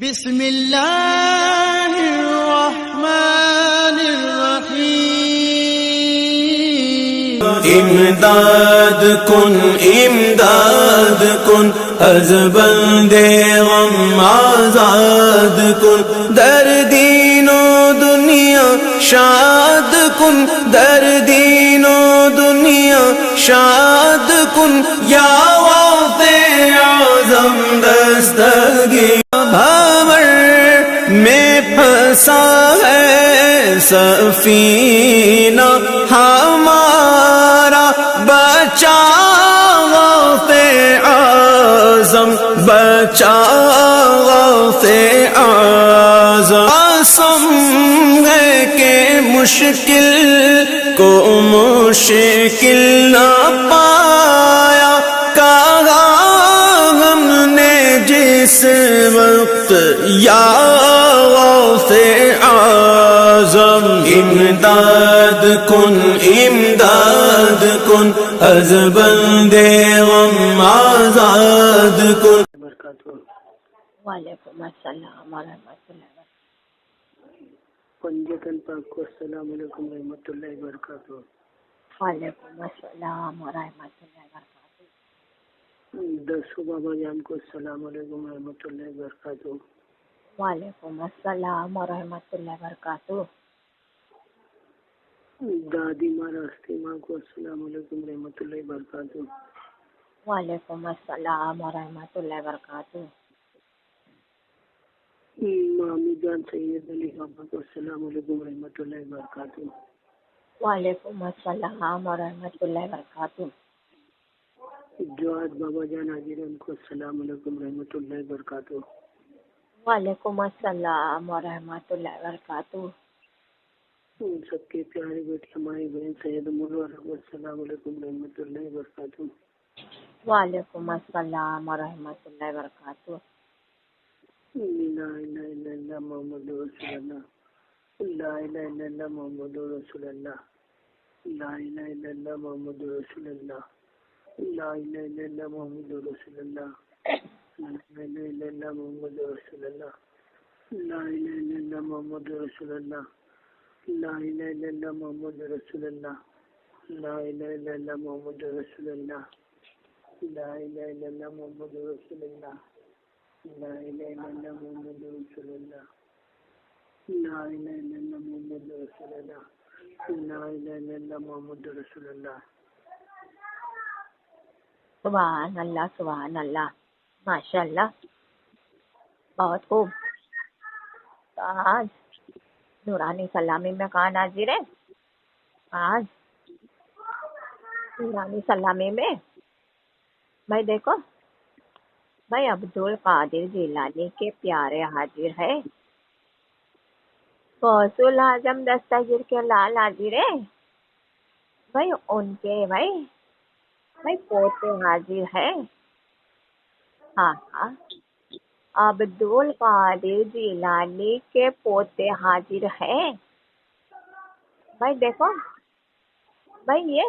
بسم اللہ الرحمن الرحیم امداد کن از بند غم آزاد کن، در دین و دنیا شاد کن، در دین و دنیا شاد کن، یا غوث اعظم دستگیر بھاور میں پھنسا ہے سفینہ ہمارا، بچا غوث اعظم، بچا غوث اعظم، قسم ہے کہ مشکل کو مشکل نہ پایا، کہا ہم نے جس وقت یا غوث اعظم، امداد کن از بند غم آزاد کن۔ وعلیکم السلام ورحمۃ اللہ وبرکاتہ۔ پنجتن پاک کو السلام علیکم ورحمۃ اللہ وبرکاتہ۔ وعلیکم السلام ورحمۃ اللہ وبرکاتہ۔ درسو بابا جان کو السلام علیکم ورحمۃ اللہ وبرکاتہ۔ وعلیکم السلام ورحمۃ اللہ وبرکاتہ۔ دادی ماں راستے ماں کو السلام علیکم ورحمۃ اللہ وبرکاتہ۔ وعلیکم السلام ورحمۃ اللہ وبرکاتہ۔ مامی جان سید علی بابا کو السلام علیکم ورحمۃ اللہ وبرکاتہ۔ وعلیکم السلام ورحمۃ اللہ وبرکاتہ۔ جواد بابا جان حاضرین کو السلام علیکم ورحمۃ اللہ وبرکاتہ۔ وعلیکم السلام ورحمۃ اللہ وبرکاتہ۔ سب کے پیارے بیٹے ہماری بہن سید منور کو السلام علیکم ورحمۃ اللہ وبرکاتہ۔ وعلیکم السلام ورحمۃ اللہ وبرکاتہ۔ لا الہ الا اللہ محمد رسول اللہ، لا الہ الا اللہ محمد رسول اللہ، لا الہ الا اللہ محمد رسول اللہ، لا الہ الا اللہ محمد رسول اللہ، لا الہ الا اللہ محمد رسول اللہ، لا الہ الا اللہ محمد رسول اللہ، لا الہ الا اللہ محمد رسول اللہ، لا الہ الا اللہ محمد رسول اللہ، لا الہ الا اللہ محمد رسول اللہ، لا الہ الا اللہ محمد رسول اللہ، لا الہ الا اللہ محمد رسول اللہ، لا الہ الا اللہ محمد رسول اللہ۔ سبحان اللہ سبحان اللہ، ماشاء اللہ، بہت خوب۔ تو آج نورانی سلامی میں کہاں حاضر ہے؟ آج نورانی سلامی میں بھائی دیکھو، بھائی عبدالقادر جیلانی کے پیارے حاضر ہے، غوث الاعظم دستگیر کے لال حاضر ہے، بھائی ان کے بھائی پوتے حاضر ہے، ہاں ہاں، عبدالقادر جیلانی کے پوتے حاضر ہیں۔ بھائی دیکھو، بھائی یہ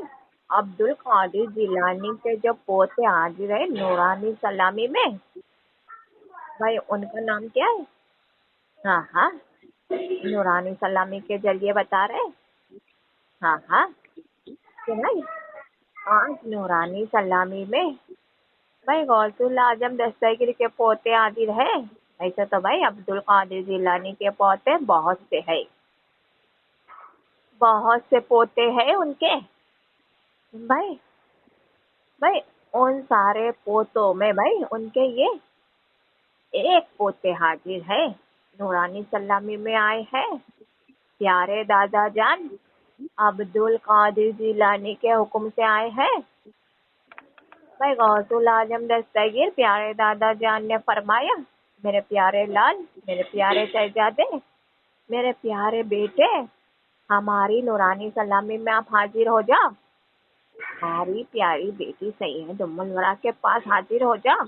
عبدالقادر جیلانی کے جو پوتے حاضر ہیں نورانی سلامی میں، بھائی ان کا نام کیا ہے؟ ہاں ہاں، نورانی سلامی کے ذریعے بتا رہے، ہاں ہاں، کہ بھائی آج نورانی سلامی میں بھائی غوث الاعظم دستگیر کے پوتے حاضر ہیں۔ ایسے تو بھائی عبدالقادر جیلانی کے پوتے بہت سے ہیں، بہت سے پوتے ہیں ان کے، بھائی ان سارے پوتوں میں بھائی ان کے یہ ایک پوتے حاضر ہے، نورانی سلامی میں آئے ہیں، پیارے دادا جان عبدالقادر جیلانی کے حکم سے آئے ہیں۔ بھائی غوث الاعظم دستگیر پیارے دادا جان نے فرمایا، میرے پیارے لال، میرے پیارے شہزادے، میرے پیارے بیٹے، ہماری نورانی سلامی میں آپ حاضر ہو جاؤ، ہماری پیاری بیٹی سید ام الورا کے پاس حاضر ہو جاؤ۔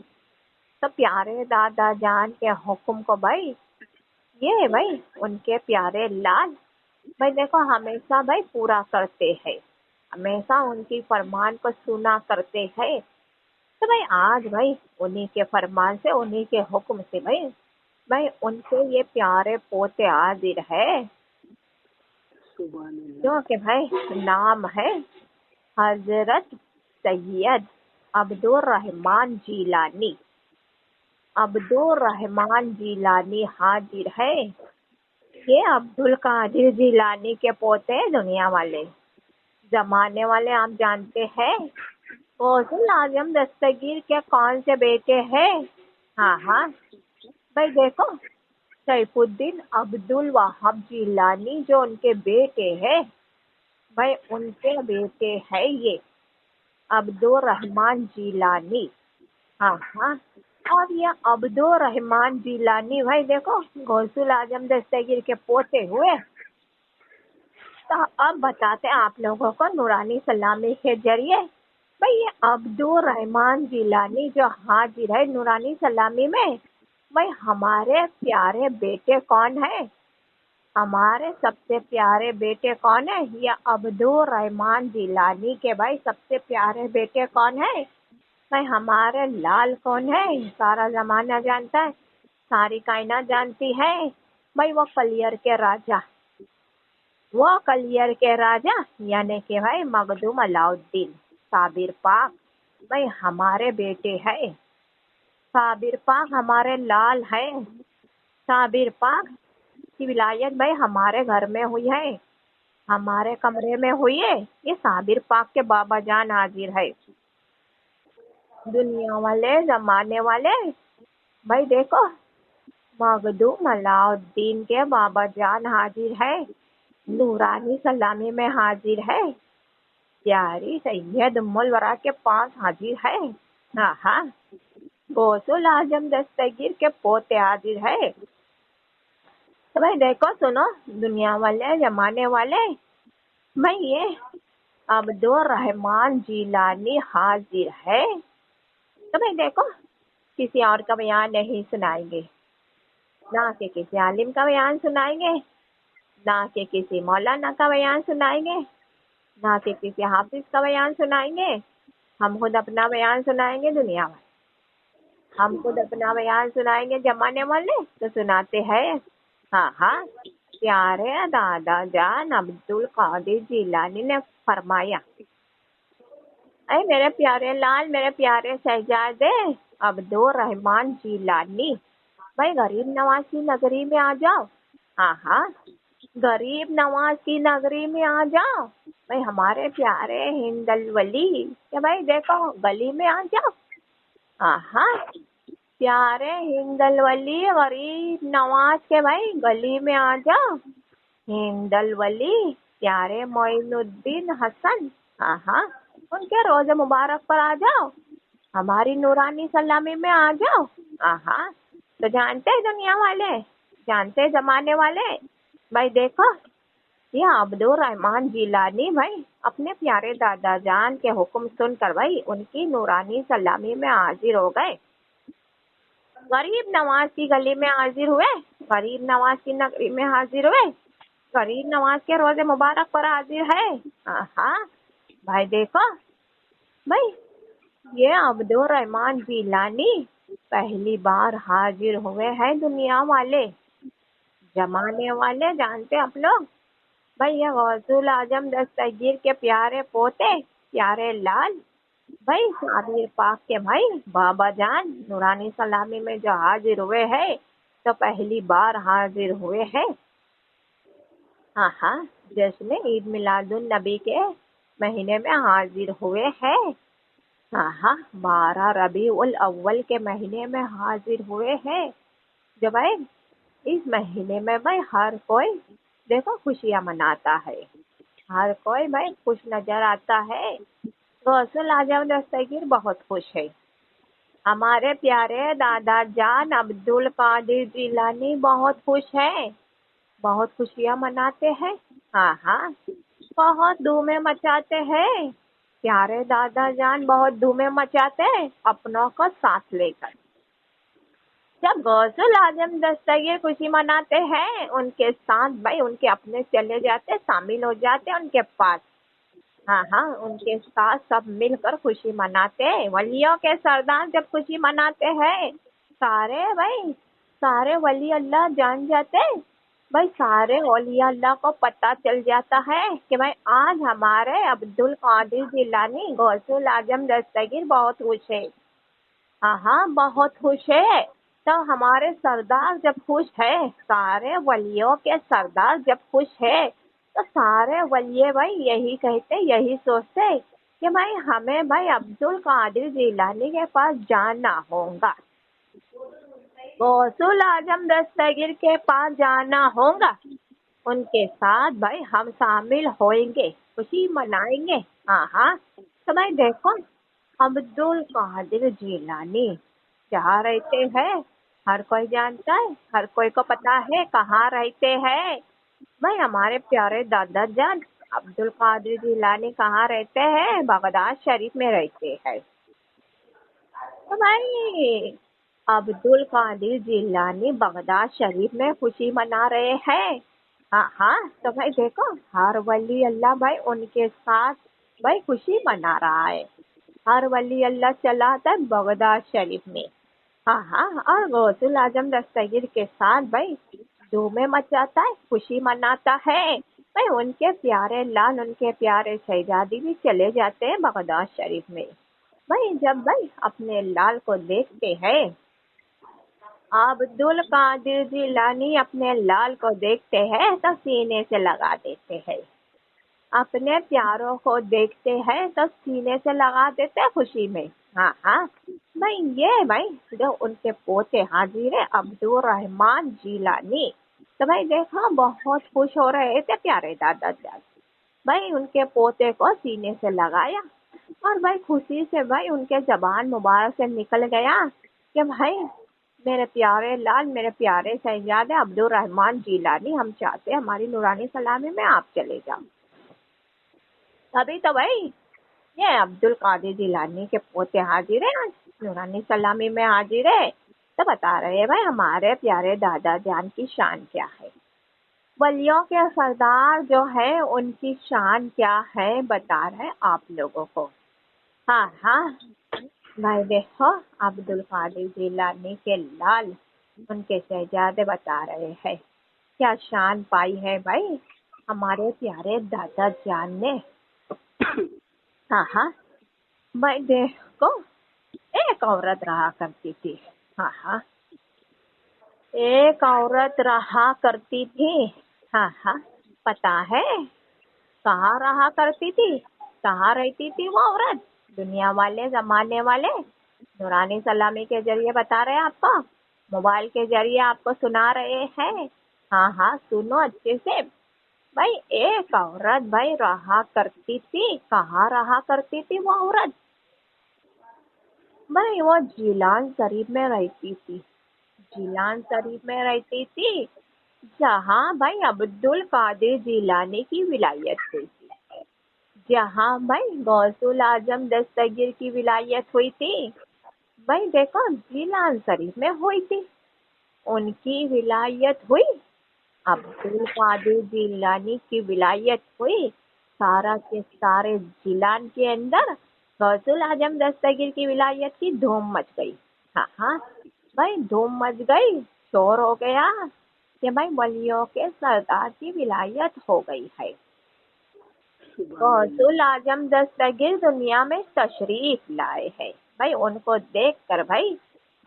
تو پیارے دادا جان کے حکم کو بھائی یہ بھائی ان کے پیارے لال بھائی دیکھو ہمیشہ بھائی پورا کرتے ہیں، ہمیشہ ان کی فرمان کو سنا کرتے ہیں۔ تو بھائی آج بھائی انہی کے فرمان سے، انہی کے حکم سے بھائی بھائی ان کے یہ پیارے پوتے حاضر ہے سبحان اللہ. جو کہ بھائی نام ہے حضرت سید عبدالرحمن جیلانی. عبدالرحمن جیلانی حاضر ہے. یہ عبدالقادر جیلانی کے پوتے ہیں دنیا والے. زمانے والے آپ جانتے ہیں غوث الاعظم دستگیر کے کون سے بیٹے ہیں؟ ہاں ہاں بھائی دیکھو سیف الدین عبدالوہاب جیلانی جو ان کے بیٹے ہیں بھائی ان کے بیٹے ہیں یہ عبدالرحمن جیلانی. ہاں ہاں اور یہ عبدالرحمن جیلانی بھائی دیکھو غوث الاعظم دستگیر کے پوتے ہوئے. تو اب بتاتے ہیں آپ لوگوں کو نورانی سلامی کے ذریعے بھائی یہ عبدالرحمن جیلانی جو حاضر ہے نورانی سلامی میں بھائی ہمارے پیارے بیٹے کون ہیں؟ ہمارے سب سے پیارے بیٹے کون ہیں؟ یہ عبدالرحمن جیلانی کے بھائی سب سے پیارے بیٹے کون ہیں؟ بھائی ہمارے لال کون ہے؟ سارا زمانہ جانتا ہے، ساری کائنات جانتی ہے. بھائی وہ کلیر کے راجا، وہ کلیر کے راجا یعنی کہ بھائی مخدوم علاء الدین صابر پاک بھائی ہمارے بیٹے ہیں. صابر پاک ہمارے لال ہے. صابر پاک کی ولایت بھائی ہمارے گھر میں ہوئی ہے، ہمارے کمرے میں ہوئی ہے. یہ صابر پاک کے بابا جان حاضر ہے. دنیا والے زمانے والے بھائی دیکھو مخدوم علاء الدین کے بابا جان حاضر ہے، نورانی سلامی میں حاضر ہے، پیاری سید ام الورا کے پاس حاضر ہے. ہاں ہاں غوث الاعظم دستگیر کے پوتے حاضر ہے. تو بھائی دیکھو سنو دنیا والے زمانے والے بھائی یہ عبدالرحمن جیلانی حاضر ہے. تو بھائی دیکھو کسی اور کا بیان نہیں سنائیں گے، نہ کہ کسی عالم کا بیان سنائیں گے، نہ کہ کسی مولانا کا بیان سنائیں گے، نہ کہ کسی حافظ کا بیان سنائیں گے. ہم خود اپنا بیان سنائیں گے دنیا میں، ہم خود اپنا بیان سنائیں گے زمانے والے تو سناتے ہیں. ہاں ہاں پیارے دادا جان عبدالقادر جیلانی نے فرمایا اے میرے پیارے لال میرے پیارے شہزادے عبدالرحمن جیلانی بھائی غریب نواز کی نگری میں آ جاؤ. ہاں ہاں غریب نواز کی نگری میں آ جاؤ بھائی ہمارے پیارے ہند الولی کہ بھائی دیکھو گلی میں آ جاؤ. ہاں ہاں پیارے ہند الولی غریب نواز کے بھائی گلی میں آ جاؤ. ہند الولی پیارے معین الدین حسن ہاں ہاں ان کے روز مبارک پر آ جاؤ، ہماری نورانی سلامی میں آ جاؤ. ہاں ہاں تو جانتے دنیا والے، جانتے زمانے والے بھائی دیکھو یہ عبدالرحمن جیلانی بھائی اپنے پیارے دادا جان کے حکم سن کر بھائی ان کی نورانی سلامی میں حاضر ہو گئے. غریب نواز کی گلی میں حاضر ہوئے، غریب نواز کی نگری میں حاضر ہوئے، غریب نواز کے روز مبارک پر حاضر ہے. ہاں ہاں بھائی دیکھو بھائی یہ عبدالرحمن جیلانی پہلی بار حاضر ہوئے ہیں دنیا والے زمانے والے. جانتے آپ لوگ بھائی یہ غوث الاعظم دستگیر کے پیارے پوتے پیارے لال بھائی صابر پاک کے بھائی بابا جان نورانی سلامی میں جو حاضر ہوئے ہیں تو پہلی بار حاضر ہوئے ہیں. ہاں ہاں جشن عید میلاد النبی کے مہینے میں حاضر ہوئے ہیں. ہاں ہاں 12 ربیع الاول کے مہینے میں حاضر ہوئے ہیں. جو بھائی اس مہینے میں بھائی ہر کوئی دیکھو خوشیاں مناتا ہے، ہر کوئی بھائی خوش نظر آتا ہے. غوث الاعظم دستگیر بہت خوش ہے، ہمارے پیارے دادا جان عبدالقادر جیلانی بہت خوش ہیں، بہت خوشیاں مناتے ہیں. ہاں ہاں بہت دھومیں مچاتے ہیں، پیارے دادا جان بہت دھومیں مچاتے ہیں اپنوں کو ساتھ لے کر. جب غوث الاعظم دستگیر خوشی مناتے ہیں ان کے ساتھ بھائی ان کے اپنے چلے جاتے شامل ہو جاتے ان کے پاس. ہاں ہاں ان کے ساتھ سب مل کر خوشی مناتے ہیں. ولیوں کے سردار جب خوشی مناتے ہیں سارے بھائی سارے ولی اللہ جان جاتے بھائی، سارے اولیاء اللہ کو پتہ چل جاتا ہے کہ بھائی آج ہمارے عبد القادر جیلانی غوث الاعظم دستگیر بہت خوش ہے. ہاں ہاں بہت خوش ہے. تو ہمارے سردار جب خوش ہے، سارے ولیوں کے سردار جب خوش ہے تو سارے ولی بھائی یہی کہتے، یہی سوچتے کہ بھائی ہمیں بھائی عبد القادر جیلانی کے پاس جانا ہوگا، غوث الاعظم دستگیر کے پاس جانا ہوگا، ان کے ساتھ بھائی ہم شامل ہوئیں گے، خوشی منائیں گے. ہاں ہاں. تو بھائی دیکھو عبد القادر جیلانی جہاں رہتے ہیں ہر کوئی جانتا ہے، ہر کوئی کو پتا ہے کہاں رہتے ہیں. بھائی ہمارے پیارے دادا جان عبد القادر جیلانی کہاں رہتے ہیں؟ بغداد شریف میں رہتے ہیں. تو بھائی عبد القادر جیلانی بغداد شریف میں خوشی منا رہے ہیں. ہاں ہاں. تو بھائی دیکھو ہر ولی اللہ بھائی ان کے ساتھ بھائی خوشی منا رہا ہے. ہر ولی اللہ چلا آتا ہے بغداد شریف میں. ہاں ہاں. اور غوث الاعظم دستگیر کے ساتھ بھائی دھومیں مچاتا ہے، خوشی مناتا ہے. بھائی ان کے پیارے لال، ان کے پیارے شہزادی بھی چلے جاتے ہیں بغداد شریف میں. بھائی جب بھائی اپنے لال کو دیکھتے ہیں، عبد القادر جیلانی اپنے لال کو دیکھتے ہیں تو سینے سے لگا دیتے ہیں. اپنے پیاروں کو دیکھتے ہیں تو سینے سے لگا دیتے ہیں خوشی میں. ہاں ہاں. بھائی یہ بھائی جو ان کے پوتے حاضر ہے عبد الرحمان جیلانی، تو بھائی دیکھا بہت خوش ہو رہے تھے پیارے دادا جان. بھائی ان کے پوتے کو سینے سے لگایا اور بھائی خوشی سے بھائی ان کے زبان مبارک سے نکل گیا کہ بھائی میرے پیارے لال، میرے پیارے شہزادے عبد الرحمان جیلانی، ہم چاہتے ہیں ہماری نورانی سلامی میں آپ چلے جاؤ. تبھی تو بھائی یہ عبد القادر جیلانی کے پوتے حاضر ہیں، آج نورانی سلامی میں حاضر ہے. تو بتا رہے ہیں بھائی ہمارے پیارے دادا جان کی شان کیا ہے، ولیوں کے سردار جو ہے ان کی شان کیا ہے بتا رہے آپ لوگوں کو. ہاں ہاں. بھائی دیکھو عبد القادر جیلانی کے لال، ان کے شہزادے بتا رہے ہیں کیا شان پائی ہے بھائی ہمارے پیارے دادا جان نے. ہاں ہاں. بھائی دیکھو ایک عورت رہا کرتی تھی. ہاں ہاں. ایک عورت رہا کرتی تھی. ہاں ہاں. پتا ہے کہاں رہا کرتی تھی، کہاں رہتی تھی وہ عورت؟ دنیا والے، زمانے والے نورانی سلامی کے ذریعے بتا رہے ہیں آپ کو، موبائل کے ذریعے آپ کو سنا رہے ہیں. ہاں ہاں سنو اچھے سے. بھائی ایک عورت بھائی رہا کرتی تھی. کہاں رہا کرتی تھی وہ عورت؟ بھائی وہ جیلان شریف میں رہتی تھی. جیلان شریف میں رہتی تھی جہاں بھائی عبد القادر جیلانی کی ولایت ہوئی تھی، جہاں بھائی غوث الاعظم دستگیر کی ولایت ہوئی تھی. بھائی دیکھو جیلان شریف میں ہوئی تھی، ان کی ولایت ہوئی، عبد القادر جیلانی کی ولایت ہوئی. سارا کے سارے جیلان کے اندر غوث الاعظم دستگیر کی ولایت کی دھوم مچ گئی. ہاں ہاں. بھائی دھوم مچ گئی، شور ہو گیا کہ بھائی ولیوں کے سردار کی ولایت ہو گئی ہے. سبحان غوث اللہ. الاعظم دستگیر دنیا میں تشریف لائے ہیں. بھائی ان کو دیکھ کر بھائی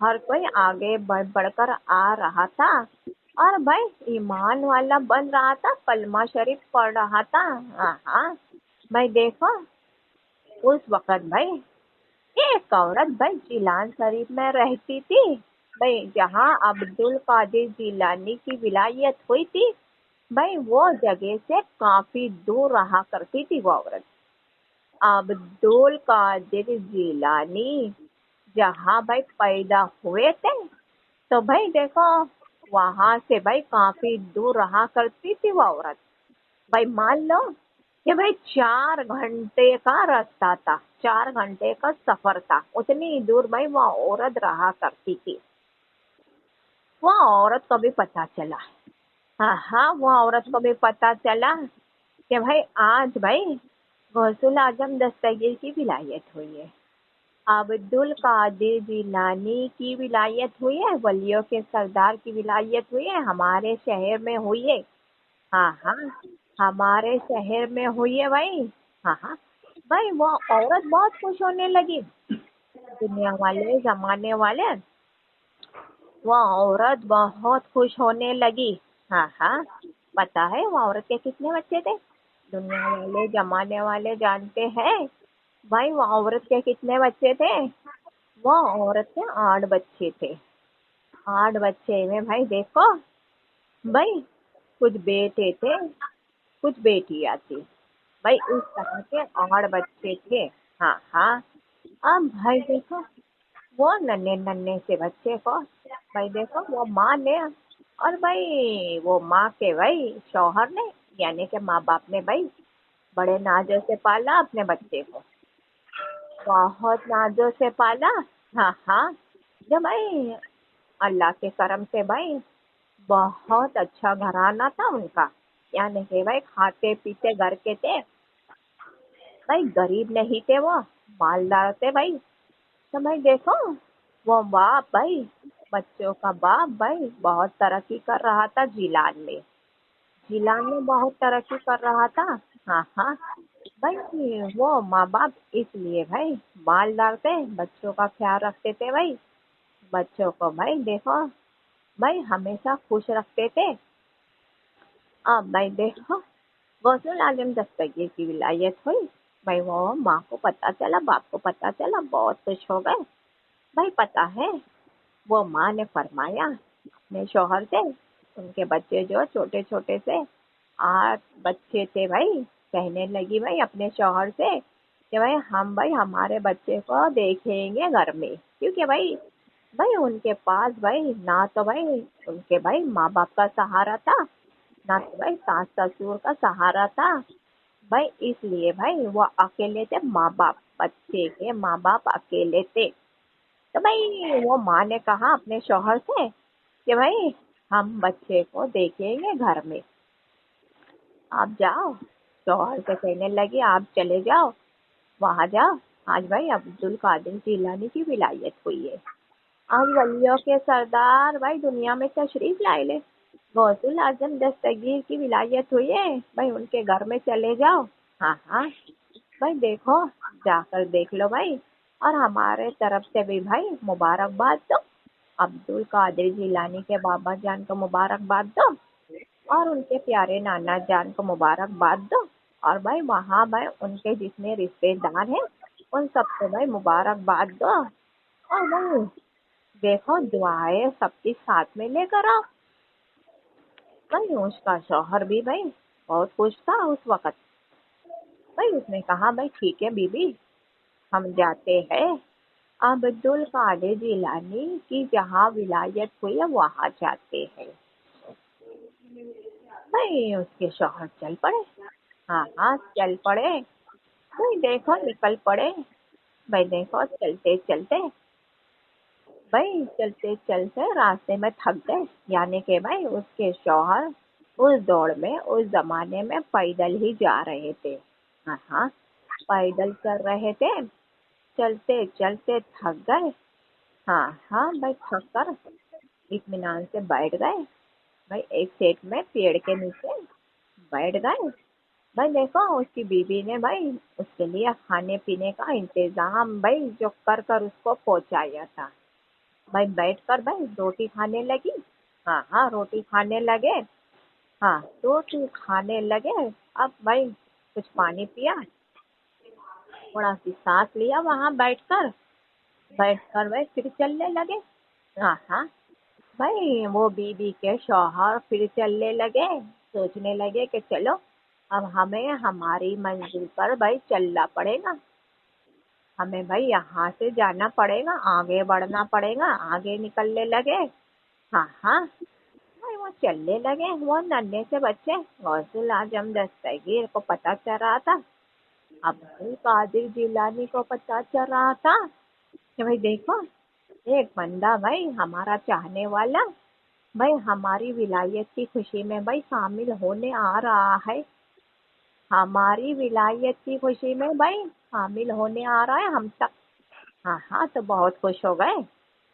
ہر کوئی آگے بڑھ بڑھ کر آ رہا تھا اور بھائی ایمان والا بن رہا تھا، کلمہ شریف پڑھ رہا تھا. ہاں ہاں. بھائی دیکھو اس وقت بھائی ایک عورت بھائی جیلان شریف میں رہتی تھی، بھائی جہاں عبد القادر جیلانی کی ولایت ہوئی تھی. بھائی وہ جگہ سے کافی دور رہا کرتی تھی وہ عورت. عبد القادر جیلانی جہاں بھائی پیدا ہوئے تھے تو بھائی دیکھو وہاں سے بھائی کافی دور رہا کرتی تھی وہ عورت. بھائی مان لو کہ بھائی 4 گھنٹے کا راستہ تھا، 4 گھنٹے کا سفر تھا، اتنی دور بھائی وہ عورت رہا کرتی تھی. وہ عورت کو بھی پتا چلا، ہاں ہاں وہ عورت کو بھی پتا چلا کہ بھائی آج بھائی غوث الاعظم دستگیر کی ولایت ہوئی ہے. عبد القادر جیلانی کی ولایت ہوئی ہے، ولیوں کے سردار کی ولایت ہوئی ہے، ہمارے شہر میں ہوئی ہے۔ ہاں ہاں، ہمارے شہر میں ہوئی ہے بھائی۔ ہاں ہاں بھائی، وہ عورت بہت خوش ہونے لگی، دنیا والے زمانے والے، وہ عورت بہت خوش ہونے لگی۔ ہاں ہاں، پتا ہے وہ عورت کے کتنے بچے تھے؟ دنیا والے زمانے والے جانتے ہیں بھائی وہ عورت کے کتنے بچے تھے؟ وہ عورت کے 8 بچے تھے۔ 8 بچے میں بھائی دیکھو بھائی، کچھ بیٹے تھے، کچھ بیٹیاں تھی بھائی، اس طرح کے 8 بچے تھے۔ ہاں ہاں، اب بھائی دیکھو وہ ننھے ننھے سے بچے کو بھائی دیکھو وہ ماں نے، اور بھائی وہ ماں کے بھائی شوہر نے، یعنی کہ ماں باپ نے بھائی بڑے نازوں سے پالا اپنے بچے کو، بہت نازوں سے پالا۔ ہاں ہاں، جو بھائی اللہ کے کرم سے بھائی بہت اچھا گھرانہ تھا ان کا، یعنی کہ بھائی کھاتے پیتے گھر کے تھے بھائی، غریب نہیں تھے، وہ مالدار تھے بھائی۔ تو بھائی دیکھو وہ باپ بھائی، بچوں کا باپ بھائی بہت ترقی کر رہا تھا جیلان میں، جیلان میں بہت ترقی کر رہا تھا۔ ہاں ہاں بھائی، وہ ماں باپ اس لیے بھائی مالدار تھے، بچوں کا خیال رکھتے تھے بھائی، بچوں کو بھائی دیکھو بھائی ہمیشہ خوش رکھتے تھے۔ اب بھائی دیکھو غوث اعظم دستگیر کی ولایت ہوئی بھائی، وہ ماں کو پتا چلا، باپ کو پتا چلا، بہت خوش ہو گئے بھائی۔ پتا ہے وہ ماں نے فرمایا اپنے شوہر سے، ان کے بچے جو چھوٹے چھوٹے سے 8 بچے تھے بھائی، کہنے لگی بھائی اپنے شوہر سے کہ بھائی ہم بھائی ہمارے بچے کو دیکھیں گے گھر میں، کیونکہ بھائی ان کے پاس بھائی نہ تو بھائی ان کے بھائی ماں باپ کا سہارا تھا، نہ تو بھائی ساس سسور کا سہارا تھا بھائی، اس لیے بھائی وہ اکیلے تھے، ماں باپ بچے کے ماں باپ اکیلے تھے۔ تو بھائی وہ ماں نے کہا اپنے شوہر سے کہ بھائی ہم بچے کو دیکھیں گے گھر میں، آپ جاؤ، شوہر سے کہنے لگی آپ چلے جاؤ وہاں جاؤ، آج بھائی عبد القادر جیلانی کی ولایت ہوئی ہے، آج ولیوں کے سردار بھائی دنیا میں تشریف لائے لے، غوث اعظم دستگیر کی ولایت ہوئی ہے بھائی، ان کے گھر میں چلے جاؤ۔ ہاں ہاں بھائی دیکھو، جا کر دیکھ لو بھائی، اور ہمارے طرف سے بھی بھائی مبارکباد دو، عبد القادر جیلانی کے بابا جان کو مبارکباد دو، اور ان کے پیارے نانا جان کو مبارکباد دو، اور بھائی وہاں بھائی ان کے جتنے رشتے دار ہیں ان سب کو بھائی مبارکباد دو، اور بھائی دیکھو دعائیں سب کی ساتھ میں لے کر آؤ۔ بھائی اس کا شوہر بھی بھائی بہت خوش تھا اس وقت بھائی، اس نے کہا بھائی ٹھیک ہے بی بی، ہم جاتے ہیں عبد القادر جیلانی کی جہاں ولایت ہوئی ہے وہاں جاتے ہیں۔ بھائی اس کے شوہر چل پڑے، ہاں ہاں چل پڑے بھائی، دیکھو نکل پڑے بھائی، دیکھو چلتے چلتے بھائی، چلتے چلتے راستے میں تھک گئے، یعنی کہ بھائی اس کے شوہر اس دوڑ میں اس زمانے میں پیدل ہی جا رہے تھے۔ ہاں ہاں پیدل چل رہے تھے، چلتے چلتے تھک گئے۔ ہاں ہاں بھائی تھک کر اطمینان سے بیٹھ گئے بھائی، ایک سیٹ میں پیڑ کے نیچے بیٹھ گئے بھائی۔ دیکھو اس کی بیوی نے بھائی اس کے لیے کھانے پینے کا انتظام بھائی جو کر کر اس کو پہنچایا تھا بھائی، بیٹھ کر بھائی روٹی کھانے لگی۔ ہاں ہاں روٹی کھانے لگے، ہاں روٹی کھانے لگے، اب بھائی کچھ پانی پیا، تھوڑا سی سانس لیا وہاں بیٹھ کر بھائی پھر چلنے لگے۔ ہاں ہاں بھائی وہ بیوی کے شوہر پھر چلنے لگے، سوچنے لگے کہ چلو اب ہمیں ہماری منزل پر بھائی چلنا پڑے گا، ہمیں بھائی یہاں سے جانا پڑے گا، آگے بڑھنا پڑے گا، آگے نکلنے لگے۔ ہاں ہاں بھائی وہ چلنے لگے، وہ ننھے سے بچے غوث اعظم دستگیر کو پتہ چل رہا تھا، عبد القادر جیلانی کو پتہ چل رہا تھا کہ بھائی دیکھو ایک بندہ بھائی ہمارا چاہنے والا بھائی ہماری ولایت کی خوشی میں بھائی شامل ہونے آ رہا ہے، ہماری ولایت کی خوشی میں بھائی شامل ہونے آ رہا ہے ہم تک۔ हाँ हाँ, तो बहुत खुश हो गए।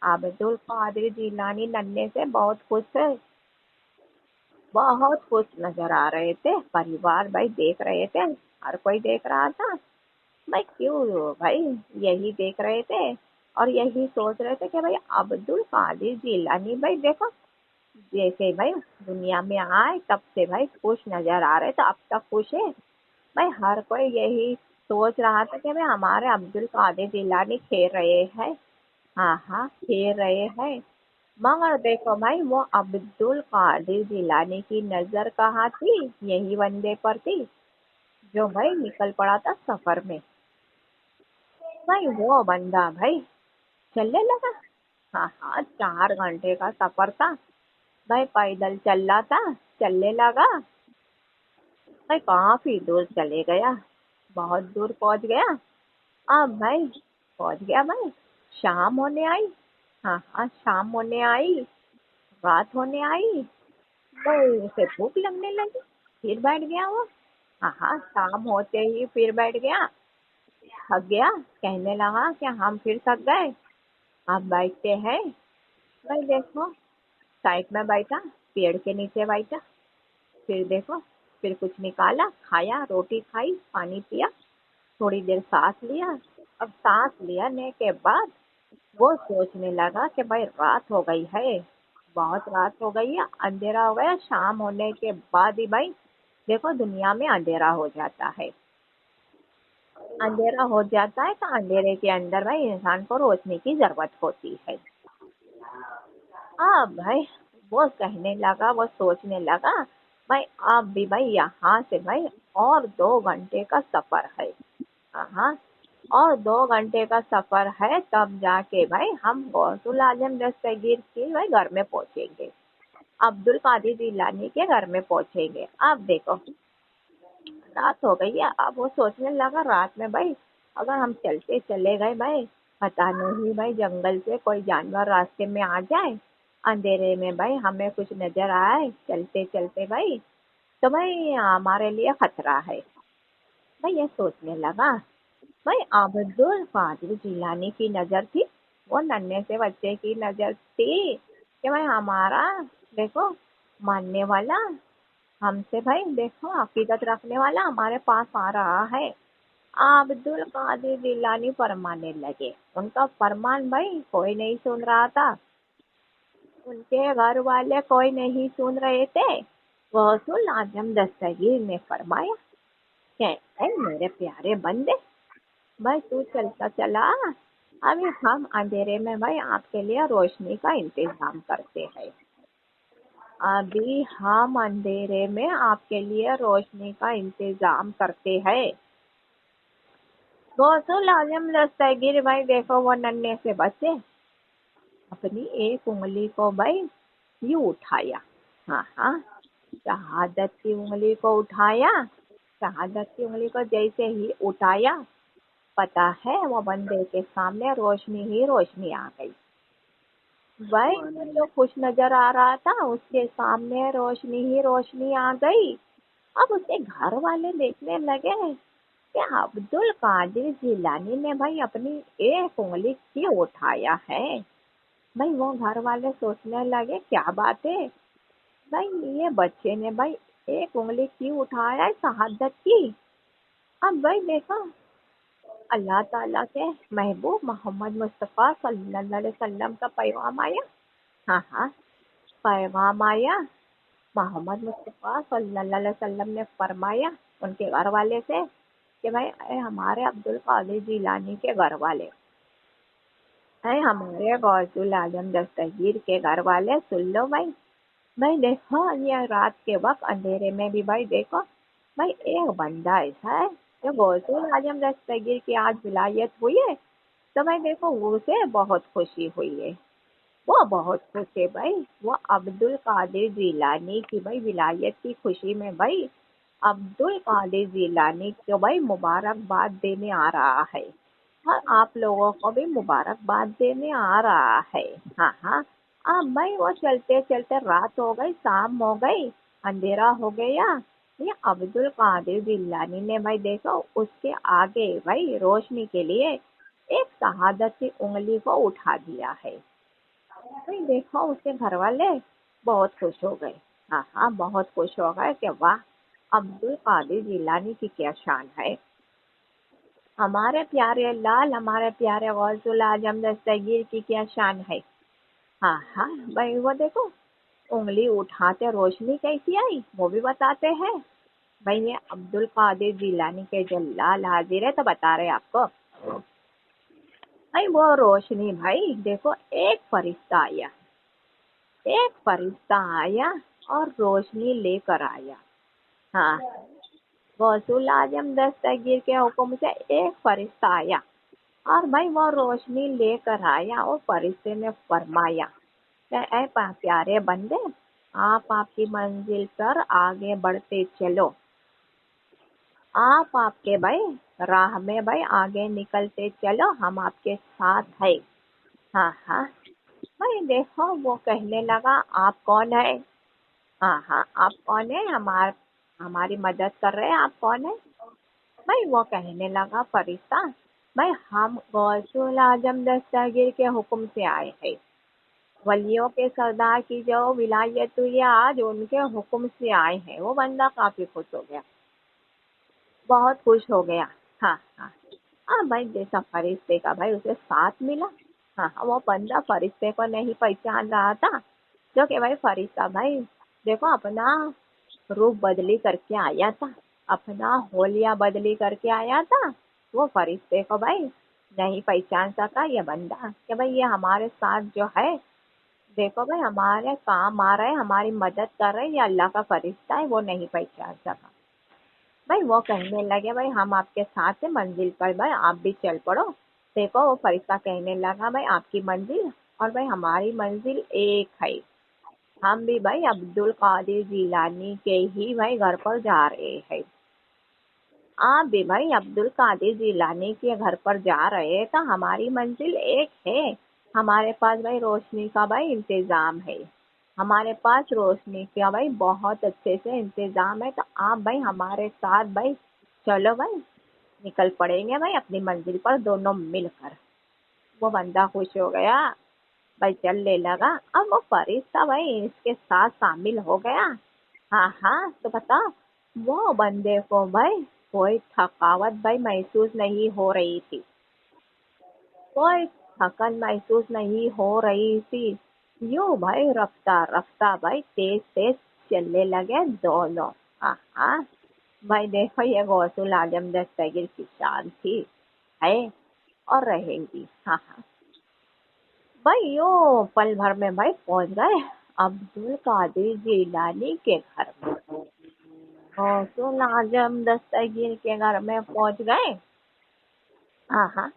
अब्दुल कादिर जिलानी नन्हे से बहुत खुश है, बहुत खुश नजर आ रहे थे। परिवार भाई देख रहे थे, हर कोई देख रहा था। भाई क्यों भाई, यही देख रहे थे और यही सोच रहे थे कि भाई अब्दुल कादिर जिलानी भाई देखो, जैसे भाई दुनिया में आए तब से भाई खुश नजर आ रहे थे, अब तक खुश है। भाई हर कोई यही सोच रहा था कि भाई हमारे अब्दुल कादिर जिलानी खेल रहे हैं। हाँ हाँ, खेल रहे हैं। मगर देखो भाई, वो अब्दुल कादिर जिलानी की नजर कहाँ थी, यही वनडे पर थी, जो भाई निकल पड़ा था सफर में। भाई वो बंदा भाई चलने लगा। हाँ हाँ, 4 घंटे का सफर था। भाई पैदल चल रहा था, चलने लगा। भाई काफी दूर चले गया, बहुत दूर पहुंच गया। अब भाई पहुंच गया भाई, शाम होने आई। हाँ हाँ, शाम होने आई, रात होने आई। भाई उसे भूख लगने लगी, फिर बैठ गया वो। हाँ हाँ, शाम होते ही फिर बैठ गया, थक गया। कहने लगा कि हम फिर थक गए, अब बैठते हैं। भाई देखो, साइड में बैठा, पेड़ के नीचे बैठा। फिर देखो, फिर कुछ निकाला, खाया, रोटी खाई, पानी पिया, थोड़ी देर सांस लिया। अब सांस लेने के बाद वो सोचने लगा कि भाई रात हो गई है, बहुत रात हो गई है, अंधेरा हो गया। शाम होने के बाद ही भाई देखो दुनिया में अंधेरा हो जाता है। अंधेरा हो जाता है तो अंधेरे के अंदर भाई इंसान को रोशनी की जरूरत होती है। हाँ भाई, वो कहने लगा, वो सोचने लगा, भाई अब भी भाई यहाँ से भाई और 2 घंटे का सफर है। हाँ, और 2 घंटे का सफर है, तब जाके भाई हम गौसुल आजम दस्तगीर के भाई घर में पहुंचेंगे, अब्दुल कादिर जिलानी के घर में पहुंचेंगे। अब देखो रात हो गई है। अब वो सोचने लगा रात में भाई अगर हम चलते चले गए भाई, पता नहीं भाई जंगल से कोई जानवर रास्ते में आ जाए, अंधेरे में भाई हमें कुछ नजर आए चलते चलते भाई, तो भाई हमारे लिए खतरा है। भाई ये सोचने लगा। भाई अब्दुल कादिर जिलानी की नजर थी, वो नन्हे से बच्चे की नजर थी कि भाई हमारा देखो मानने वाला, हमसे भाई देखो अकीदत रखने वाला हमारे पास आ रहा है। अब्दुल कादिर जिलानी फरमाने लगे। उनका फरमान भाई कोई नहीं सुन रहा था, उनके घर वाले कोई नहीं सुन रहे थे। गौसुल आजम दस्तगीर ने फरमाया कि "ऐ मेरे प्यारे बंदे, भाई तू चलता चला, अभी हम अंधेरे में भाई आपके लिए रोशनी का इंतजाम करते हैं। अभी हम अंधेरे में आपके लिए रोशनी का इंतजाम करते हैं। गौसुल आजम दस्तगीर भाई देखो वो नन्हे से बच्चे, अपनी एक उंगली को भाई यूं उठाया। हाँ हाँ, शहादत की उंगली को उठाया। शहादत की उंगली को जैसे ही उठाया, पता है वो बंदे के सामने रोशनी ही रोशनी आ गई। भाई वो जो खुश नजर आ रहा था उसके सामने रोशनी ही रोशनी आ गई। अब उसके घर वाले देखने लगे कि अब्दुल कादिर जिलानी ने भाई अपनी एक उंगली क्यों उठाया है। भाई वो घर वाले सोचने लगे क्या बात है, भाई ये बच्चे ने भाई एक उंगली क्यों उठाया है शहादत की। अब भाई देखो, अल्लाह ताला के महबूब मोहम्मद मुस्तफ़ा सल्लल्लाहु अलैहि वसल्लम का पैगाम आया। हाँ हाँ, पैगाम आया। मोहम्मद मुस्तफ़ा सल्लल्लाहु अलैहि वसल्लम ने फरमाया उनके घर वाले से कि भाई ए हमारे अब्दुल कादिर जिलानी के घर वाले, है हमारे गौसुल आजम दस्तगीर के घर वाले, सुन लो भाई। भाई देखो ये रात के वक्त अंधेरे में भी भाई देखो, भाई एक बंदा ऐसा है जो गौसुल आजम दस्तगीर की आज विलायत हुई है, तो भाई देखो उसे बहुत खुशी हुई है, वो बहुत खुश है भाई। वो अब्दुल कादिर जिलानी की भाई विलायत की खुशी में भाई अब्दुल कादिर जिलानी को भाई मुबारकबाद देने आ रहा है और आप लोगों को भी मुबारकबाद देने आ रहा है। हाँ हाँ, अब भाई वो चलते चलते रात हो गई, शाम हो गई, अंधेरा हो गया। ये अब्दुल कादिर जिलानी ने भाई देखो उसके आगे भाई रोशनी के लिए एक शहादत की उंगली को उठा दिया है। भाई देखो उसके घर वाले बहुत खुश हो गए। हाँ हाँ, बहुत खुश हो गए कि वाह, अब्दुल कादिर जिलानी की क्या शान है, हमारे प्यारे लाल, हमारे प्यारे गौसुल आजम दस्तगीर की क्या शान है। हाँ हाँ भाई, वो देखो उंगली उठाते रोशनी कैसी आई वो भी बताते हैं। भाई ये अब्दुल कादिर जिलानी के जो लाल हाजिर है तो बता रहे आपको। भाई वो रोशनी, भाई देखो एक फरिश्ता आया, एक फरिश्ता आया और रोशनी लेकर आया। हाँ, गौसुल आजम दस्तगीर के हुक्म से एक फरिश्ता आया और भाई वो रोशनी लेकर आया और फरिश्ते ने फरमाया कि ऐ प्यारे बंदे, आप आपकी मंजिल पर आगे बढ़ते चलो, आप आपके भाई राह में भाई आगे निकलते चलो, हम आपके साथ है। हाँ हाँ भाई देखो वो कहने लगा आप कौन है। हाँ हाँ, आप कौन है, हमारी मदद कर रहे हैं, आप कौन है। भाई वो कहने लगा फरिश्ता, भाई हम गौसुल आजम दस्तगीर के हुक्म से आए हैं, वलियों के सरदार की जो विलायत हुई है आज उनके हुक्म से आए हैं। वो बंदा काफी खुश हो गया, बहुत खुश हो गया। हाँ हाँ हाँ भाई, जैसा फरिश्ते का भाई उसे साथ मिला। हाँ हाँ, वो बंदा फरिश्ते को नहीं पहचान रहा था, जो कि भाई फरिश्ता भाई देखो अपना रूप बदली करके आया था, अपना होलिया बदली करके आया था। वो फरिश्ते को भाई नहीं पहचान सका ये बंदा कि भाई ये हमारे साथ जो है, देखो भाई हमारे काम आ रहा है, हमारी मदद कर रहे हैं, ये अल्लाह का फरिश्ता है, वो नहीं पहचान सका। भाई वो कहने लगे भाई हम आपके साथ हैं मंजिल पर, भाई आप भी चल पड़ो। देखो वो फरिश्ता कहने लगा भाई आपकी मंजिल और भाई हमारी मंजिल एक है, हम भी भाई अब्दुल कादिर जिलानी के ही भाई घर पर जा रहे हैं, आप भी भाई अब्दुल कादिर जिलानी के घर पर जा रहे हैं, तो हमारी मंजिल एक है। हमारे पास भाई रोशनी का भाई इंतजाम है, हमारे पास रोशनी का भाई बहुत अच्छे से इंतजाम है, तो आप भाई हमारे साथ भाई चलो भाई, निकल पड़ेंगे भाई अपनी मंजिल पर दोनों मिलकर। वो बंदा खुश हो गया, भाई चलने लगा। अब वो फरिश्ता भाई इसके साथ शामिल हो गया। हाँ हाँ, तो बता वो बंदे को भाई कोई थकावट भाई महसूस नहीं हो रही थी, कोई थकन महसूस नहीं हो रही थी। यूं भाई रफ्ता रफ्ता भाई तेज तेज चलने लगे दोनों। हाँ हाँ भाई देखो ये गौसुल आजम दस्तगीर की शान थी, है और रहेंगी। हाँ हाँ भाई यो पल भर में भाई पहुंच गए अब्दुल कादिर जिलानी के घर में। गौसुल आजम दस्तगीर के घर में पहुंच गए। हाँ हाँ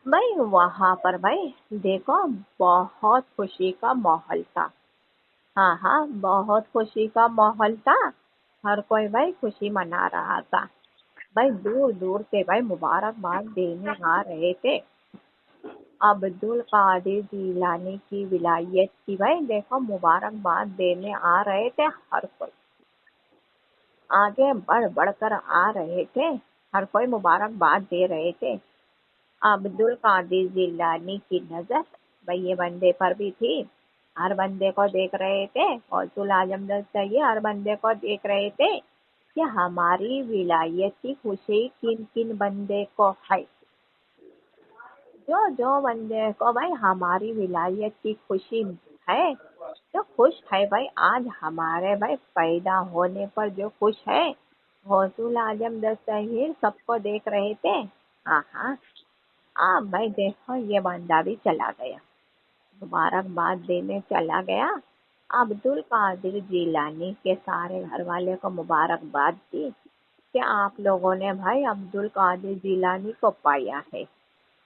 भाई वहां पर भाई देखो बहुत खुशी का माहौल था। हाँ हाँ, बहुत खुशी का माहौल था, हर कोई भाई खुशी मना रहा था। भाई दूर दूर से भाई मुबारकबाद देने आ रहे थे अब्दुल कादिर जिलानी की विलायत की, भाई देखो मुबारकबाद देने आ रहे थे, हर कोई आगे बढ़ बढ़ कर आ रहे थे, हर कोई मुबारकबाद दे रहे थे। अब्दुल कादिर जिलानी की नजर भाई ये बंदे पर भी थी, हर बंदे को देख रहे थे, गौसुल आजम दस्तगीर हर बंदे को देख रहे थे कि हमारी विलायत की खुशी किन किन बंदे को है, जो जो बंदे को भाई हमारी विलायत की खुशी है, जो खुश है भाई आज हमारे भाई पैदा होने पर जो खुश है, गौसुल आजम दस्तगीर सबको देख रहे थे। हाँ हाँ भाई देखो ये बंदा भी चला गया, मुबारकबाद देने चला गया। अब्दुल कादिर जिलानी के सारे घर वाले को मुबारकबाद दी कि आप लोगों ने भाई अब्दुल कादिर जिलानी को पाया है,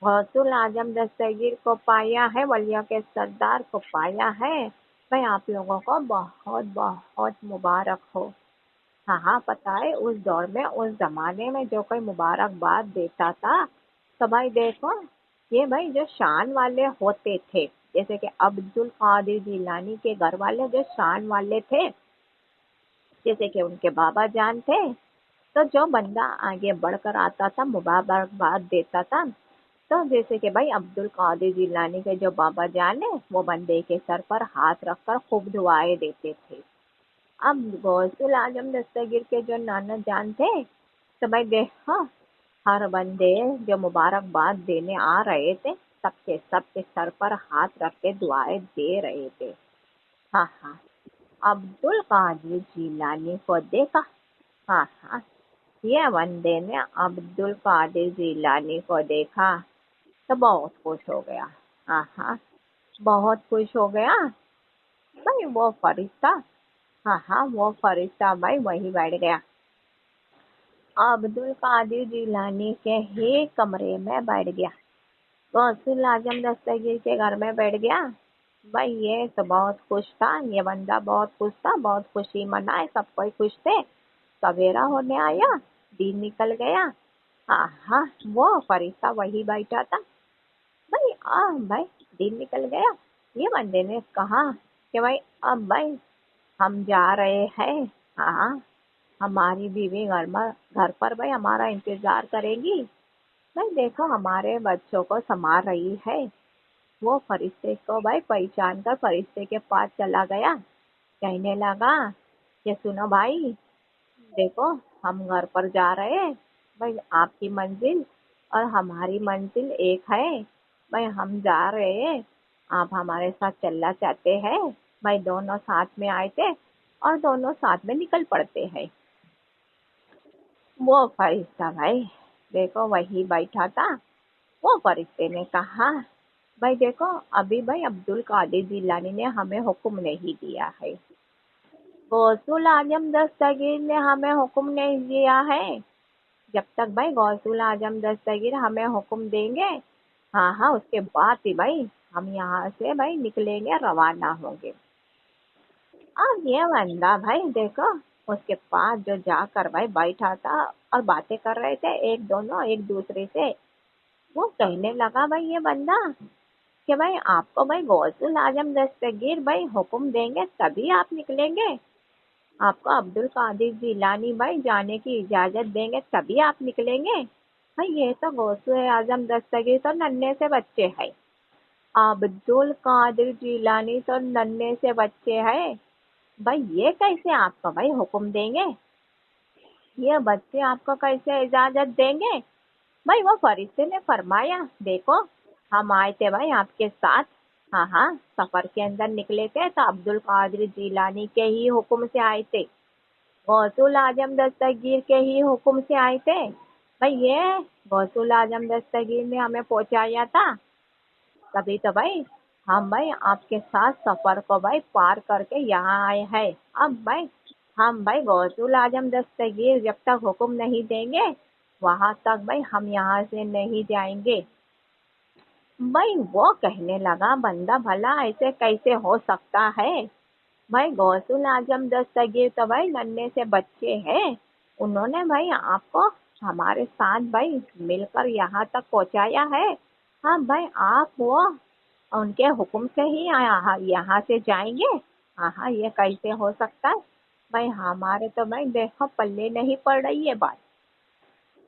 गौसुल आजम दस्तगीर को पाया है, वलियों के सरदार को पाया है, भाई आप लोगों को बहुत बहुत मुबारक हो। हाँ हाँ पता है उस दौर में, उस जमाने में जो कोई मुबारकबाद देता था तो भाई देखो ये भाई जो शान वाले होते थे, जैसे कि अब्दुल कादिर जिलानी के घर वाले जो शान वाले थे, जैसे कि उनके बाबा जान थे, तो जो बंदा आगे बढ़कर आता था मुबारकबाद देता था تو جیسے کہ بھائی عبد القادر جیلانی کے جو بابا جان ہے وہ بندے کے سر پر ہاتھ رکھ کر خوب دعائیں دیتے تھے. اب غوث العظم دستگیر کے جو نانا جان تھے تو بھائی دیکھو ہر بندے جو مبارکباد دینے آ رہے تھے سب کے سر پر ہاتھ رکھ کے دعائیں دے رہے تھے. ہاں ہاں عبد القادر جیلانی کو دیکھا. ہاں ہاں یہ بندے نے عبد القادر جیلانی کو دیکھا تو بہت خوش ہو گیا. ہاں ہاں بہت خوش ہو گیا. بھائی وہ فرشتہ وہ فرشتہ بھائی وہی بیٹھ گیا عبد القادر جیلانی کے ہی کمرے میں بیٹھ گیا. غوث العظم دستگیر کے گھر میں بیٹھ گیا. بھائی یہ تو بہت خوش تھا. یہ بندہ بہت خوش تھا. بہت خوشی منائے. سب کوئی خوش تھے. سویرا ہونے آیا. دن نکل گیا. ہاں وہ فرشتہ وہی بیٹھا تھا. بھائی دن نکل گیا. یہ بندے نے کہا کہ بھائی اب بھائی ہم جا رہے ہیں. ہاں ہماری بیوی گھر پر بھائی ہمارا انتظار کرے گی. بھائی دیکھو ہمارے بچوں کو سنبھال رہی ہے. وہ فرشتے کو بھائی پہچان کر فرشتے کے پاس چلا گیا. کہنے لگا کہ سنو بھائی دیکھو ہم گھر پر جا رہے ہیں. بھائی آپ کی منزل اور ہماری منزل ایک ہے. بھائی ہم جا رہے ہیں. آپ ہمارے ساتھ چلنا چاہتے ہیں. بھائی دونوں ساتھ میں آئے تھے اور دونوں ساتھ میں نکل پڑتے ہیں. وہ فرشتہ بھائی دیکھو وہی بیٹھا تھا. وہ فرشتے نے کہا بھائی دیکھو ابھی بھائی عبد القادر جیلانی نے ہمیں حکم نہیں دیا ہے. غوث العظم دستگیر نے ہمیں حکم نہیں دیا ہے. جب تک بھائی غوث العظم دستگیر ہمیں حکم دیں گے ہاں اس کے بعد ہی بھائی ہم یہاں سے بھائی نکلیں گے روانہ ہوں گے. اب یہ بندہ بھائی دیکھو اس کے پاس جو جا کر بھائی بیٹھا تھا اور باتیں کر رہے تھے ایک دوسرے سے. وہ کہنے لگا بھائی یہ بندہ کہ بھائی آپ کو بھائی غوث العظم دستگیر بھائی حکم دیں گے تبھی آپ نکلیں گے. آپ کو عبد القادر جیلانی بھائی جانے کی اجازت دیں گے تبھی آپ نکلیں گے. بھائی یہ تو غوث اعظم دستگیر تو ننھے سے بچے ہیں. عبد القادر جیلانی تو ننھے سے بچے ہیں. بھائی یہ کیسے آپ کو بھائی حکم دیں گے. یہ بچے آپ کو کیسے اجازت دیں گے. بھائی وہ فرشتے نے فرمایا دیکھو ہم آئے تھے بھائی آپ کے ساتھ. ہاں سفر کے اندر نکلے تھے تو عبد القادر جیلانی کے ہی حکم سے آئے تھے. غوث العظم دستگیر کے ہی حکم سے آئے تھے. بھائی یہ غوث العظم دستگیر نے ہمیں پہنچایا تھا تبھی تو بھائی ہم بھائی آپ کے ساتھ سفر کو بھائی پار کر کے یہاں آئے ہیں. اب بھائی ہم بھائی غوث العظم دستگیر جب تک حکم نہیں دیں گے وہاں تک بھائی ہم یہاں سے نہیں جائیں گے. بھائی وہ کہنے لگا بندہ بھلا ایسے کیسے ہو سکتا ہے. بھائی غوث العظم دستگیر تو بھائی ننھے سے بچے ہیں. انہوں نے بھائی آپ کو ہمارے ساتھ بھائی مل کر یہاں تک پہنچایا ہے. ہاں بھائی آپ وہ ان کے حکم سے ہی یہاں سے جائیں گے. ہاں یہ کیسے ہو سکتا ہے. بھائی ہمارے تو بھائی دیکھو پلے نہیں پڑ رہی ہے بات.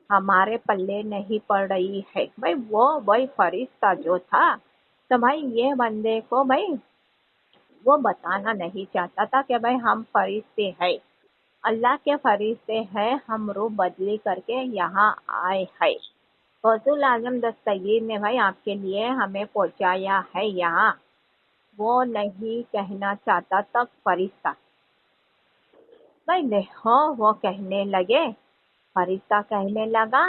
ہمارے پلے نہیں پڑ رہی ہے. بھائی فرشتہ جو تھا تو بھائی یہ بندے کو بھائی وہ بتانا نہیں چاہتا تھا کہ بھائی ہم فرشتے ہیں. اللہ کے فرشتے ہیں. ہم روح بدلی کر کے یہاں آئے ہیں. غوث العظم دستگیر نے بھائی آپ کے لیے ہمیں پہنچایا ہے یہاں. وہ نہیں کہنا چاہتا تھا فرشتہ. بھائی دیکھو وہ کہنے لگے فرشتہ کہنے لگا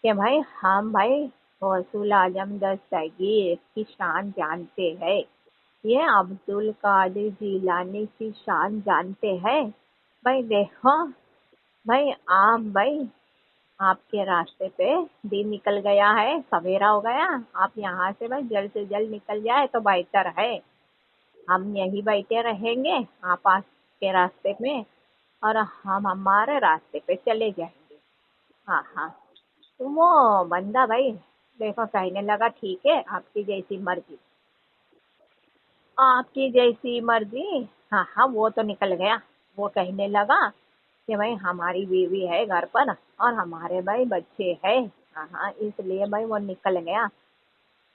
کہ بھائی ہم بھائی غوث العظم دستگیر کی شان جانتے ہیں. یہ عبد القادر جیلانی کی شان جانتے ہیں. بھائی دیکھو بھائی آپ کے راستے پہ دن نکل گیا ہے. سویرا ہو گیا. آپ یہاں سے بھائی جلد سے جلد نکل جائے تو بہتر ہے. ہم یہی بیٹھے رہیں گے آپ کے راستے میں اور ہم ہمارے راستے پہ چلے جائیں گے. ہاں وہ بندہ بھائی دیکھو کہنے لگا ٹھیک ہے آپ کی جیسی مرضی. آپ کی جیسی مرضی. ہاں وہ تو نکل گیا. وہ کہنے لگا کہ بھائی ہماری بیوی ہے گھر پر اور ہمارے بھائی بچے ہیں. हाँ, इसलिए भाई वो निकल गया।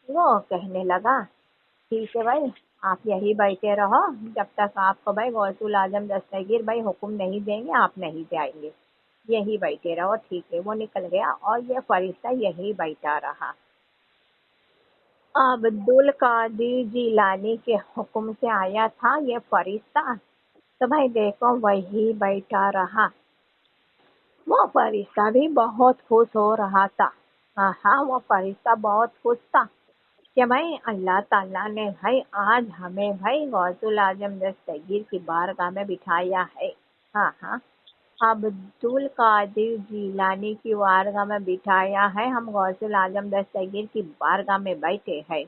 वो कहने लगा ठीक है भाई, आप यही बैठे रहो जब तक आपको भाई गौसुल आजम दस्तगीर भाई हुक्म नहीं देंगे, आप नहीं जाएंगे। यही बैठे रहो, ठीक है। वो निकल गया और ये फरिश्ता यही बैठा रहा। अब्दुल कादिर जिलानी के हुक्म से आया था ये फरिश्ता, तो भाई देखो वही बैठा रहा। वो फरिश्ता भी बहुत खुश हो रहा था। हाँ, वो फरिश्ता बहुत खुश था कि भाई अल्लाह ताला ने भाई आज हमें भाई गौसुल आजम दस्तगीर की बारगाह में बिठाया है। हाँ, अब्दुल कादिर जिलानी की बारगाह में बिठाया है, हम गौसुल आजम दस्तगीर की बारगाह में बैठे हैं।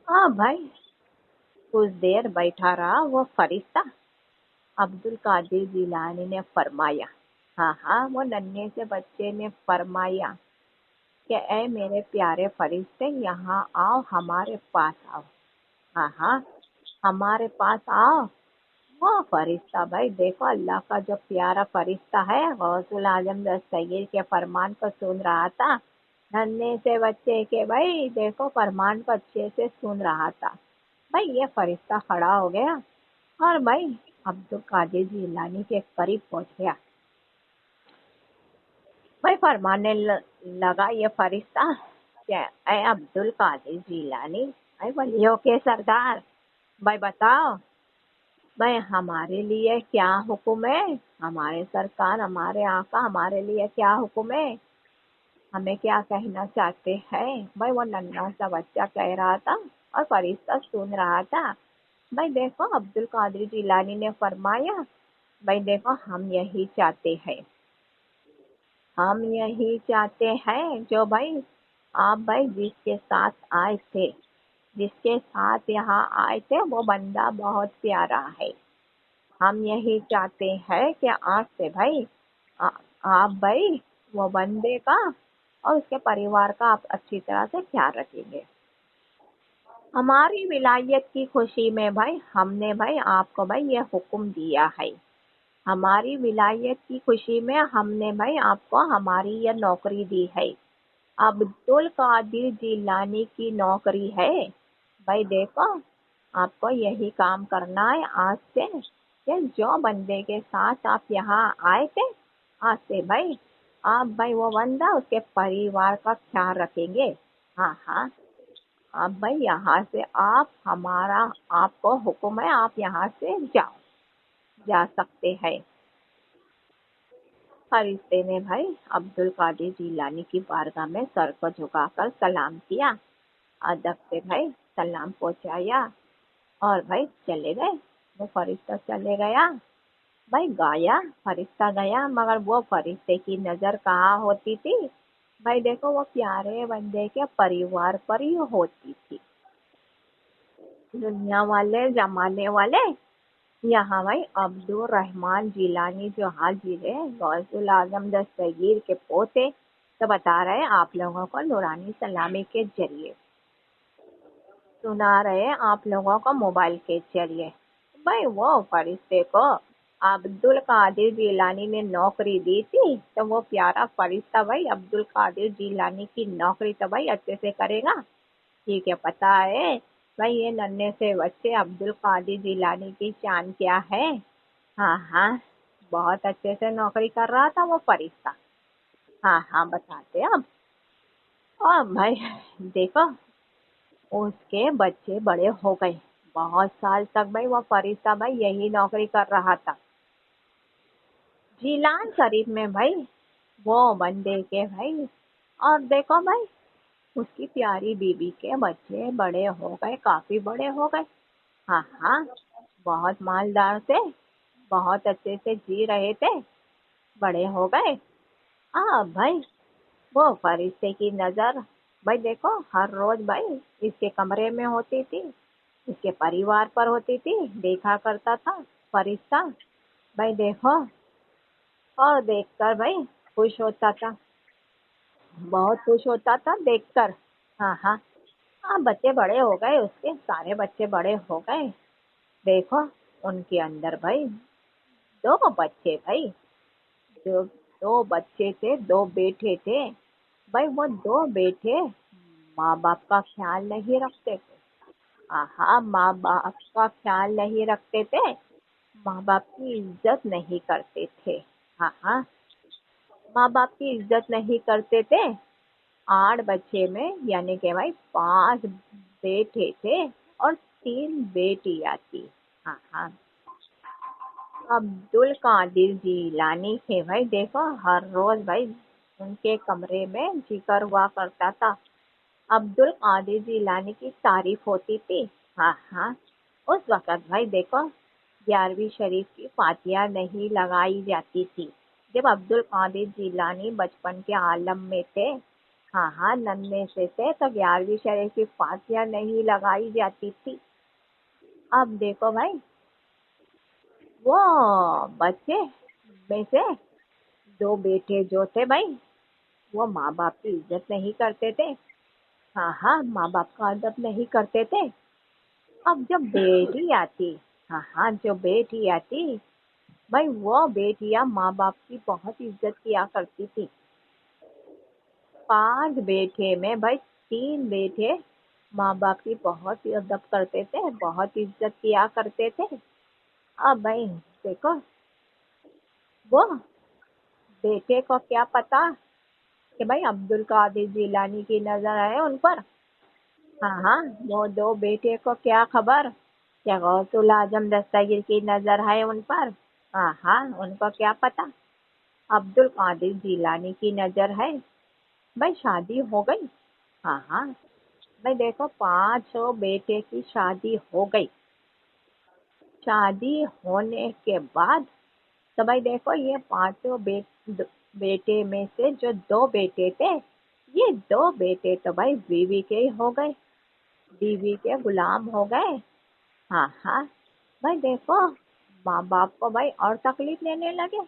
हाँ भाई, कुछ देर बैठा रहा वो फरिश्ता। अब्दुल कादिर जिलानी ने फरमाया, हाँ, वो नन्हे से बच्चे ने फरमाया कि ऐ मेरे प्यारे फरिश्ते, यहाँ आओ, हमारे पास आओ। हाँ, हमारे पास आओ। वो फरिश्ता भाई देखो अल्लाह का जो प्यारा फरिश्ता है, गौसुल आजम दस्तगीर के फरमान को सुन रहा था। नन्हे से बच्चे के भाई देखो फरमान को अच्छे से सुन रहा था। भाई ये फरिश्ता खड़ा हो गया और भाई अब्दुल कादिर जिलानी के करीब पहुंच गया। भाई फरमाने लगा ये फरिश्ता कि ऐ अब्दुल कादिर जिलानी, भाई वलियों के सरदार, भाई बताओ भाई हमारे लिए क्या हुक्म है। हमारे सरकार, हमारे आका, हमारे लिए क्या हुक्म है, हमें क्या कहना चाहते हैं। भाई वो नन्हा सा बच्चा कह रहा था और फरिश्ता सुन रहा था। भाई देखो अब्दुल कादिर जिलानी ने फरमाया, भाई देखो हम यही चाहते हैं, हम यही चाहते हैं जो भाई आप भाई जिसके साथ आए थे, जिसके साथ यहाँ आए थे वो बंदा बहुत प्यारा है। हम यही चाहते हैं कि आज से भाई आ, आप भाई वो बंदे का और उसके परिवार का आप अच्छी तरह से ख्याल रखेंगे। हमारी विलायत की खुशी में भाई हमने भाई आपको भाई ये हुक्म दिया है। हमारी विलायत की खुशी में हमने भाई आपको हमारी ये नौकरी दी है। अब्दुल कादिर जिलानी की नौकरी है। भाई देखो आपको यही काम करना है आज से कि जो बंदे के साथ आप यहाँ आए थे, आज से भाई आप भाई वो बंदा उसके परिवार का ख्याल रखेंगे। हाँ, आप भाई यहाँ से आप हमारा आपको हुक्म है, आप यहाँ से जाओ, जा सकते हैं। फरिश्ते ने भाई अब्दुल कादिर जिलानी की बारगाह में सर को झुकाकर सलाम किया, अदब से भाई सलाम पहुंचाया और भाई चले गए। वो फरिश्ता चले गया, भाई गया फरिश्ता गया, मगर वो फरिश्ते की नजर कहाँ होती थी। भाई देखो वो प्यारे बंदे के परिवार पर ही होती थी। दुनिया वाले जमाने वाले यहाँ भाई अब्दुल रहमान जिलानी जो हाजिर है, गौसुल आजम दस्तगीर के पोते, तो बता रहे आप लोगों को नूरानी सलामी के जरिए, सुना रहे आप लोगों को मोबाइल के जरिए। भाई वो फरिश्ते को अब्दुल कादिर जिलानी ने नौकरी दी थी, तो वो प्यारा फरिश्ता भाई अब्दुल कादिर जिलानी की नौकरी तो भाई अच्छे से करेगा। ठीक है, पता है भाई ये नन्हे से बच्चे अब्दुल कादिर जिलानी की शान क्या है। हाँ, बहुत अच्छे से नौकरी कर रहा था वो फरिश्ता। हाँ, बताते अब। और भाई देखो उसके बच्चे बड़े हो गए। बहुत साल तक भाई वो फरिश्ता भाई यही नौकरी कर रहा था। जिलान शरीफ में भाई वो बंदे के भाई, और देखो भाई उसकी प्यारी बीबी के बच्चे बड़े हो गए, काफी बड़े हो गए। हाँ, बहुत मालदार थे, बहुत अच्छे से जी रहे थे, बड़े हो गए। भाई वो फरिश्ते की नजर भाई देखो हर रोज भाई इसके कमरे में होती थी, इसके परिवार पर होती थी, देखा करता था फरिश्ता। भाई देखो और देखकर भाई खुश होता था, बहुत खुश होता था देखकर। हाँ, बच्चे बड़े हो गए, उसके सारे बच्चे बड़े हो गए। देखो उनके अंदर भाई दो बच्चे भाई, जो दो बच्चे थे, दो बेटे थे भाई। वो दो बेटे माँ बाप का ख्याल नहीं रखते थे। हाँ, माँ बाप का ख्याल नहीं रखते थे, माँ बाप की इज्जत नहीं करते थे। हाँ, माँ बाप की इज्जत नहीं करते थे। 8 बच्चे में यानी कि भाई 5 बेटे थे और 3 बेटियां थी। हाँ, अब्दुल कादिर जीलानी थे भाई। देखो हर रोज भाई उनके कमरे में जिक्र हुआ करता था, अब्दुल कादिर जीलानी की तारीफ होती थी। हाँ, उस वक्त भाई देखो 11वीं शरीफ की फातिहा नहीं लगाई जाती थी। जब अब्दुल कादिर जीलानी बचपन के आलम में थे, हाँ, नन्हे से थे, तो 11वीं शरीफ की फातिहा नहीं लगाई जाती थी। अब देखो भाई वो बच्चे में से 2 बेटे जो थे भाई, वो माँ बाप की इज्जत नहीं करते थे। हाँ, माँ बाप का अदब नहीं करते थे। अब जब बेटी आती, हाँ, जो बेटी आती भाई, वो बेटियां माँ बाप की बहुत इज्जत किया करती थी। 5 बेटे में भाई 3 बेटे माँ बाप की बहुत अदब करते थे, बहुत इज्जत किया करते थे। अब भाई देखो वो बेटे को क्या पता कि भाई अब्दुल कादिर जीलानी की नजर है उन पर। हाँ, वो 2 बेटे को क्या खबर कि गौसुल आजम दस्तगीर की नजर है उन पर। हाँ, उनको क्या पता अब्दुल कादिर जीलानी की नजर है। भाई शादी हो गई। हाँ, भाई देखो 5 बेटे की शादी हो गई। शादी होने के बाद तो भाई देखो ये 5 बेटे में से जो 2 बेटे थे, ये 2 बेटे तो भाई बीवी के ही हो गए, बीवी के गुलाम हो गए। हाँ, भाई देखो माँ बाप को भाई और तकलीफ देने लगे,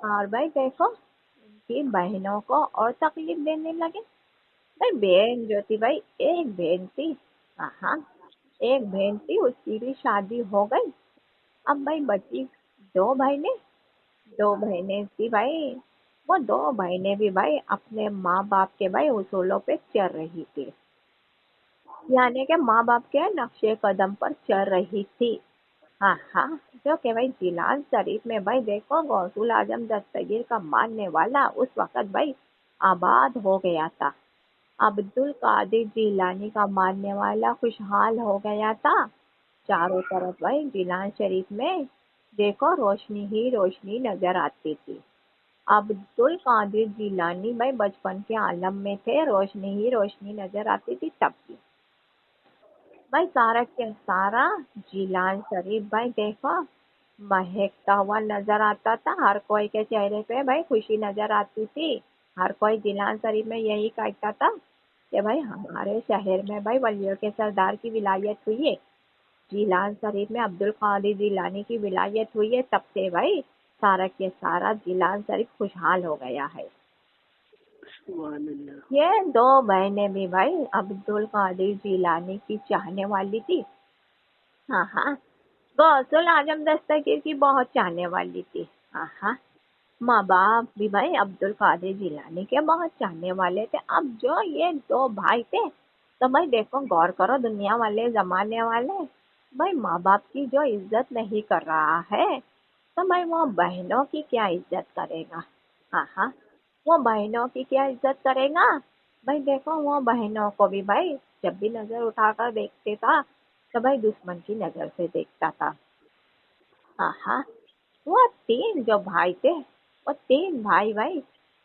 और भाई देखो उनकी बहनों को और तकलीफ देने लगे। भाई बहन जो थी भाई, एक बहन थी। हाँ, एक बहन थी, उसकी भी शादी हो गई। अब भाई बची 2 बहनें। 2 बहनें थी भाई, वो 2 बहनें भी भाई अपने माँ बाप के भाई उसूलों पे चल रही थी, यानी कि माँ बाप के नक्शे कदम पर चल रही थी। हाँ, जो कि भाई जिलान शरीफ में भाई देखो गौसुल आजम दस्तगीर का मानने वाला उस वक्त भाई आबाद हो गया था। अब्दुल कादिर जीलानी का मानने वाला खुशहाल हो गया था। चारों तरफ भाई जिलान शरीफ में देखो रोशनी ही रोशनी नजर आती थी। अब्दुल कादिर जीलानी भाई बचपन के आलम में थे, रोशनी ही रोशनी नजर आती थी तब की। भाई सारा के सारा जिलान शरीफ भाई देखो महकता हुआ नजर आता था। हर कोई के चेहरे पे भाई खुशी नजर आती थी। हर कोई जिलान शरीफ में यही कहता था कि भाई हमारे शहर में भाई वलियों के सरदार की विलायत हुई है। जिलान शरीफ में अब्दुल कादिर जिलानी की विलायत हुई है, तब से भाई सारा के सारा जिलान शरीफ खुशहाल हो गया है। सुभान अल्लाह। ये 2 बहनें भी भाई अब्दुल कादिर जिलानी की चाहने वाली थी। हाँ, गौसुल आजम दस्तगीर की बहुत चाहने वाली थी। हाँ, माँ बाप भी भाई अब्दुल कादिर जिलानी के बहुत चाहने वाले थे। अब जो ये 2 भाई थे, तो भाई देखो गौर करो, दुनिया वाले जमाने वाले भाई माँ बाप की जो इज्जत नहीं कर रहा है, तो भाई वो बहनों की क्या इज्जत करेगा। हाँ, वो बहनों की क्या इज्जत करेगा। भाई देखो वो बहनों को भी भाई जब भी नजर उठाकर देखते था, तो भाई दुश्मन की नजर से देखता था। हाँ, वो 3 जो भाई थे, वो 3 भाई भाई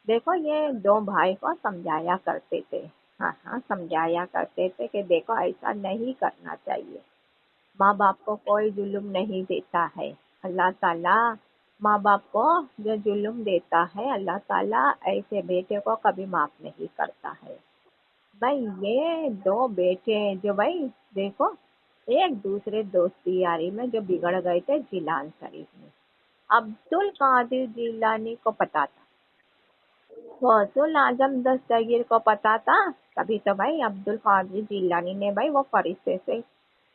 देखो ये 2 भाई को समझाया करते थे। हाँ, समझाया करते थे कि देखो ऐसा नहीं करना चाहिए, माँ बाप को कोई जुल्म नहीं देता है। अल्लाह ताला माँ बाप को जो जुल्म देता है, अल्लाह ताला ऐसे बेटे को कभी माफ नहीं करता है। भाई ये 2 बेटे जो भाई देखो एक दूसरे दोस्ती यारी में जो बिगड़ गए थे जिलान शरीफ में, अब्दुल कादिर जिलानी को पता था, गौसुल आजम दस्तगीर को पता था। तभी तो भाई अब्दुल कादिर जिलानी ने भाई वो फरिश्ते से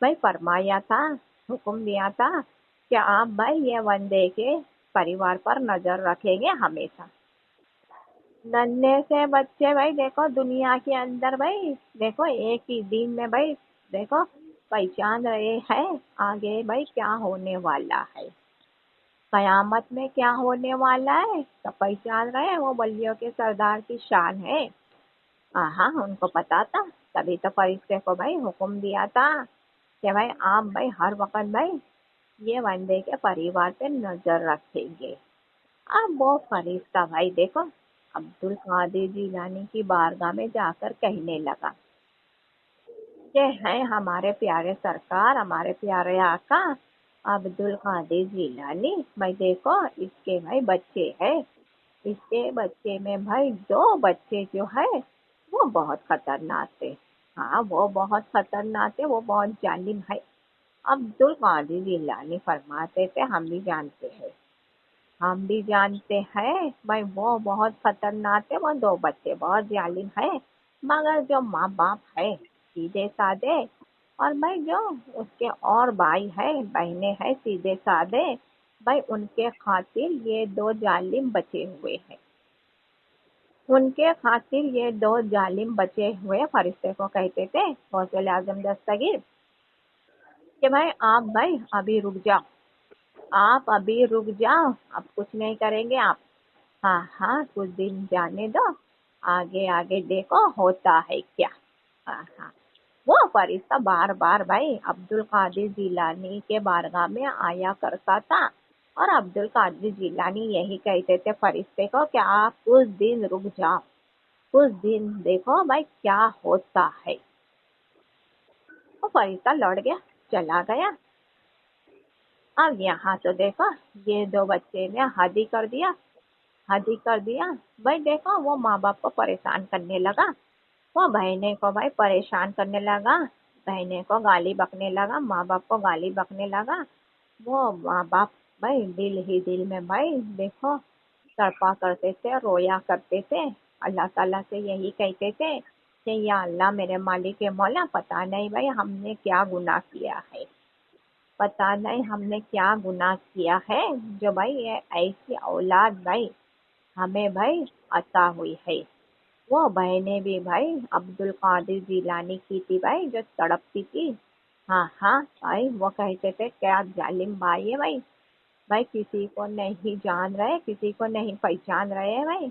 भाई फरमाया था, हुक्म दिया था कि आप भाई ये बंदे के परिवार पर नजर रखेंगे हमेशा। नन्हे से बच्चे भाई देखो दुनिया के अंदर भाई देखो एक ही दिन में भाई देखो पहचान रहे हैं आगे भाई क्या होने वाला है, कयामत में क्या होने वाला है तो पहचान रहे हैं वो बलियों के सरदार की शान है। हाँ उनको पता था, तभी तो फरिश्ते को भाई हुक्म दिया था कि भाई आप भाई हर वक्त भाई ये बंदे के परिवार पे नजर रखेंगे। अब वो फरिश्ता भाई देखो अब्दुल कादिर जिलानी की बारगाह में जाकर कहने लगा, ये है हमारे प्यारे सरकार, हमारे प्यारे आका अब्दुल कादिर जिलानी। भाई देखो इसके भाई बच्चे हैं, इसके बच्चे में भाई दो बच्चे जो है वो बहुत खतरनाक थे। हाँ वो बहुत खतरनाक थे, वो बहुत जालिम है। अब्दुल कादिर जिलानी फरमाते थे हम भी जानते हैं, हम भी जानते हैं भाई वो बहुत खतरनाक है, वो दो बच्चे बहुत जालिम है, मगर जो माँ बाप है सीधे साधे, और भाई जो उसके और भाई है बहनें हैं सीधे साधे, भाई उनके खातिर ये दो जालिम बचे हुए हैं। उनके खातिर ये दो जालिम बचे हुए फरिश्ते को कहते थे गौसुल आजम दस्तगीर कि भाई आप भाई अभी रुक जाओ, आप अभी रुक जाओ, अब कुछ नहीं करेंगे आप। हाँ कुछ दिन जाने दो, आगे आगे देखो होता है क्या। हाँ वो फरिश्ता बार बार भाई अब्दुल कादिर जिलानी के बारगाह में आया करता था, और अब्दुल कादिर जिलानी यही कहते थे फरिश्ते को कि आप कुछ दिन रुक जाओ, कुछ दिन देखो भाई क्या होता है। वो फरिश्ता लौट गया, चला गया। अब यहाँ तो देखो ये दो बच्चे ने हद ही कर दिया, हद ही कर दिया। भाई देखो वो माँ बाप को परेशान करने लगा, वो बहने को भाई परेशान करने लगा, बहने को गाली बकने लगा, माँ बाप को गाली बकने लगा। वो माँ बाप भाई दिल ही दिल में भाई देखो तड़पा करते थे, रोया करते थे, अल्लाह ताला से यही कहते थे कि या अल्लाह मेरे मालिक के मौला पता नहीं भाई हमने क्या गुनाह किया है, पता नहीं हमने क्या गुनाह किया है जो भाई ये ऐसी औलाद भाई हमें भाई अता हुई है। वो बहनें भी भाई अब्दुल कादिर जिलानी की थी भाई जो तड़पती थी। हाँ भाई वो कहते थे क्या जालिम भाई है भाई, भाई किसी को नहीं जान रहे, किसी को नहीं पहचान रहे हैं भाई,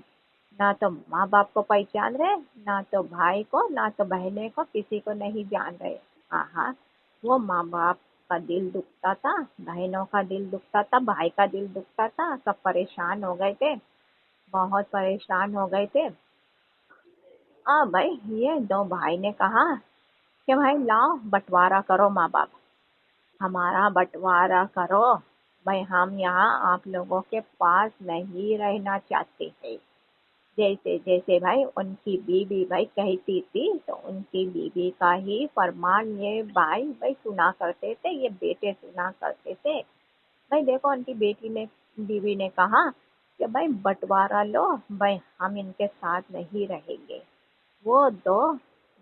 ना तो माँ बाप को पहचान रहे, ना तो भाई को, ना तो बहने को, किसी को नहीं जान रहे। हाँ वो माँ बाप का दिल दुखता था, बहनों का दिल दुखता था, भाई का दिल दुखता था, सब परेशान हो गए थे, बहुत परेशान हो गए थे। भाई ये दो भाई ने कहा कि भाई लाओ बंटवारा करो, माँ बाप हमारा बंटवारा करो, भाई हम यहाँ आप लोगों के पास नहीं रहना चाहते हैं। जैसे जैसे भाई उनकी बीवी भाई कहती थी तो उनकी बीवी का ही फरमान ये भाई भाई सुना करते थे, ये बेटे सुना करते थे। भाई देखो उनकी बेटी ने बीवी ने कहा कि भाई बंटवारा लो, भाई हम इनके साथ नहीं रहेंगे। वो दो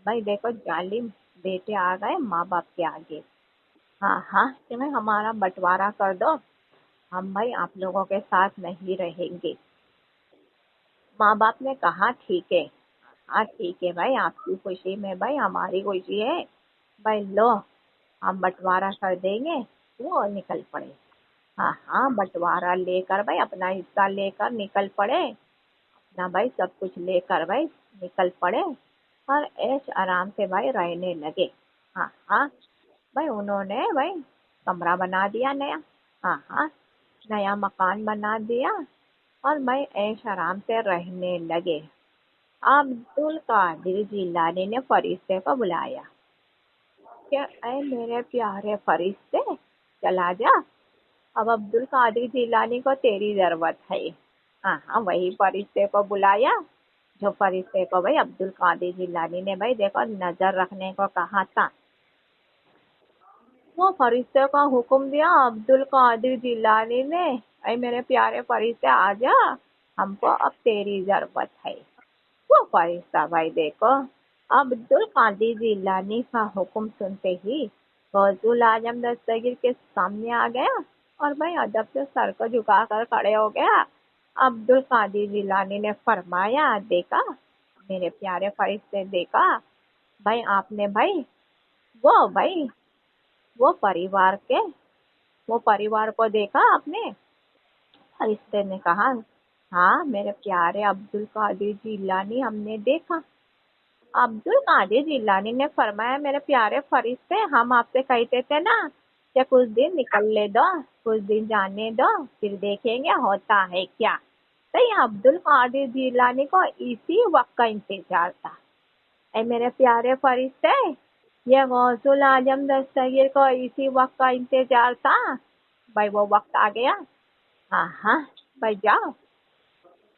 भाई देखो जालिम बेटे आ गए माँ बाप के आगे। हाँ कि भाई हमारा बंटवारा कर दो, हम भाई आप लोगों के साथ नहीं रहेंगे। माँ बाप ने कहा ठीक है, हाँ ठीक है भाई आपकी खुशी में भाई हमारी खुशी है, भाई लो हम बंटवारा कर देंगे। वो निकल पड़े। हाँ बंटवारा लेकर भाई अपना हिस्सा लेकर निकल पड़े, अपना भाई सब कुछ लेकर भाई निकल पड़े और ऐश आराम से भाई रहने लगे। हाँ भाई उन्होंने भाई कमरा बना दिया नया, हाँ नया मकान बना दिया और भाई ऐश आराम से रहने लगे। अब्दुल कादिर जिलानी ने फरिश्ते को बुलाया कि ऐ मेरे प्यारे फरिश्ते चला जा, अब अब्दुल कादिर जिलानी को तेरी जरूरत है। हाँ वही फरिश्ते को बुलाया जो फरिश्ते को भाई अब्दुल कादिर जिलानी ने भाई देखो नजर रखने को कहा था। वो फरिश्ते का हुक्म दिया अब्दुल कादिर जिलानी ने, ऐ मेरे प्यारे फरिश्ते आजा, हमको अब तेरी जरूरत है। वो फरिश्ता भाई देखो अब्दुल कादिर जिलानी का हुक्म सुनते ही गौसुल आजम दस्तगीर के सामने आ गया और भाई अदब से सर को झुकाकर खड़े हो गया। अब्दुल कादिर जिलानी ने फरमाया, देखा मेरे प्यारे फरिश्ते, देखा भाई आपने भाई भाई वो परिवार के वो परिवार को देखा आपने? फरिश्ते ने कहा, हाँ मेरे प्यारे अब्दुल कादिर जिलानी, हमने देखा। अब्दुल कादिर जिलानी ने फरमाया, मेरे प्यारे फरिश्ते, हम आपसे कहते थे ना कि कुछ दिन निकलने दो, कुछ दिन जाने दो, फिर देखेंगे होता है क्या। तो ये अब्दुल कादिर जिलानी को इसी वक्त का इंतजार था। ऐ मेरे प्यारे फरिश्ते, ये गौसुल आजम दस्तगीर को इसी वक्त का इंतजार था। भाई वो वक्त आ गया। हाँ हाँ भाई, जाओ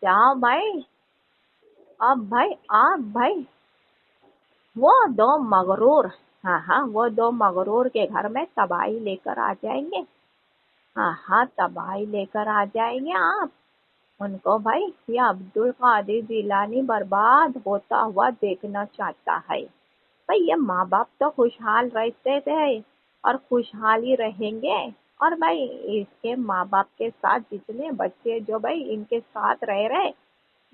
जाओ भाई। अब भाई वो दो मगरूर, हाँ हाँ, वो दो मगरूर के घर में तबाही लेकर आ जाएंगे। हाँ हाँ, तबाही लेकर आ जाएंगे आप उनको। भाई ये अब्दुल कादिर जिलानी बर्बाद होता हुआ देखना चाहता है। भाई ये माँ बाप तो खुशहाल रहते थे और खुशहाल ही रहेंगे। और भाई इसके माँ बाप के साथ जितने बच्चे जो भाई इनके साथ रहे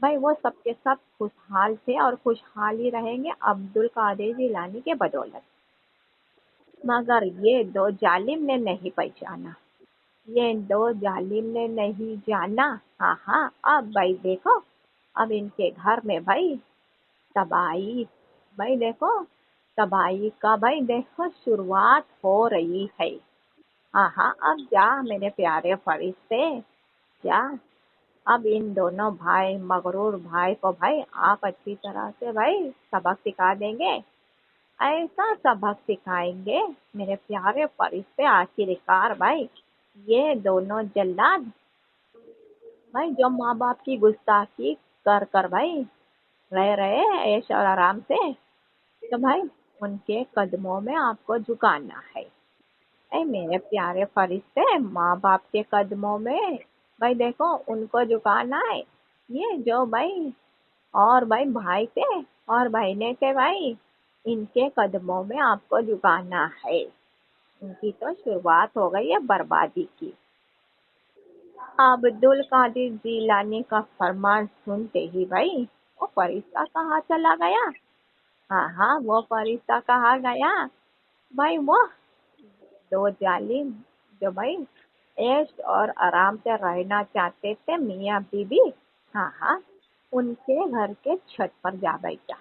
भाई वो सबके सब खुशहाल थे और खुशहाल ही रहेंगे अब्दुल कादिर जिलानी के बदौलत। मगर ये दो जालिम ने नहीं पहचाना, ये दो जालिम ने नहीं जाना। हाँ हाँ, अब भाई देखो, अब इनके घर में भाई तबाही, भाई देखो तबाही का भाई देखो शुरुआत हो रही है। हाँ हाँ, अब जा मेरे प्यारे फरिश्ते, जा अब इन दोनों भाई मगरूर भाई को भाई आप अच्छी तरह से भाई सबक सिखा देंगे। ऐसा सबक सिखाएंगे मेरे प्यारे फरिश्ते, आखिरकार भाई ये दोनों जल्लाद भाई जो माँ बाप की गुस्ताखी कर कर भाई रह रहे ऐश और आराम से, तो भाई उनके कदमों में आपको झुकाना है। ऐ मेरे प्यारे फरिश्ते, माँ बाप के कदमों में भाई देखो उनको झुकाना है। ये जो भाई और भाई भाई थे और बहने थे भाई, इनके कदमों में आपको झुकाना है। इनकी तो शुरुआत हो गई है बर्बादी की। अब्दुल कादिर जिलानी का फरमान सुनते ही भाई वो फरिश्ता कहाँ चला गया। हाँ हाँ, वो फरिश्ता कहाँ गया। भाई वो दो जालिम जो भाई ऐश और आराम से रहना चाहते थे, मियाँ बीबी, हाँ हाँ, उनके घर के छत पर जा बैठा।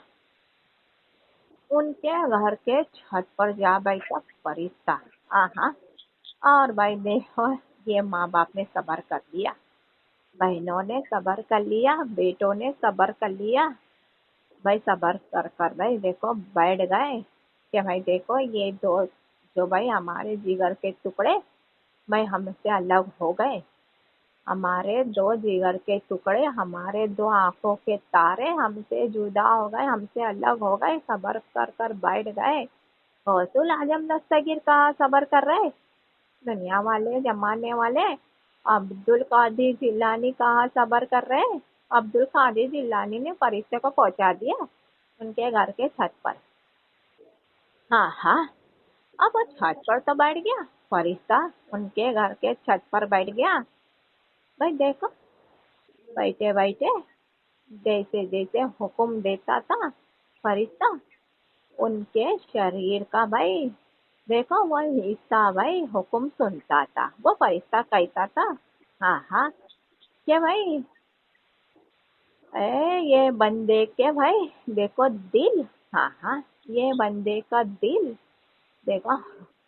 उनके घर के छत पर जा बैठा फरिश्ता। हाँ हाँ, और भाई देखो ये माँ बाप ने सब्र कर लिया, बहनों ने सब्र कर लिया, बेटों ने सब्र कर लिया। भाई सब्र कर कर भाई देखो बैठ गए कि भाई देखो ये दो जो भाई हमारे जिगर के टुकड़े भाई हमसे अलग हो गए। हमारे दो जिगर के टुकड़े, हमारे दो आंखों के तारे हमसे जुदा हो गए, हमसे अलग हो गए। सब्र कर कर बैठ गए। गौसुल आजम दस्तगीर कहाँ सब्र कर रहे, दुनिया वाले जमाने वाले। अब्दुल कादिर जिलानी कहाँ सब्र कर रहे। अब्दुल कादिर जिलानी ने फरिश्ते को पहुंचा दिया उनके घर के छत पर। हाँ हाँ, अब वो छत पर तो बैठ गया फरिश्ता, उनके घर के छत पर बैठ गया। भाई देखो बैठे बैठे जैसे जैसे हुक्म देता था फरिश्ता, उनके शरीर का भाई देखो वो हिस्सा भाई हुक्म सुनता था। वो फरिश्ता कहता था, हाँ हाँ, कि भाई ये बंदे के भाई देखो दिल, हाँ हाँ, ये बंदे का दिल देखो,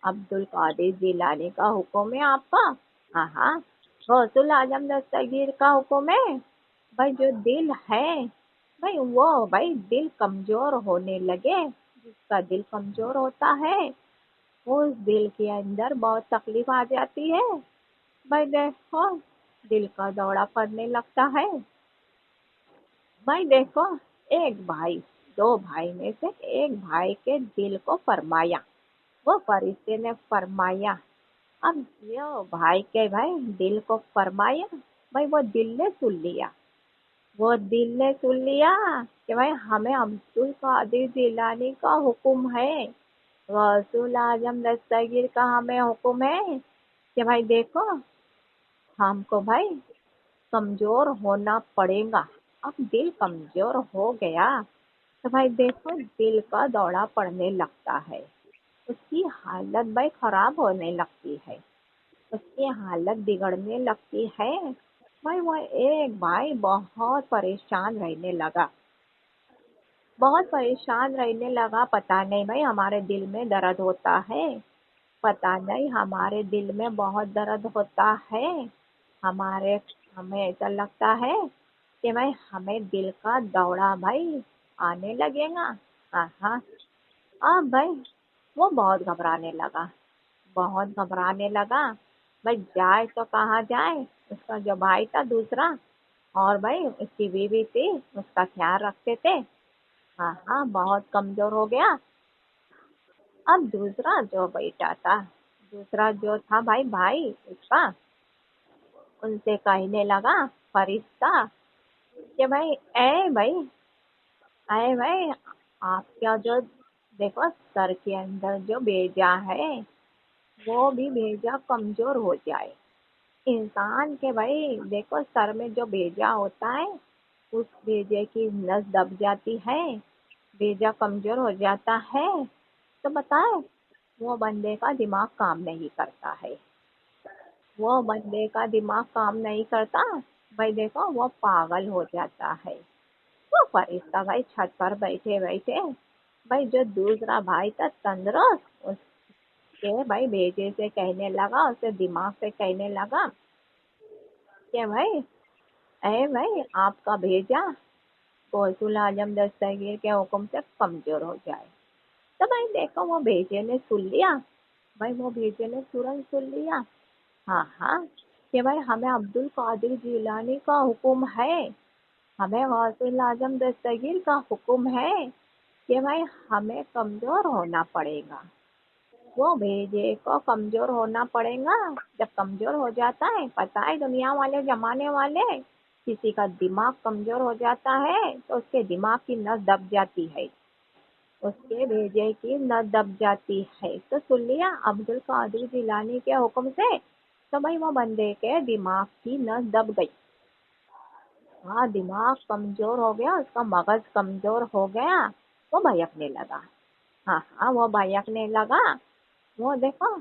अब्दुल कादिर जिलानी का हुक्म है आपका। हाँ हाँ, गौसुल आजम दस्तगीर का हुक्म है। भाई जो दिल है भाई वो भाई दिल कमजोर होने लगे, जिसका दिल कमजोर होता है उस दिल के अंदर बहुत तकलीफ आ जाती है। भाई देखो दिल का दौरा पड़ने लगता है। भाई देखो एक भाई, दो भाई में से एक भाई के दिल को फरमाया, वो फरिश्ते ने फरमाया। अब जो भाई के भाई दिल को फरमाया, भाई वो दिल ने सुन लिया। वो दिल ने सुन लिया कि भाई हमें अब्दुल कादिर जिलानी का हुक्म है, गौसुल आजम दस्तगीर का हमें हुक्म है कि भाई देखो हमको भाई कमजोर होना पड़ेगा। अब दिल कमजोर हो गया तो भाई देखो दिल का दौरा पड़ने लगता है, उसकी हालत भाई खराब होने लगती है, उसकी हालत बिगड़ने लगती है। भाई वो एक भाई बहुत परेशान रहने लगा, बहुत परेशान रहने लगा। पता नहीं भाई हमारे दिल में दर्द होता है, पता नहीं हमारे दिल में बहुत दर्द होता है। हमारे हमें ऐसा लगता है कि भाई हमें दिल का दौरा भाई आने लगेगा। हाँ हाँ। अब भाई वो बहुत घबराने लगा, बहुत घबराने लगा। भाई जाए तो कहाँ जाए, उसका जो भाई था दूसरा और भाई उसकी बीवी थी, उसका ख्याल रखते थे। हाँ हाँ, बहुत कमजोर हो गया। अब दूसरा जो बेटा था, दूसरा जो था भाई भाई उसका, उनसे कहने लगा फरिश्ता कि भाई ए भाई, अरे भाई आपका जो देखो सर के अंदर जो भेजा है वो भी भेजा कमजोर हो जाए। इंसान के भाई देखो सर में जो भेजा होता है उस भेजे की नस दब जाती है, भेजा कमजोर हो जाता है तो बताए वो बंदे का दिमाग काम नहीं करता है, वो बंदे का दिमाग काम नहीं करता। भाई देखो वो पागल हो जाता है। वो फरिश्ता भाई छत पर बैठे बैठे भाई जो दूसरा भाई था तंदुरुस्त उसके भाई भेजे से कहने लगा, उसे दिमाग से कहने लगा कि भाई अरे भाई आपका भेजा गौसुल आजम दस्तगीर के हुक्म से कमजोर हो जाए। तो भाई देखो वो भेजे ने सुन लिया, भाई वो भेजे ने तुरंत सुन लिया। हाँ हाँ, कि भाई हमें अब्दुल कादिर जिलानी का हुक्म है, हमें गौसुल आजम दस्तगीर का हुक्म है कि भाई हमें कमजोर होना पड़ेगा, वो भेजे को कमजोर होना पड़ेगा। जब कमजोर हो जाता है, पता है दुनिया वाले जमाने वाले किसी का दिमाग कमजोर हो जाता है तो उसके दिमाग की नस दब जाती है, उसके भेजे की नस दब जाती है। तो सुन लिया अब्दुल कादिर जिलानी के हुक्म से, तो भाई वो बंदे के दिमाग की नस दब गई। हाँ, दिमाग कमजोर हो गया, उसका मगज कमजोर हो गया, वो भयकने लगा। हाँ हाँ, वो भयकने लगा। वो देखो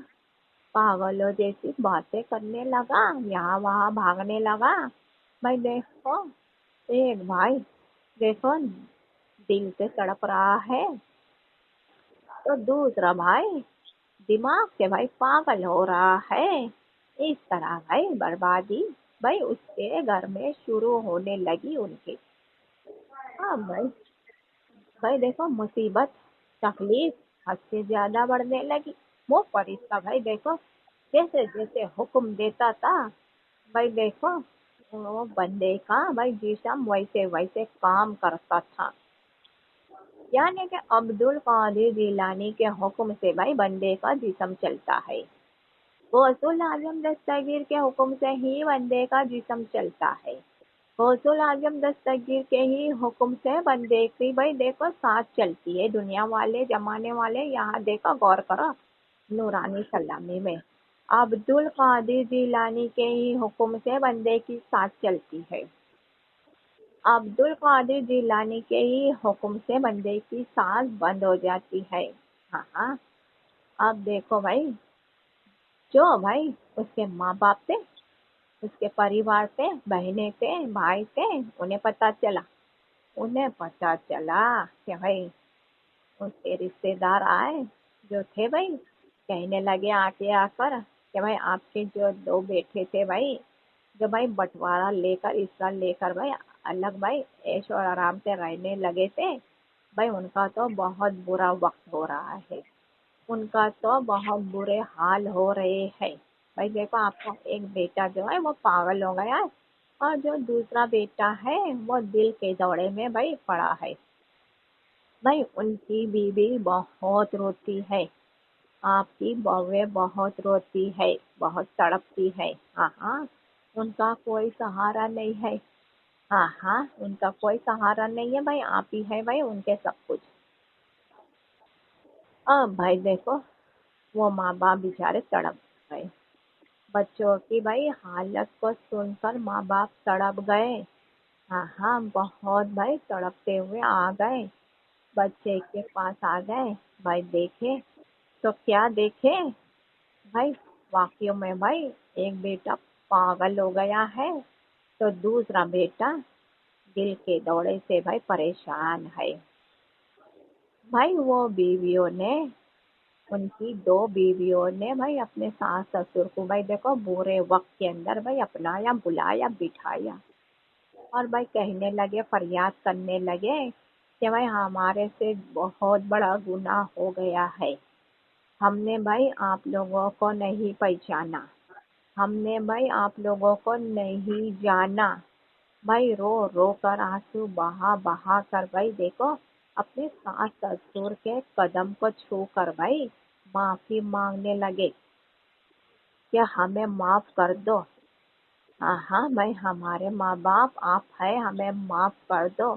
पागलों जैसी बातें करने लगा, यहाँ वहाँ भागने लगा। भाई देखो एक भाई देखो दिल से तड़प रहा है तो दूसरा भाई दिमाग से भाई पागल हो रहा है। इस तरह भाई बर्बादी भाई उसके घर में शुरू होने लगी उनके। हाँ भाई, भाई देखो मुसीबत तकलीफ हद से ज्यादा बढ़ने लगी। वो फरिश्ता भाई देखो जैसे जैसे हुक्म देता था, भाई देखो वो बंदे का भाई जिस्म वैसे वैसे काम करता था। यानी कि अब्दुल कादिर जिलानी के हुक्म से भाई बंदे का जिस्म चलता है, गौसुल आजम दस्तगीर के हुक्म से ही बंदे का जिस्म चलता है, गौसुल आजम दस्तगीर के ही हुक्म से बंदे की भाई देखो सांस चलती है। दुनिया वाले जमाने वाले यहाँ देखो गौर करो, नूरानी सलामी में अब्दुल कादिर जिलानी के ही हुक्म से बंदे की सांस चलती है, अब्दुल कादिर जिलानी के ही हुक्म से बंदे की सांस बंद हो जाती है। हाँ हाँ। अब देखो भाई जो भाई उसके माँ बाप थे, उसके परिवार थे, बहनें थे, भाई थे, उन्हें पता चला कि भाई उसके रिश्तेदार आए जो थे भाई, कहने लगे आके आकर कि भाई आपके जो दो बेटे थे भाई, जो भाई बंटवारा लेकर हिस्सा लेकर भाई अलग भाई ऐश और आराम से रहने लगे थे, भाई उनका तो बहुत बुरा वक्त हो रहा है, उनका तो बहुत बुरे हाल हो रहे हैं। भाई देखो आपका एक बेटा जो है वो पागल हो गया है और जो दूसरा बेटा है वो दिल के दौरे में भाई पड़ा है। भाई उनकी बीवी बहुत रोती है, आपकी बउए बहुत रोती है, बहुत तड़पती है। हाँ हाँ, उनका कोई सहारा नहीं है। हाँ हाँ, उनका कोई सहारा नहीं है भाई, आप ही है भाई उनके सब कुछ। अब भाई देखो वो माँ बाप बेचारे तड़प गए, बच्चों की भाई हालत को सुनकर माँ बाप तड़प गए। हाँ हाँ, बहुत भाई तड़पते हुए आ गए, बच्चे के पास आ गए। भाई देखे तो क्या देखे भाई, वाकई में भाई एक बेटा पागल हो गया है, तो दूसरा बेटा दिल के दौरे से भाई परेशान है। भाई वो बीवियों ने, उनकी दो बीवियों ने भाई अपने सास ससुर को भाई देखो बुरे वक्त के अंदर भाई अपनाया, बुलाया, बिठाया, और भाई कहने लगे, फरियाद करने लगे कि भाई हमारे से बहुत बड़ा गुनाह हो गया है। हमने भाई आप लोगों को नहीं पहचाना, हमने भाई आप लोगों को नहीं जाना। भाई रो रो कर, आंसू बहा बहा कर भाई देखो अपने सास ससुर के कदम को छू कर भाई माफी मांगने लगे कि हमें माफ कर दो। हाँ हाँ भाई, हमारे माँ बाप आप है, हमें माफ कर दो।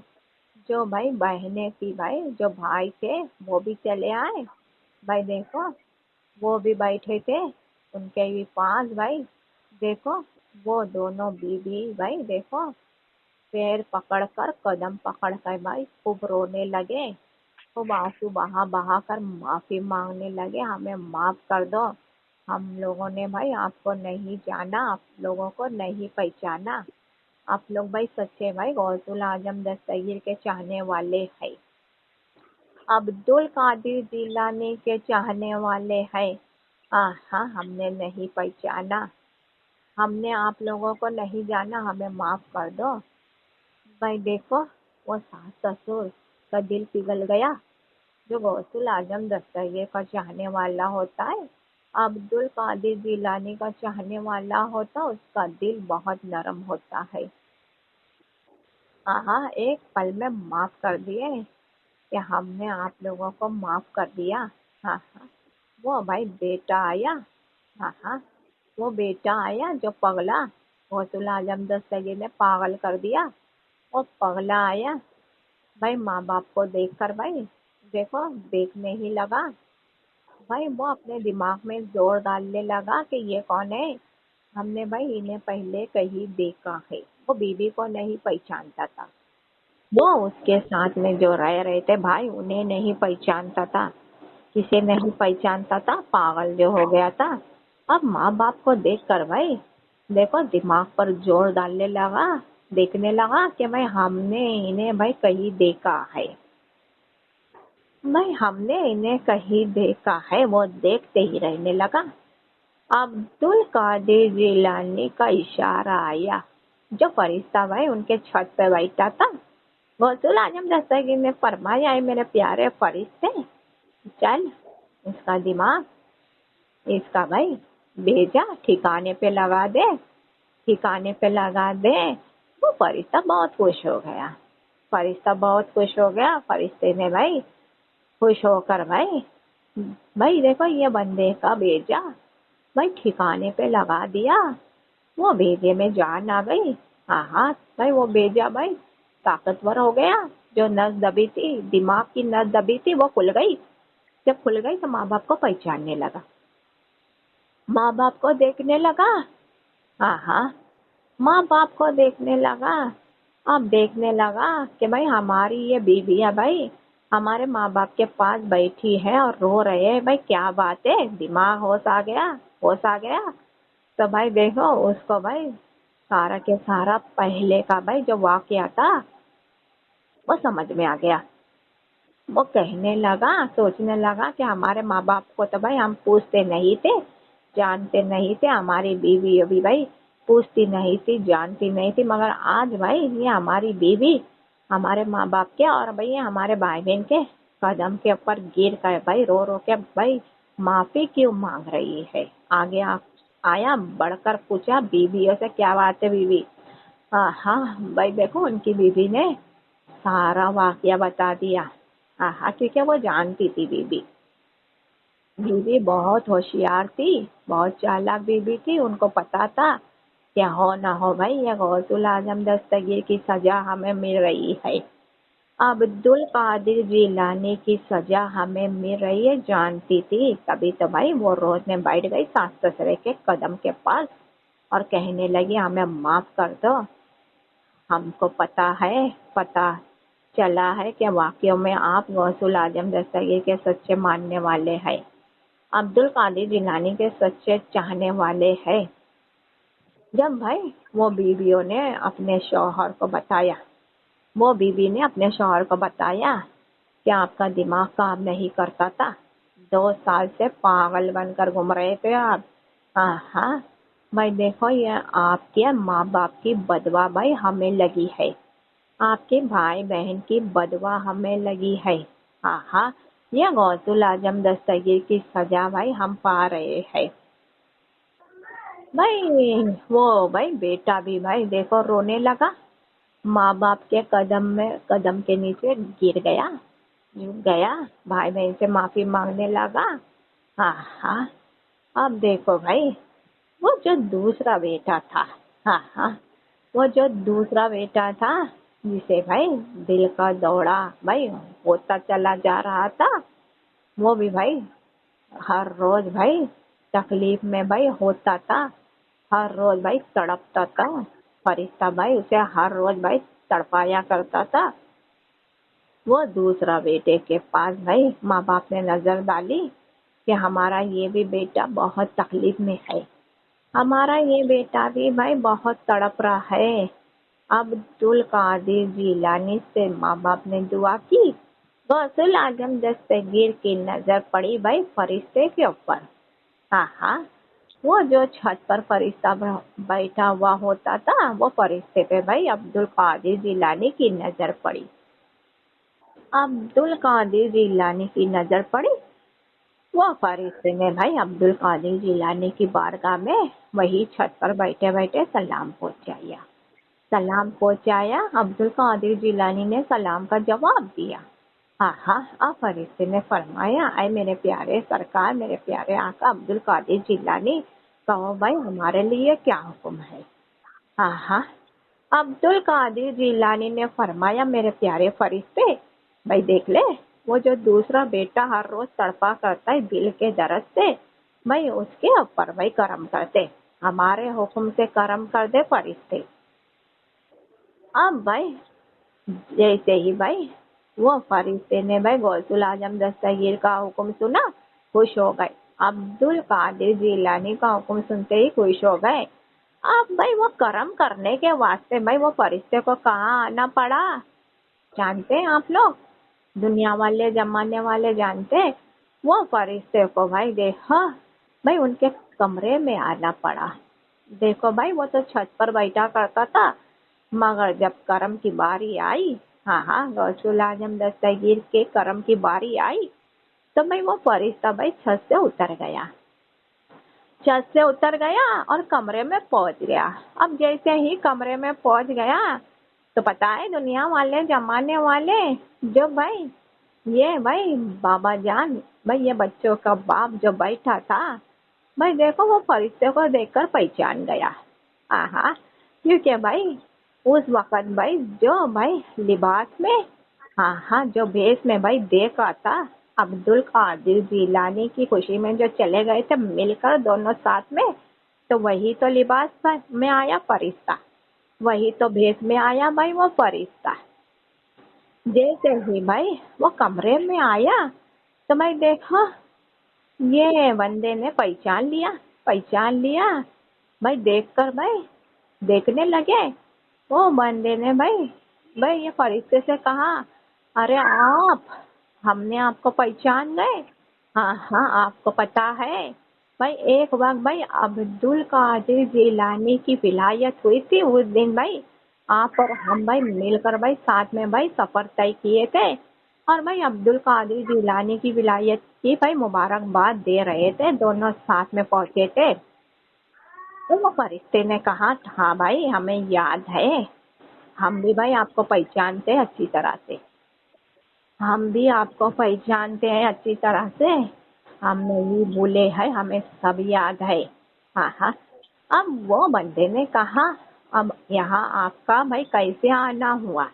जो भाई बहनें थी भाई, जो भाई थे वो भी चले आए। भाई देखो वो भी बैठे थे उनके भी पास भाई देखो, वो दोनों बीबी भाई देखो पैर पकड़कर, कदम पकड़ कर भाई खूब रोने लगे, खूब आंसू बहा बहा कर माफी मांगने लगे, हमें माफ कर दो, हम लोगों ने भाई आपको नहीं जाना, आप लोगों को नहीं पहचाना, आप लोग भाई सच्चे भाई गौसुल आजम दस्तगीर के चाहने वाले हैं, अब्दुल कादिर जिलानी के चाहने वाले हैं। हाँ, हमने नहीं पहचाना, हमने आप लोगों को नहीं जाना, हमें माफ कर दो। भाई देखो वो सास ससुर का दिल पिघल गया। जो गौसुल आजम दस्तगीर का चाहने वाला होता है, अब्दुल कादिर जिलानी का चाहने वाला होता, उसका दिल बहुत नरम होता है। हाँ, एक पल में माफ कर दिए कि हमने आप लोगों को माफ कर दिया। हाँ हाँ, वो भाई बेटा आया। हाँ हाँ, वो बेटा आया जो पगला गौसुल आजम दस्तगीर ने पागल कर दिया, वो पगला आया भाई माँ बाप को देखकर भाई देखो देखने ही लगा। भाई वो अपने दिमाग में जोर डालने लगा कि ये कौन है, हमने भाई इन्हें पहले कहीं देखा है। वो बीवी को नहीं पहचानता था, वो उसके साथ में जो रह रहे थे भाई उन्हें नहीं पहचानता था, किसे नहीं पहचानता था, पागल जो हो गया था। अब माँ बाप को देखकर भाई देखो दिमाग पर जोर डालने लगा, देखने लगा कि भाई हमने इन्हें भाई कहीं देखा है, भाई हमने इन्हें कहीं देखा है। वो देखते ही रहने लगा। अब्दुल कादिर जिलानी का इशारा आया, जो फरिश्ता भाई उनके छत पे बैठा था। गौसुल आजम दस्तगीर ने फरमाया, है मेरे प्यारे फरिश्ते, चल इसका दिमाग, इसका भाई भेजा ठिकाने पे लगा दे, ठिकाने पे लगा दे। वो फरिश्ता बहुत खुश हो गया, फरिश्ता बहुत खुश हो गया। फरिश्ते ने भाई खुश होकर भाई भाई देखो ये बंदे का भेजा भाई ठिकाने पे लगा दिया। वो भेजे में जान आ गई। हाँ हाँ भाई, वो भेजा भाई ताकतवर हो गया। जो नस दबी थी, दिमाग की नस दबी थी, वो खुल गई। जब खुल गई तो माँ बाप को पहचानने लगा, माँ बाप को देखने लगा। हाँ हाँ, माँ बाप को देखने लगा। अब देखने लगा कि भाई हमारी ये बीवी है भाई, हमारे माँ बाप के पास बैठी है और रो रहे हैं। भाई क्या बात है, दिमाग होश आ गया, होश आ गया। तो भाई देखो उसको भाई सारा के सारा पहले का भाई जो वाकया था वो समझ में आ गया। वो कहने लगा, सोचने लगा कि हमारे माँ बाप को तो भाई हम पूछते नहीं थे, जानते नहीं थे, हमारी बीवी अभी भाई पूछती नहीं थी, जानती नहीं थी, मगर आज भाई ये हमारी बीवी हमारे माँ बाप के और भाई ये हमारे भाई बहन के कदम के ऊपर गिर कर भाई रो रो के भाई माफी क्यों मांग रही है। आगे आया बढ़कर पूछा बीवियों से, क्या बात है बीवी। हाँ भाई देखो उनकी बीवी ने सारा वाकया बता दिया। हाँ, क्योंकि वो जानती थी बीवी, बीवी बहुत होशियार थी, बहुत चालाक बीवी थी। उनको पता था क्या हो ना हो भाई ये गौसुल आजम दस्तगीर की सजा हमें मिल रही है। अब्दुल कादिर जिलानी की सजा हमें मिल रही है जानती थी, तभी तो भाई वो रोज में बैठ गई सास ससुरे के कदम के पास और कहने लगी हमें माफ कर दो। हमको पता चला है कि वाकई में आप गौसुल आजम दस्तगीर के सच्चे मानने वाले हैं, अब्दुल कादिर जिलानी के सच्चे चाहने वाले हैं। जब भाई वो बीवियों ने अपने शौहर को बताया वो बीवी ने अपने शौहर को बताया कि आपका दिमाग काम नहीं करता था, 2 साल से पागल बनकर घूम रहे थे आप। हाँ भाई देखो ये आपके माँ बाप की बदवा भाई हमें लगी है, आपके भाई बहन की बदवा हमें लगी है। हाँ ये गौसुल आजम दस्तगीर की सजा भाई हम पा रहे हैं। भाई वो भाई बेटा भी भाई देखो रोने लगा, माँ बाप के कदम के नीचे गिर गया, झुक गया, भाई बहन से माफी मांगने लगा। हाँ अब देखो भाई वो जो दूसरा बेटा था, हाँ वो जो दूसरा बेटा था जिसे भाई दिल का दौड़ा भाई होता चला जा रहा था, वो भी भाई हर रोज भाई तकलीफ में भाई होता था, हर रोज भाई तड़पता था, फरिश्ता भाई उसे हर रोज भाई तड़पाया करता था। वो दूसरा बेटे के पास भाई माँ बाप ने नजर डाली कि हमारा ये भी बेटा बहुत तकलीफ में है, हमारा ये बेटा भी भाई बहुत तड़प रहा है। अब्दुल कादिर जिलानी से माँ बाप ने दुआ की, गौसुल आजम दस्तगीर की नजर पड़ी भाई फरिश्ते के ऊपर। हाँ वो जो छत पर फरिश्ता बैठा हुआ होता था वो फरिश्ते पे भाई अब्दुल कादिर जिलानी की नजर पड़ी। अब्दुल कादिर जिलानी की नजर पड़ी, वो फरिश्ते ने भाई अब्दुल कादिर जिलानी की बारगाह में वही छत पर बैठे बैठे सलाम पहुंचाया। अब्दुल कादिर जिलानी ने सलाम का जवाब दिया। हाँ अब फरिश्ते ने फरमाया, ऐ मेरे प्यारे सरकार, मेरे प्यारे आका अब्दुल कादिर जिलानी, कहो भाई हमारे लिए क्या हुक्म है। हाँ अब्दुल कादिर जिलानी ने फरमाया, मेरे प्यारे फरिश्ते भाई देख ले, वो जो दूसरा बेटा हर रोज तड़पा करता है दिल के दर्द से, भाई उसके ऊपर भाई करम कर दे, हमारे हुक्म से करम कर दे फरिश्ते। अब भाई जैसे ही भाई वो फरिश्ते ने भाई गौसुल आजम दस्तगीर का हुक्म सुना, खुश हो गए। अब्दुल कादिर जिलानी का हुक्म सुनते ही खुश हो गए। अब भाई वो करम करने के वास्ते भाई वो फरिश्ते को कहाँ आना पड़ा जानते हैं आप लोग, दुनिया वाले जमाने वाले जानते, वो फरिश्ते को भाई देखो भाई उनके कमरे में आना पड़ा। देखो भाई वो तो छत पर बैठा करता था, मगर जब करम की बारी आई, हाँ गौसुल आजम दस्तगीर के करम की बारी आई, तो भाई वो फरिश्ता भाई छत से उतर गया और कमरे में पहुंच गया। अब जैसे ही कमरे में पहुंच गया तो पता है दुनिया वाले जमाने वाले जो भाई ये भाई बाबा जान भाई ये बच्चों का बाप जो बैठा था, भाई देखो वो फरिश्ते को देखकर पहचान गया। हाँ क्योंकि भाई उस वक्त भाई जो भाई लिबास में, हाँ जो भेष में भाई देखा था अब्दुल कादिर जिलानी की खुशी में जो चले गए थे मिलकर दोनों साथ में, तो वही तो लिबास में आया फरिश्ता, वही तो भेष में आया भाई वो फरिश्ता। जैसे ही भाई वो कमरे में आया तो भाई देखो ये बंदे ने पहचान लिया भाई, देखकर भाई देखने लगे। वो बंदे ने भाई ये फरिश्ते से कहा, अरे आप, हमने आपको पहचान गए। हाँ आपको पता है भाई एक वक्त भाई अब्दुल कादिर जिलानी की विलायत हुई थी, उस दिन भाई आप और हम भाई मिलकर भाई साथ में भाई सफर तय किए थे और भाई अब्दुल कादिर जिलानी की विलायत की भाई मुबारकबाद दे रहे थे, दोनों साथ में पहुंचे थे। तो वो फरिश्ते ने कहा, हाँ भाई हमें याद है, हम भी भाई आपको पहचानते हैं अच्छी तरह से, हम भी आपको पहचानते हैं अच्छी तरह से, हम नहीं भूले हैं, हमें सब याद है। हाँ अब वो बंदे ने कहा, अब यहाँ आपका भाई कैसे आना हुआ।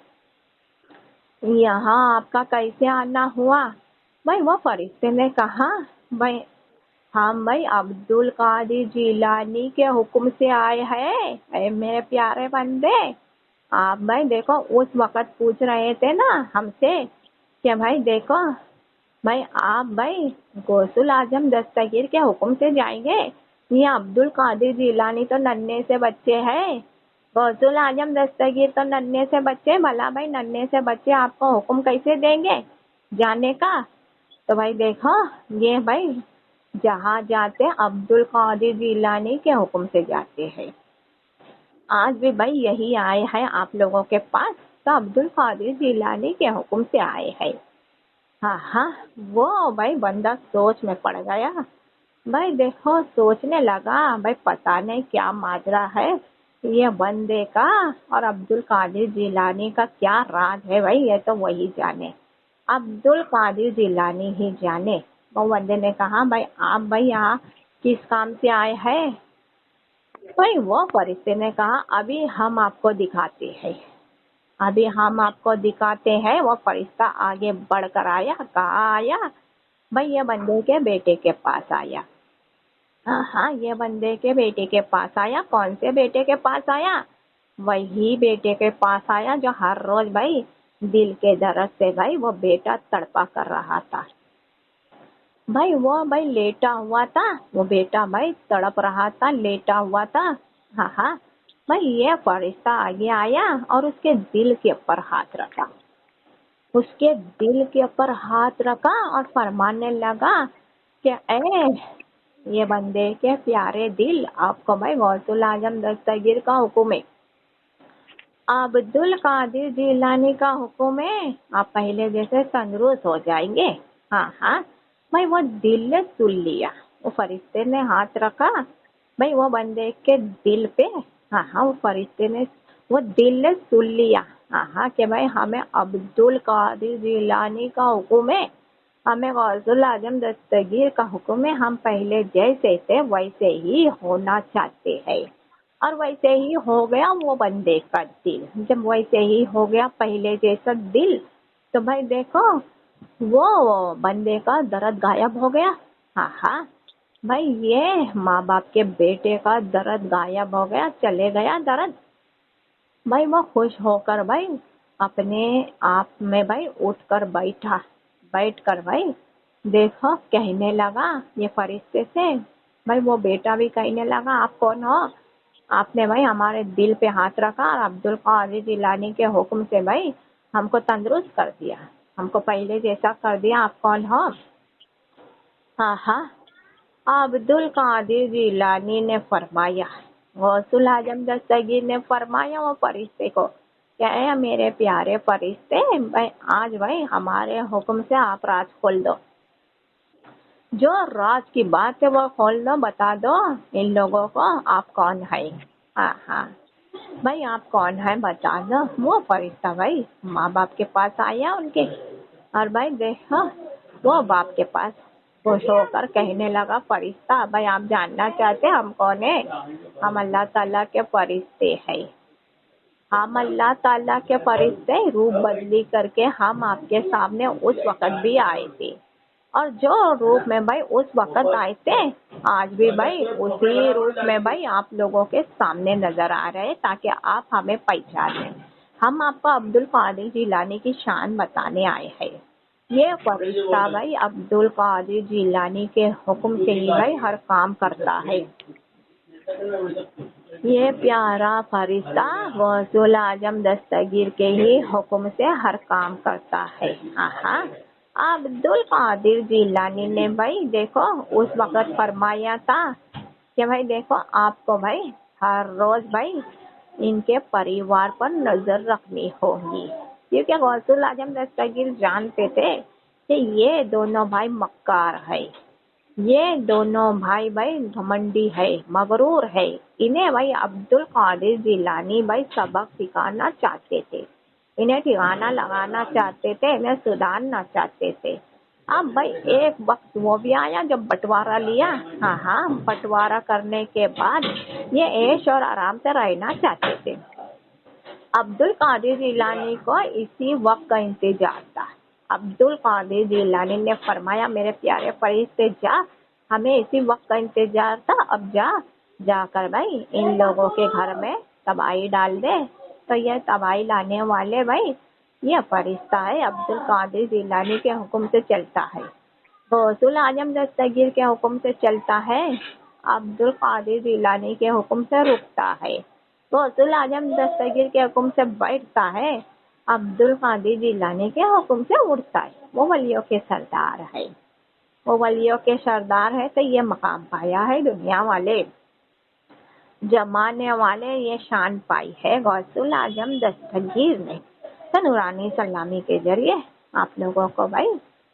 यहाँ आपका कैसे आना हुआ? भाई वो फरिश्ते ने कहा, भाई हम भाई अब्दुल कादिर जिलानी के हुक्म से आए हैं। अरे मेरे प्यारे बंदे, आप भाई देखो उस वक्त पूछ रहे थे ना हमसे कि भाई देखो भाई आप भाई गौसुल आजम दस्तगीर के हुक्म से जाएंगे। ये अब्दुल कादिर जिलानी तो नन्हे से बच्चे हैं, गौसुल आजम दस्तगीर तो नन्हे से बच्चे, भला भाई नन्हे से बच्चे आपको हुक्म कैसे देंगे जाने का? तो भाई देखो ये भाई जहाँ जाते अब्दुल कादिर जिलानी के हुक्म से जाते हैं। आज भी भाई यही आए हैं आप लोगों के पास, तो अब्दुल कादिर जिलानी के हुक्म से आए हैं। हाँ हाँ, वो भाई बंदा सोच में पड़ गया। भाई देखो सोचने लगा भाई पता नहीं क्या माजरा है ये बंदे का और अब्दुल कादिर जिलानी का, क्या राज है भाई ये तो वही जाने, अब्दुल कादिर जिलानी ही जाने। वो बंदे ने कहा भाई आप भाई यहाँ किस काम से आए हैं? भाई वो फरिश्ते ने कहा अभी हम आपको दिखाते हैं, अभी हम आपको दिखाते हैं। वो फरिश्ता आगे बढ़कर आया, कहाँ आया? भाई ये बंदे के बेटे के पास आया। हाँ हाँ, ये बंदे के बेटे के पास आया। कौन से बेटे के पास आया? वही बेटे के पास आया जो हर रोज भाई दिल के दर्द से भाई वो बेटा तड़पा कर रहा था। भाई वो भाई लेटा हुआ था, वो बेटा भाई तड़प रहा था, लेटा हुआ था। हाँ हाँ, भाई ये फरिश्ता आगे आया और उसके दिल के ऊपर हाथ रखा, उसके दिल के ऊपर हाथ रखा और फरमाने लगा कि ए ये बंदे के प्यारे दिल, आपको भाई गौसुल आजम दस्तगीर का हुक्म है, अब्दुल कादिर जिलानी का हुक्म है, आप पहले जैसे तंदुरुस्त हो जाएंगे। हाँ हाँ, भाई वो दिल ने सुन लिया, वो फरिश्ते ने हाथ रखा भाई वो बंदे के दिल पे। हाँ हाँ, वो फरिश्ते ने वो दिल ने सुन लिया। हाँ हाँ, कि भाई हमें अब्दुल कादिर जिलानी का हुक्म है, हमें गौसुल आजम दस्तगीर का हुक्म है, हम पहले जैसे थे वैसे ही होना चाहते हैं। और वैसे ही हो गया वो बंदे का दिल। जब वैसे ही हो गया पहले जैसा दिल, तो भाई देखो वो बंदे का दर्द गायब हो गया। हाँ हाँ, भाई ये माँ बाप के बेटे का दर्द गायब हो गया, चले गया दर्द। भाई वो खुश होकर भाई अपने आप में भाई उठकर बैठा, बैठ कर भाई देखो कहने लगा ये फरिश्ते से। भाई वो बेटा भी कहने लगा आप कौन हो? आपने भाई हमारे दिल पे हाथ रखा और अब्दुल कादिर जिलानी के हुक्म से भाई हमको तंदुरुस्त कर दिया, हमको पहले जैसा कर दिया, आप कौन हो? हाँ हाँ, अब्दुल कादिर जिलानी ने फरमाया, गौसुल आजम दस्तगीर ने फरमाया वो फरिश्ते को, क्या है मेरे प्यारे फरिश्ते, भाई आज भाई हमारे हुक्म से आप राज खोल दो, जो राज की बात है वो खोल दो, बता दो इन लोगों को आप कौन है। हाँ हाँ, भाई आप कौन है बता दो। वो फरिश्ता भाई माँ बाप के पास आया उनके, और भाई देखो वो बाप के पास खुश होकर कहने लगा फरिश्ता, भाई आप जानना चाहते हम कौन है? हम अल्लाह ताला के फरिश्ते हैं, हम अल्लाह ताला के फरिश्ते, रूप बदली करके हम आपके सामने उस वक्त भी आए थे, और जो रूप में भाई उस वक्त आए थे आज भी भाई उसी रूप में भाई आप लोगों के सामने नजर आ रहे, ताकि आप हमें पहचानें। हम आपको अब्दुल कादिर जिलानी की शान बताने आए हैं। ये फरिश्ता भाई अब्दुल कादिर जिलानी के हुक्म से ही भाई हर काम करता है। ये प्यारा फरिश्ता गौसुल आजम दस्तगीर के ही हुक्म से हर काम करता है। हाँ, अब्दुल कादिर जिलानी ने भाई देखो उस वक्त फरमाया था कि भाई देखो आपको भाई हर रोज भाई इनके परिवार पर नजर रखनी होगी, क्योंकि गौसुल आजम दस्तगीर जानते थे कि ये दोनों भाई मक्कार है, ये दोनों भाई भाई घमंडी है, मगरूर है। इन्हें भाई अब्दुल कादिर जिलानी भाई सबक सिखाना चाहते थे, इन्हें ठिकाना लगाना चाहते थे, इन्हें सुधारना चाहते थे। अब भाई एक वक्त वो भी आया जब बंटवारा लिया। हाँ, बंटवारा करने के बाद ये ऐश और आराम से रहना चाहते थे। عبد القادر جیلانی کو اسی وقت کا انتظار تھا. عبد القادر جیلانی نے فرمایا میرے پیارے فرشتے جا، ہمیں اسی وقت کا انتظار تھا، اب جا کر بھائی ان لوگوں کے گھر میں تباہی ڈال دے. تو یہ تباہی لانے والے بھائی یہ فرشتہ ہے، عبد القادر جیلانی کے حکم سے چلتا ہے، غوث الاعظم دستگیر کے حکم سے چلتا ہے، عبد القادر جیلانی کے حکم سے رکتا ہے، غوث الاعظم دستگیر کے حکم سے بیٹھتا ہے، عبد القادر جیلانی کے حکم سے اٹھتا ہے. وہ ولیوں کے سردار ہے، وہ ولیوں کے سردار ہے. تو یہ مقام پایا ہے دنیا والے، جمانے والے یہ شان پائی ہے غوث الاعظم دستگیر نے. تو نورانی سلامی کے ذریعے آپ لوگوں کو بھائی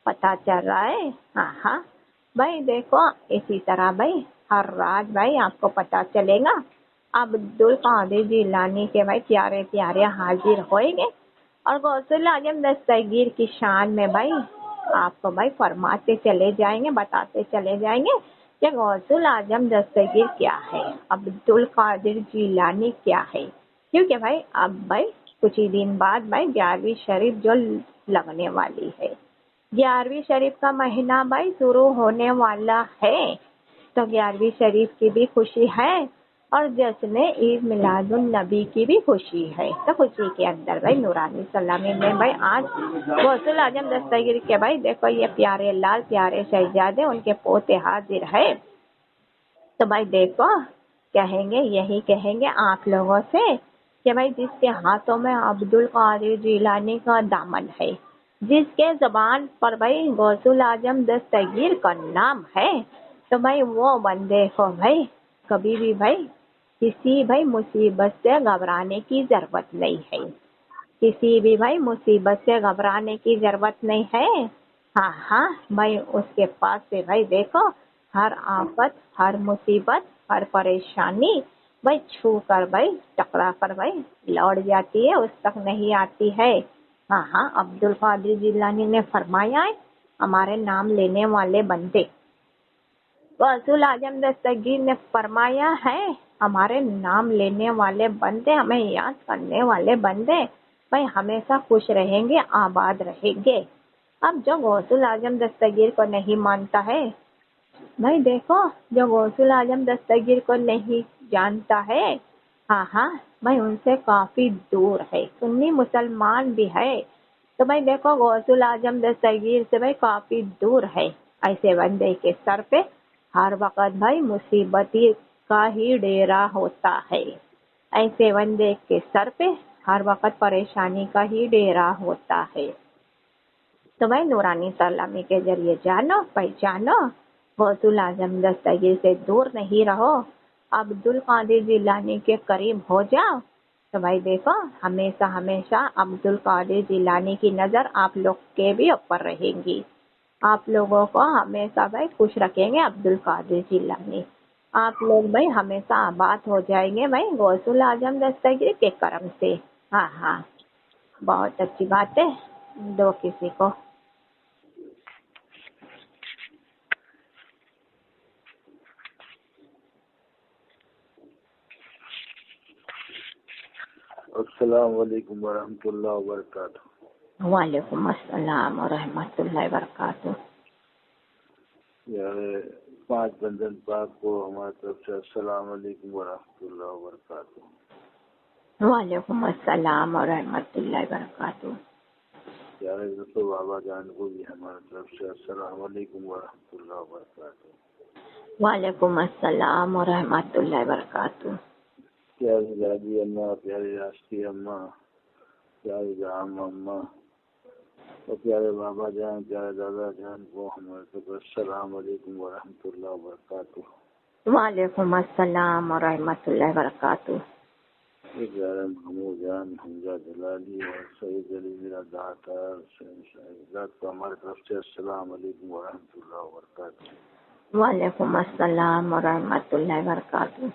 پتہ چل رہا ہے. ہاں بھائی دیکھو اسی طرح بھائی ہر رات بھائی آپ کو پتہ چلے گا عبد القادر جیلانی کے بھائی پیارے پیارے حاضر ہوئیں گے اور غوث الاعظم دستگیر کی شان میں بھائی آپ کو بھائی فرماتے چلے جائیں گے، بتاتے چلے جائیں گے کہ غوث الاعظم دستگیر کیا ہے، عبد القادر جیلانی کیا ہے. کیونکہ بھائی اب بھائی کچھ ہی دن بعد بھائی 11ویں شریف جو لگنے والی ہے، 11ویں شریف کا مہینہ بھائی شروع ہونے والا ہے. تو 11ویں شریف کی بھی خوشی ہے اور جشن عید میلاد النبی کی بھی خوشی ہے. تو خوشی کے اندر بھائی نورانی سلامی میں بھائی آج غوث الاعظم دستگیر کے بھائی دیکھو یہ پیارے لال پیارے شہزادے ان کے پوتے حاضر ہے. تو بھائی دیکھو کہیں گے یہی کہیں گے آپ لوگوں سے کہ بھائی جس کے ہاتھوں میں عبد القادر جیلانی کا دامن ہے، جس کے زبان پر بھائی غوث الاعظم دستگیر کا نام ہے، تو بھائی وہ بندے کو بھائی کبھی بھی بھائی کسی بھائی مصیبت سے گھبرانے کی ضرورت نہیں ہے، کسی بھی بھائی مصیبت سے گھبرانے کی ضرورت نہیں ہے. ہاں بھائی اس کے پاس سے بھائی دیکھو ہر آفت ہر مصیبت ہر پریشانی بھائی چھو کر بھائی ٹکرا کر بھائی لوٹ جاتی ہے، اس تک نہیں آتی ہے. ہاں عبد القادر جیلانی نے فرمایا ہے ہمارے نام لینے والے بندے، غوث الاعظم دستگیر نے فرمایا ہے ہمارے نام لینے والے بندے، ہمیں یاد کرنے والے بندے بھائی ہمیشہ خوش رہیں گے، آباد رہیں گے. اب جو غوث الاعظم دستگیر کو نہیں مانتا ہے بھائی دیکھو جو غوث الاعظم دستگیر کو نہیں جانتا ہے ہاں بھائی ان سے کافی دور ہے، سنی مسلمان بھی ہے تو بھائی دیکھو غوث الاعظم دستگیر سے بھائی کافی دور ہے. ایسے بندے کے سر پہ ہر وقت بھائی مصیبتی کا ہی ڈیرا ہوتا ہے، ایسے بندے کے سر پہ ہر وقت پریشانی کا ہی ڈیرا ہوتا ہے. تو بھائی نورانی سلامی کے ذریعے جانو پہچانو غوث الاعظم دستگیر سے دور نہیں رہو، عبد القادر جیلانی کے قریب ہو جاؤ. تو بھائی دیکھو ہمیشہ عبد القادر جیلانی کی نظر آپ لوگ کے بھی اوپر رہے گی، آپ لوگوں کو ہمیشہ بھائی خوش رکھیں گے عبد القادر جیلانی، آپ لوگ بھائی ہمیشہ آباد ہو جائیں گے بھائی غوث الاعظم دستگیر کے کرم سے. ہاں بہت اچھی بات ہے. دو کسی کو السلام علیکم ورحمۃ اللہ وبرکاتہ. وعلیکم السلام ورحمۃ اللہ وبرکاتہ. یار 5 بندن پاک کو ہماری طرف سے السلام علیکم ورحمۃ اللہ وبرکاتہ. وعلیکم السلام ورحمۃ اللہ وبرکاتہ. یار ظفر بابا جان کو بھی ہماری طرف سے السلام علیکم ورحمۃ اللہ وبرکاتہ. وعلیکم السلام ورحمۃ اللہ وبرکاتہ. پیاری دادی اماں، پیاری راشٹری اماں، پیاری جام اماں اور پیارے بابا جان پیارے دادا جان کو ہماری طرف السلام علیکم ورحمۃ اللہ وبرکاتہ. وعلیکم السلام ورحمۃ اللہ وبرکاتہ. پیارے محمود جان، حمزہ جلالی اور سعید علی میرا داتا شہزاد کو ہماری طرف سے السلام علیکم ورحمۃ اللہ وبرکاتہ. وعلیکم السلام ورحمۃ اللہ وبرکاتہ.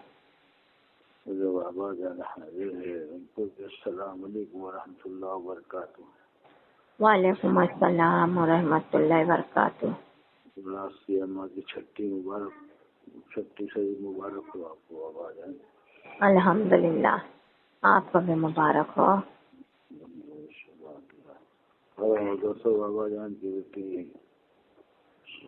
جو بابا جان حاضر ہے ان کو بھی السلام علیکم ورحمۃ اللہ وبرکاتہ. وعلیکم السلام ورحمۃ اللہ وبرکاتہ. راستی اماں کی چھٹی شہید مبارک ہو آپ کو بابا جان. الحمدللہ. آپ کو بھی مبارک ہو. دوستوں بابا جان کی بیٹی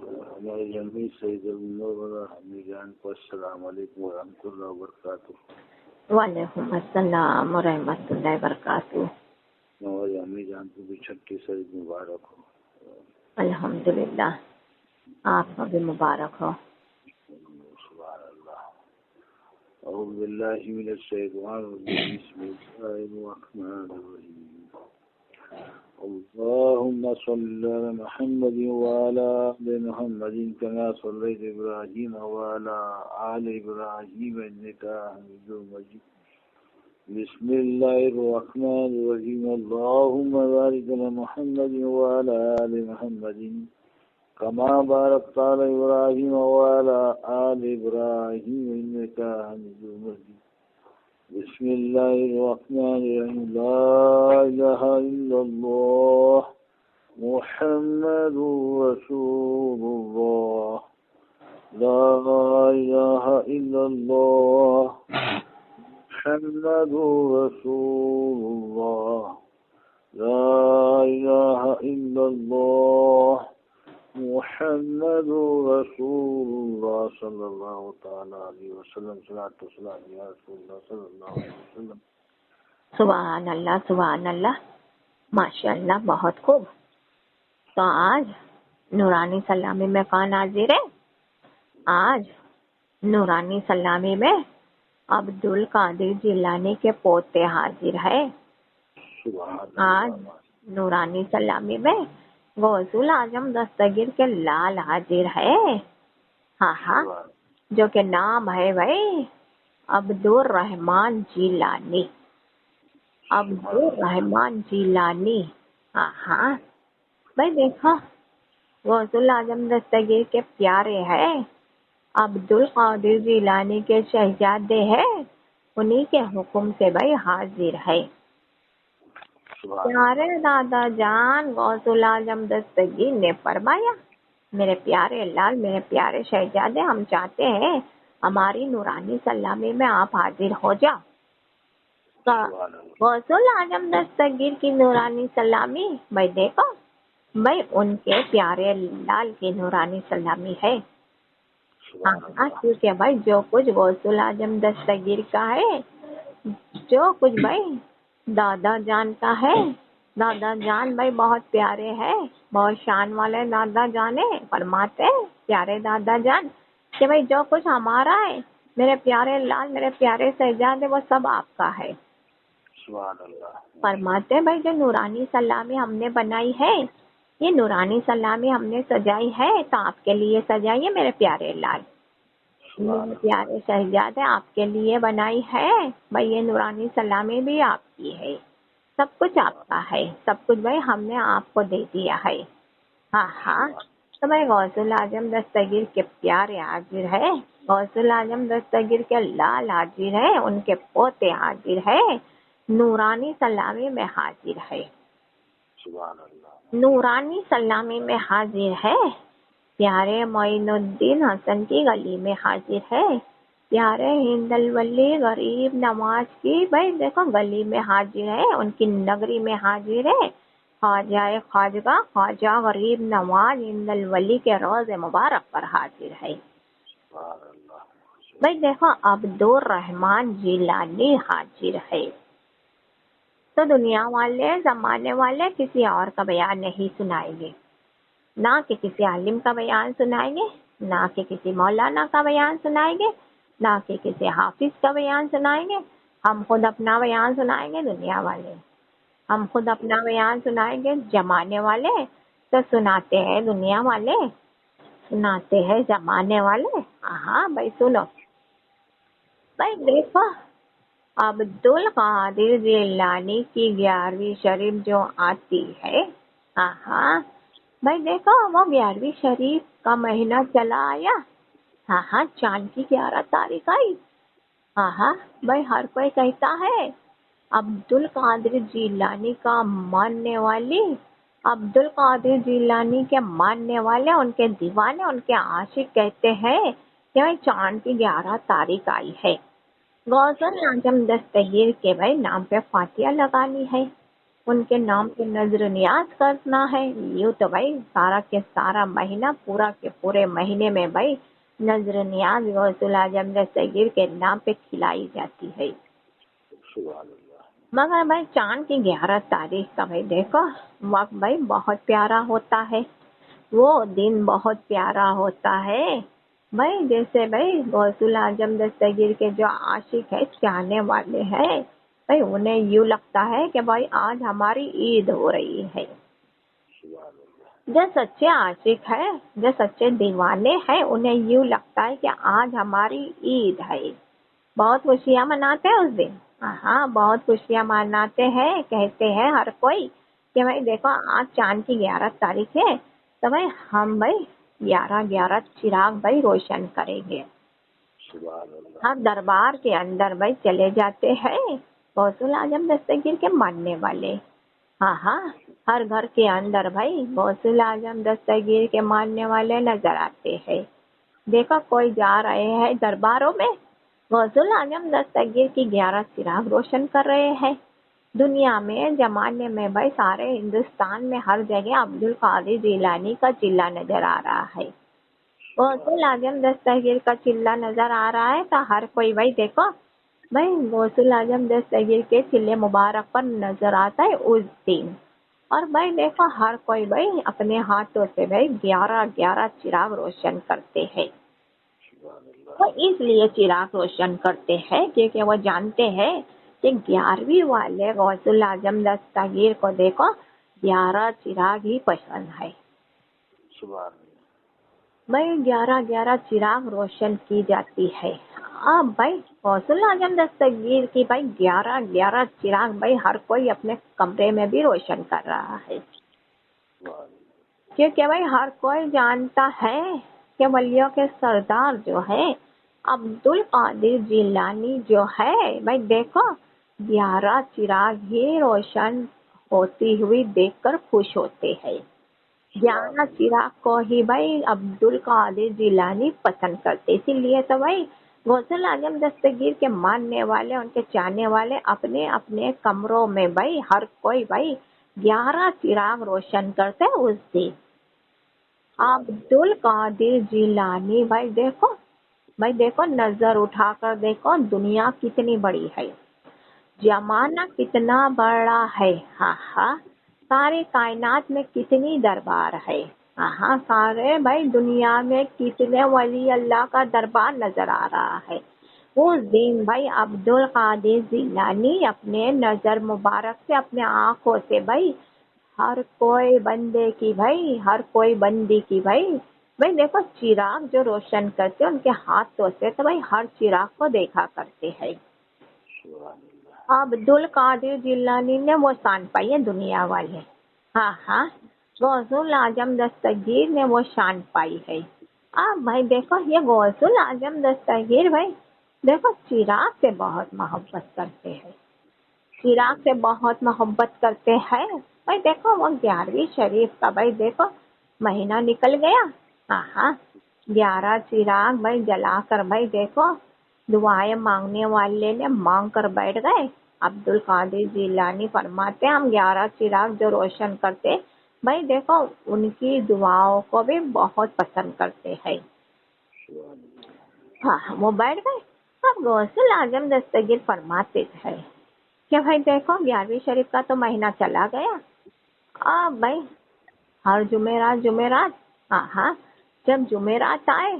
ہماری امی سید المنورہ امی جان کو السلام علیکم ورحمۃ اللہ وبرکاتہ. وعلیکم السلام ورحمۃ اللہ وبرکاتہ. ہماری امی جان کو بھی چھٹی سعید مبارک ہو. الحمدللہ آپ کو بھی مبارک ہو. سبحان اللہ. اعوذ باللہ من الشیطان الرجیم. بسم اللہ الرحمن الرحیم. اللهم صل على محمد وعلى آل محمد كما صليت إبراهيم وعلى آل إبراهيم إنك حميد مجيد. بسم الله الرحمن الرحيم. اللهم بارك على محمد وعلى آل محمد كما باركت على إبراهيم وعلى آل إبراهيم إنك حميد مجيد. بسم الله الرحمن الرحيم. لا إله إلا الله محمد رسول الله. لا إله إلا الله محمد رسول الله. لا إله إلا الله محمد رسول اللہ صلی اللہ تعالی علیہ وسلم. صلاۃ و سلام یا رسول اللہ صلی اللہ علیہ وسلم. سبحان اللہ سبحان اللہ ماشاء اللہ بہت خوب. تو آج نورانی سلامی میں کون حاضر ہے؟ آج نورانی سلامی میں عبدالقادر جیلانی کے پوتے حاضر ہے. آج نورانی سلامی میں غوث الاعظم دستگیر کے لال حاضر ہے. ہاں ہاں جو کہ نام ہے بھائی عبدالرحمن جیلانی. عبدالرحمن جیلانی. ہاں ہاں بھائی دیکھو غوث الاعظم دستگیر کے پیارے ہیں، عبدالقادر جیلانی کے شہزادے ہیں، انہی کے حکم سے بھائی حاضر ہے. پیارے دادا جان غوث الاعظم دستگیر نے فرمایا میرے پیارے لال میرے پیارے شہزادے ہم چاہتے ہیں ہماری نورانی سلامی میں آپ حاضر ہو جاؤ. تو غوث الاعظم دستگیر کی نورانی سلامی بھائی دیکھو بھائی ان کے پیارے لال کی نورانی سلامی ہے. ہاں کیونکہ بھائی جو کچھ غوث الاعظم دستگیر کا ہے، جو کچھ بھائی دادا جان کا ہے، دادا جان بھائی بہت پیارے ہیں، بہت شان والے دادا جان ہیں. فرماتے پیارے دادا جان کہ بھائی جو کچھ ہمارا ہے میرے پیارے لال میرے پیارے شہزادے وہ سب آپ کا ہے. فرماتے بھائی جو نورانی سلامی ہم نے بنائی ہے یہ نورانی سلامی ہم نے سجائی ہے تو آپ کے لیے سجائیے میرے پیارے لال میرے پیارے شہزادے آپ کے لیے بنائی ہے. بھائی یہ نورانی سلامی بھی آپ کی ہے، سب کچھ آپ کا ہے، سب کچھ بھائی ہم نے آپ کو دے دیا ہے. ہاں ہاں تو بھائی غوث الاعظم دستگیر کے پیارے حاضر ہے، غوث الاعظم دستگیر کے لال حاضر ہے، ان کے پوتے حاضر ہے، نورانی سلامی میں حاضر ہے. نورانی سلامی میں حاضر ہے. پیارے معین الدین حسن کی گلی میں حاضر ہے. پیارے ہند الولی غریب نواز کی بھائی دیکھو گلی میں حاضر ہے، ان کی نگری میں حاضر ہے. خواجہ خواجہ خواجہ غریب نواز ہند الولی کے روز مبارک پر حاضر ہے. بھائی دیکھو عبدالرحمن جیلانی حاضر ہے. تو دنیا والے زمانے والے کسی اور کا بیان نہیں سنائیں گے، نہ کہ کسی عالم کا بیان سنائیں گے، نہ کہ کسی مولانا کا بیان سنائیں گے، نہ کہ کسی حافظ کا بیان سنائیں گے. ہم خود اپنا بیان سنائیں گے. دنیا والے ہم خود اپنا بیان سنائیں گے. زمانے والے تو سناتے ہیں، دنیا والے سناتے ہیں، زمانے والے ہاں بھائی سنو. بھائی دیکھو عبدالقادر جیلانی کی 11ویں شریف جو آتی ہے ہاں بھائی دیکھو وہ 11ویں شریف کا مہینہ چلا آیا. ہاں چاند کی 11 تاریخ آئی. ہاں بھائی ہر کوئی کہتا ہے عبدالقادر جیلانی کا ماننے والی، عبدالقادر جیلانی کے ماننے والے، ان کے دیوانے، ان کے عاشق کہتے ہیں کہ بھائی چاند کی 11 تاریخ آئی ہے. गौसुल आजम दस्तगीर के भाई नाम पे फातिया लगानी है, उनके नाम पे नजर नियाज करना है। यूँ तो भाई सारा के सारा महीना पूरा के पूरे महीने में भाई नजर नियाज गौसुल आजम दस्तगीर के नाम पे खिलाई जाती है। सुभान अल्लाह। मगर भाई चांद की 11 तारीख का भाई देखो वक्त भाई बहुत प्यारा होता है, वो दिन बहुत प्यारा होता है भाई। जैसे भाई गौसुल आजम दस्तगीर के जो आशिक है, चाहने वाले हैं भाई, उन्हें यूँ लगता है कि भाई आज हमारी ईद हो रही है। सुभान अल्लाह। जो सच्चे आशिक है, जो सच्चे दीवाने हैं, उन्हें यूँ लगता है कि आज हमारी ईद है। बहुत खुशियाँ मनाते हैं उस दिन। हाँ, बहुत खुशियाँ मनाते हैं, कहते हैं हर कोई कि भाई देखो आज चांद की 11 तारीख है, तो भाई हम भाई 11 चिराग भाई रोशन करेंगे। सुभान अल्लाह। हम दरबार के अंदर भाई चले जाते हैं गौसुल आजम दस्तगीर के मानने वाले। हाँ, हर घर के अंदर भाई गौसुल आजम दस्तगीर के मानने वाले नजर आते हैं। देखो कोई जा रहे हैं दरबारों में, गौसुल आजम दस्तगीर की 11 चिराग रोशन कर रहे हैं। दुनिया में जमाने में भाई सारे हिंदुस्तान में हर जगह अब्दुल कादिर जिलानी का चिल्ला नजर आ रहा है, गौसुल आजम दस्तगीर का चिल्ला नजर आ रहा है। तो हर कोई भाई देखो भाई गौसुल आजम दस्तगीर के चिल्ले मुबारक पर नजर आता है उस दिन। और भाई देखो हर कोई भाई अपने हाथों से भाई 11 चिराग रोशन करते हैं। वो इसलिए चिराग रोशन करते हैं क्योंकि वो जानते हैं कि 11वीं वाले गौसुल आजम दस्तगीर को देखो 11 चिराग ही पसंद है। सुभान भाई 11 चिराग रोशन की जाती है। अब भाई गौसुल आजम दस्तगीर की भाई 11 चिराग भाई हर कोई अपने कमरे में भी रोशन कर रहा है, अल्लाह। क्योंकि भाई हर कोई जानता है कि वलियों के सरदार जो है अब्दुल कादिर जिलानी जो है भाई देखो 11 चिराग ही रोशन होती हुई देखकर खुश होते हैं। 11 चिराग को ही भाई अब्दुल कादिर जिलानी पसंद करते, इसीलिए तो भाई गौसुल आजम दस्तगीर के मानने वाले, उनके चाहने वाले अपने अपने कमरों में भाई हर कोई भाई 11 चिराग रोशन करते उस दिन। अब्दुल कादिर जिलानी भाई देखो नजर उठाकर देखो दुनिया कितनी बड़ी है, जमाना कितना बड़ा है। हाँ, सारे कायनात में कितनी दरबार है। हाँ, सारे भाई दुनिया में कितने वली अल्लाह का दरबार नजर आ रहा है। उस दिन भाई अब्दुल कादिर जिलानी अपने नजर मुबारक से, अपने आँखों से भाई हर कोई बंदे की भाई, हर कोई बंदी की भाई देखो चिराग जो रोशन करते उनके हाथों से, तो भाई हर चिराग को देखा करते हैं। अब्दुल कादिर जिलानी ने वो शान पाई है दुनिया वाले। हाँ, गौसुल आजम दस्तगीर ने वो शान पाई है। अब भाई देखो ये गौसुल आजम दस्तगीर भाई देखो चिराग से बहुत मोहब्बत करते हैं, चिराग से बहुत मोहब्बत करते हैं भाई। देखो वो 11वीं शरीफ का भाई देखो महीना निकल गया। हाँ, 11 चिराग भाई जलाकर भाई देखो दुआएं मांगने वाले ने मांग कर बैठ गए। अब्दुल कादिर जिलानी फरमाते हम 11 चिराग जो रोशन करते भाई देखो उनकी दुआओं को भी बहुत पसंद करते हैं। हाँ, वो बैठ गए। अब गौसुल आजम दस्तगीर फरमाते हैं कि भाई देखो 11वीं शरीफ का तो महीना चला गया। अब भाई हर जुमेरात हाँ, जब जुमेरात आए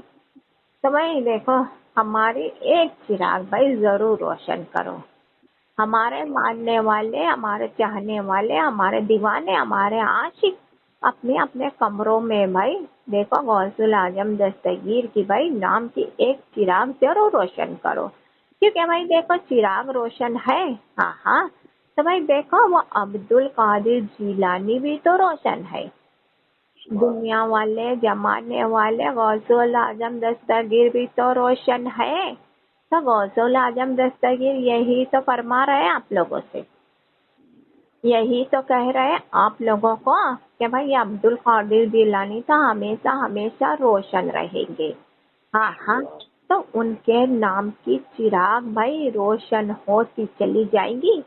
तो भाई देखो हमारी एक चिराग भाई जरूर रोशन करो। हमारे मानने वाले, हमारे चाहने वाले, हमारे दीवाने, हमारे आशिक अपने अपने कमरों में भाई देखो गौसुल आजम दस्तगीर की भाई नाम की एक चिराग जरूर रोशन करो, क्योंकि भाई देखो चिराग रोशन है। हाँ, तो भाई देखो वो अब्दुल कादिर जिलानी भी तो रोशन है। दुनिया वाले, जमाने वाले गौसुल आजम दस्तगीर भी तो रोशन है। तो गौसुल आजम दस्तगीर यही तो फरमा रहे हैं आप लोगों से, यही तो कह रहे हैं आप लोगों को कि भाई अब्दुल कादिर जिलानी तो हमेशा हमेशा रोशन रहेंगे। हाँ, تو ان کے نام کی چراغ بھائی روشن ہوتی چلی جائیں گی.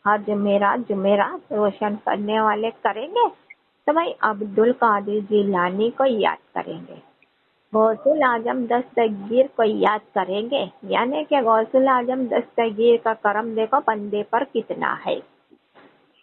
ہر جمعرات روشن کرنے والے کریں گے تو بھائی عبد القادر جیلانی کو یاد کریں گے, غوث الاعظم دستگیر کو یاد کریں گے. یعنی کہ غوث الاعظم دستگیر کا کرم دیکھو بندے پر کتنا ہے,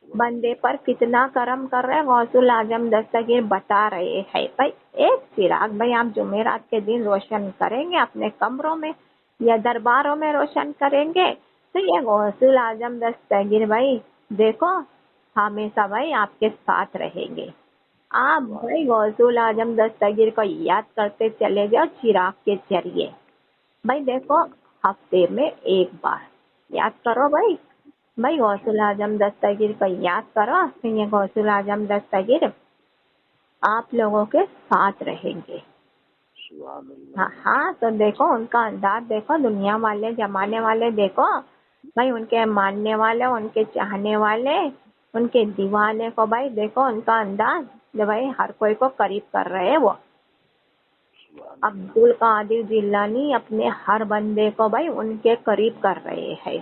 بندے پر کتنا کرم کر رہے غوث الاعظم دستگیر بتا رہے ہیں. بھائی ایک چراغ بھائی آپ جمعرات کے دن روشن کریں گے اپنے کمروں میں یا درباروں میں روشن کریں گے تو یہ غوث الاعظم دستگیر بھائی دیکھو ہمیشہ بھائی آپ کے ساتھ رہیں گے. آپ بھائی غوث الاعظم دستگیر کو یاد کرتے چلے جاؤ چراغ کے ذریعے. بھائی دیکھو ہفتے میں ایک بار یاد کرو بھائی غوث الاعظم دستگیر کو یاد کرو تو یہ غوث الاعظم دستگیر آپ لوگوں کے ساتھ رہیں گے. ہاں تو دیکھو ان کا انداز دیکھو, دنیا والے زمانے والے دیکھو بھائی ان کے ماننے والے, ان کے چاہنے والے, ان کے دیوانے کو بھائی دیکھو ان کا انداز جو بھائی ہر کوئی کو قریب کر رہے ہیں. وہ عبد القادر جیلانی اپنے ہر بندے کو بھائی ان کے قریب کر رہے ہیں.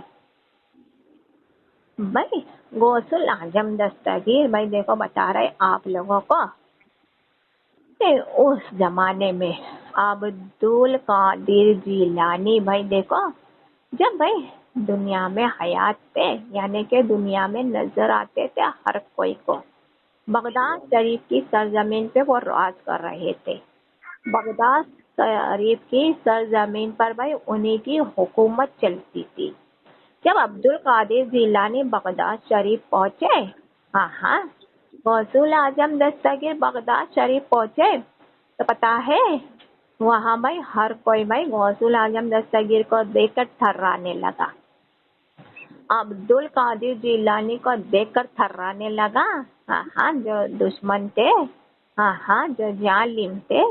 بھائی غوث الاعظم دستگیر بھائی دیکھو بتا رہے آپ لوگوں کو کہ اس زمانے میں عبد القادر جیلانی بھائی دیکھو جب بھائی دنیا میں حیات تھے یعنی کہ دنیا میں نظر آتے تھے ہر کوئی کو, بغداد شریف کی سرزمین پہ وہ راج کر رہے تھے. بغداد شریف کی سرزمین پر بھائی انہی کی حکومت چلتی تھی. جب عبد القادر جیلانی بغداد شریف پہنچے, غوث الاعظم دستگیر بغداد شریف پہنچے تو پتا ہے وہاں بھائی ہر کوئی بھائی غوث الاعظم دستگیر کو دیکھ کر تھرانے لگا, عبد القادر جیلانی کو دیکھ کر تھرانے لگا. جو دشمن تھے, جو ظالم تھے,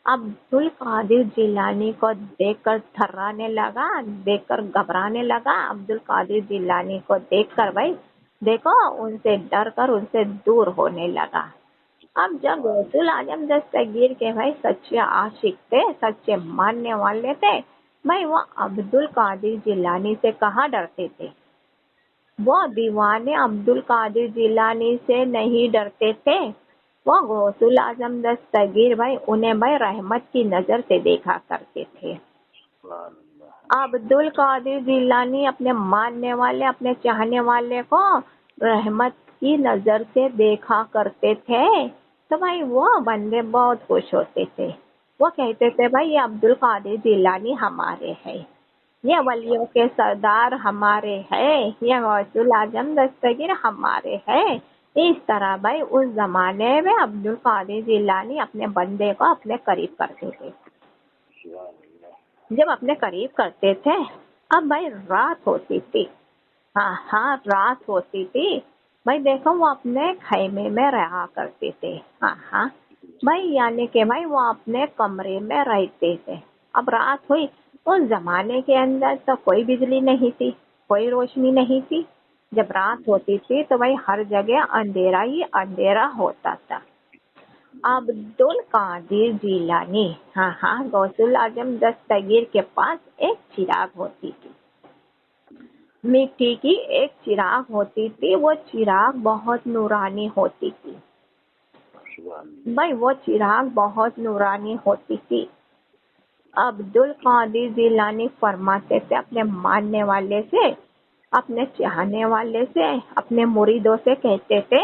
عبد القادر جیلانی کو دیکھ کر تھرانے لگا, دیکھ کر گھبرانے لگا. عبد القادر جیلانی کو دیکھ کر بھائی دیکھو ان سے ڈر کر ان سے دور ہونے لگا. اب جب غوث الاعظم دستگیر کے بھائی سچے عاشق تھے, سچے ماننے والے تھے بھائی, وہ عبد القادر جیلانی سے کہاں ڈرتے تھے. وہ دیوانے عبد القادر جیلانی سے نہیں ڈرتے تھے, وہ غوث الاعظم دستگیر بھائی انہیں بھائی رحمت کی نظر سے دیکھا کرتے تھے. عبد القادر جیلانی اپنے ماننے والے اپنے چاہنے والے کو رحمت کی نظر سے دیکھا کرتے تھے تو بھائی وہ بندے بہت خوش ہوتے تھے. وہ کہتے تھے بھائی یہ عبد القادر جیلانی ہمارے ہیں, یہ ولیوں کے سردار ہمارے ہیں, یہ غوث الاعظم دستگیر ہمارے ہیں. اس طرح بھائی اس زمانے میں عبد القادر جیلانی اپنے بندے کو اپنے قریب کرتے تھے. جب اپنے قریب کرتے تھے اب بھائی رات ہوتی تھی, رات ہوتی تھی بھائی دیکھو وہ اپنے خیمے میں رہا کرتے تھے. بھائی یعنی کہ بھائی وہ اپنے کمرے میں رہتے تھے. اب رات ہوئی, اس زمانے کے اندر تو کوئی بجلی نہیں تھی, کوئی روشنی نہیں تھی. جب رات ہوتی تھی تو بھائی ہر جگہ اندھیرا ہی اندھیرا ہوتا تھا. عبد القادر جیلانی غوث الاعظم دستگیر کے پاس ایک چراغ ہوتی تھی, مٹی کی ایک چراغ ہوتی تھی. وہ چراغ بہت نورانی ہوتی تھی بھائی, وہ چراغ بہت نورانی ہوتی تھی. عبد القادر جیلانی فرماتے تھے اپنے ماننے والے سے, اپنے چاہنے والے سے, اپنے مریدوں سے کہتے تھے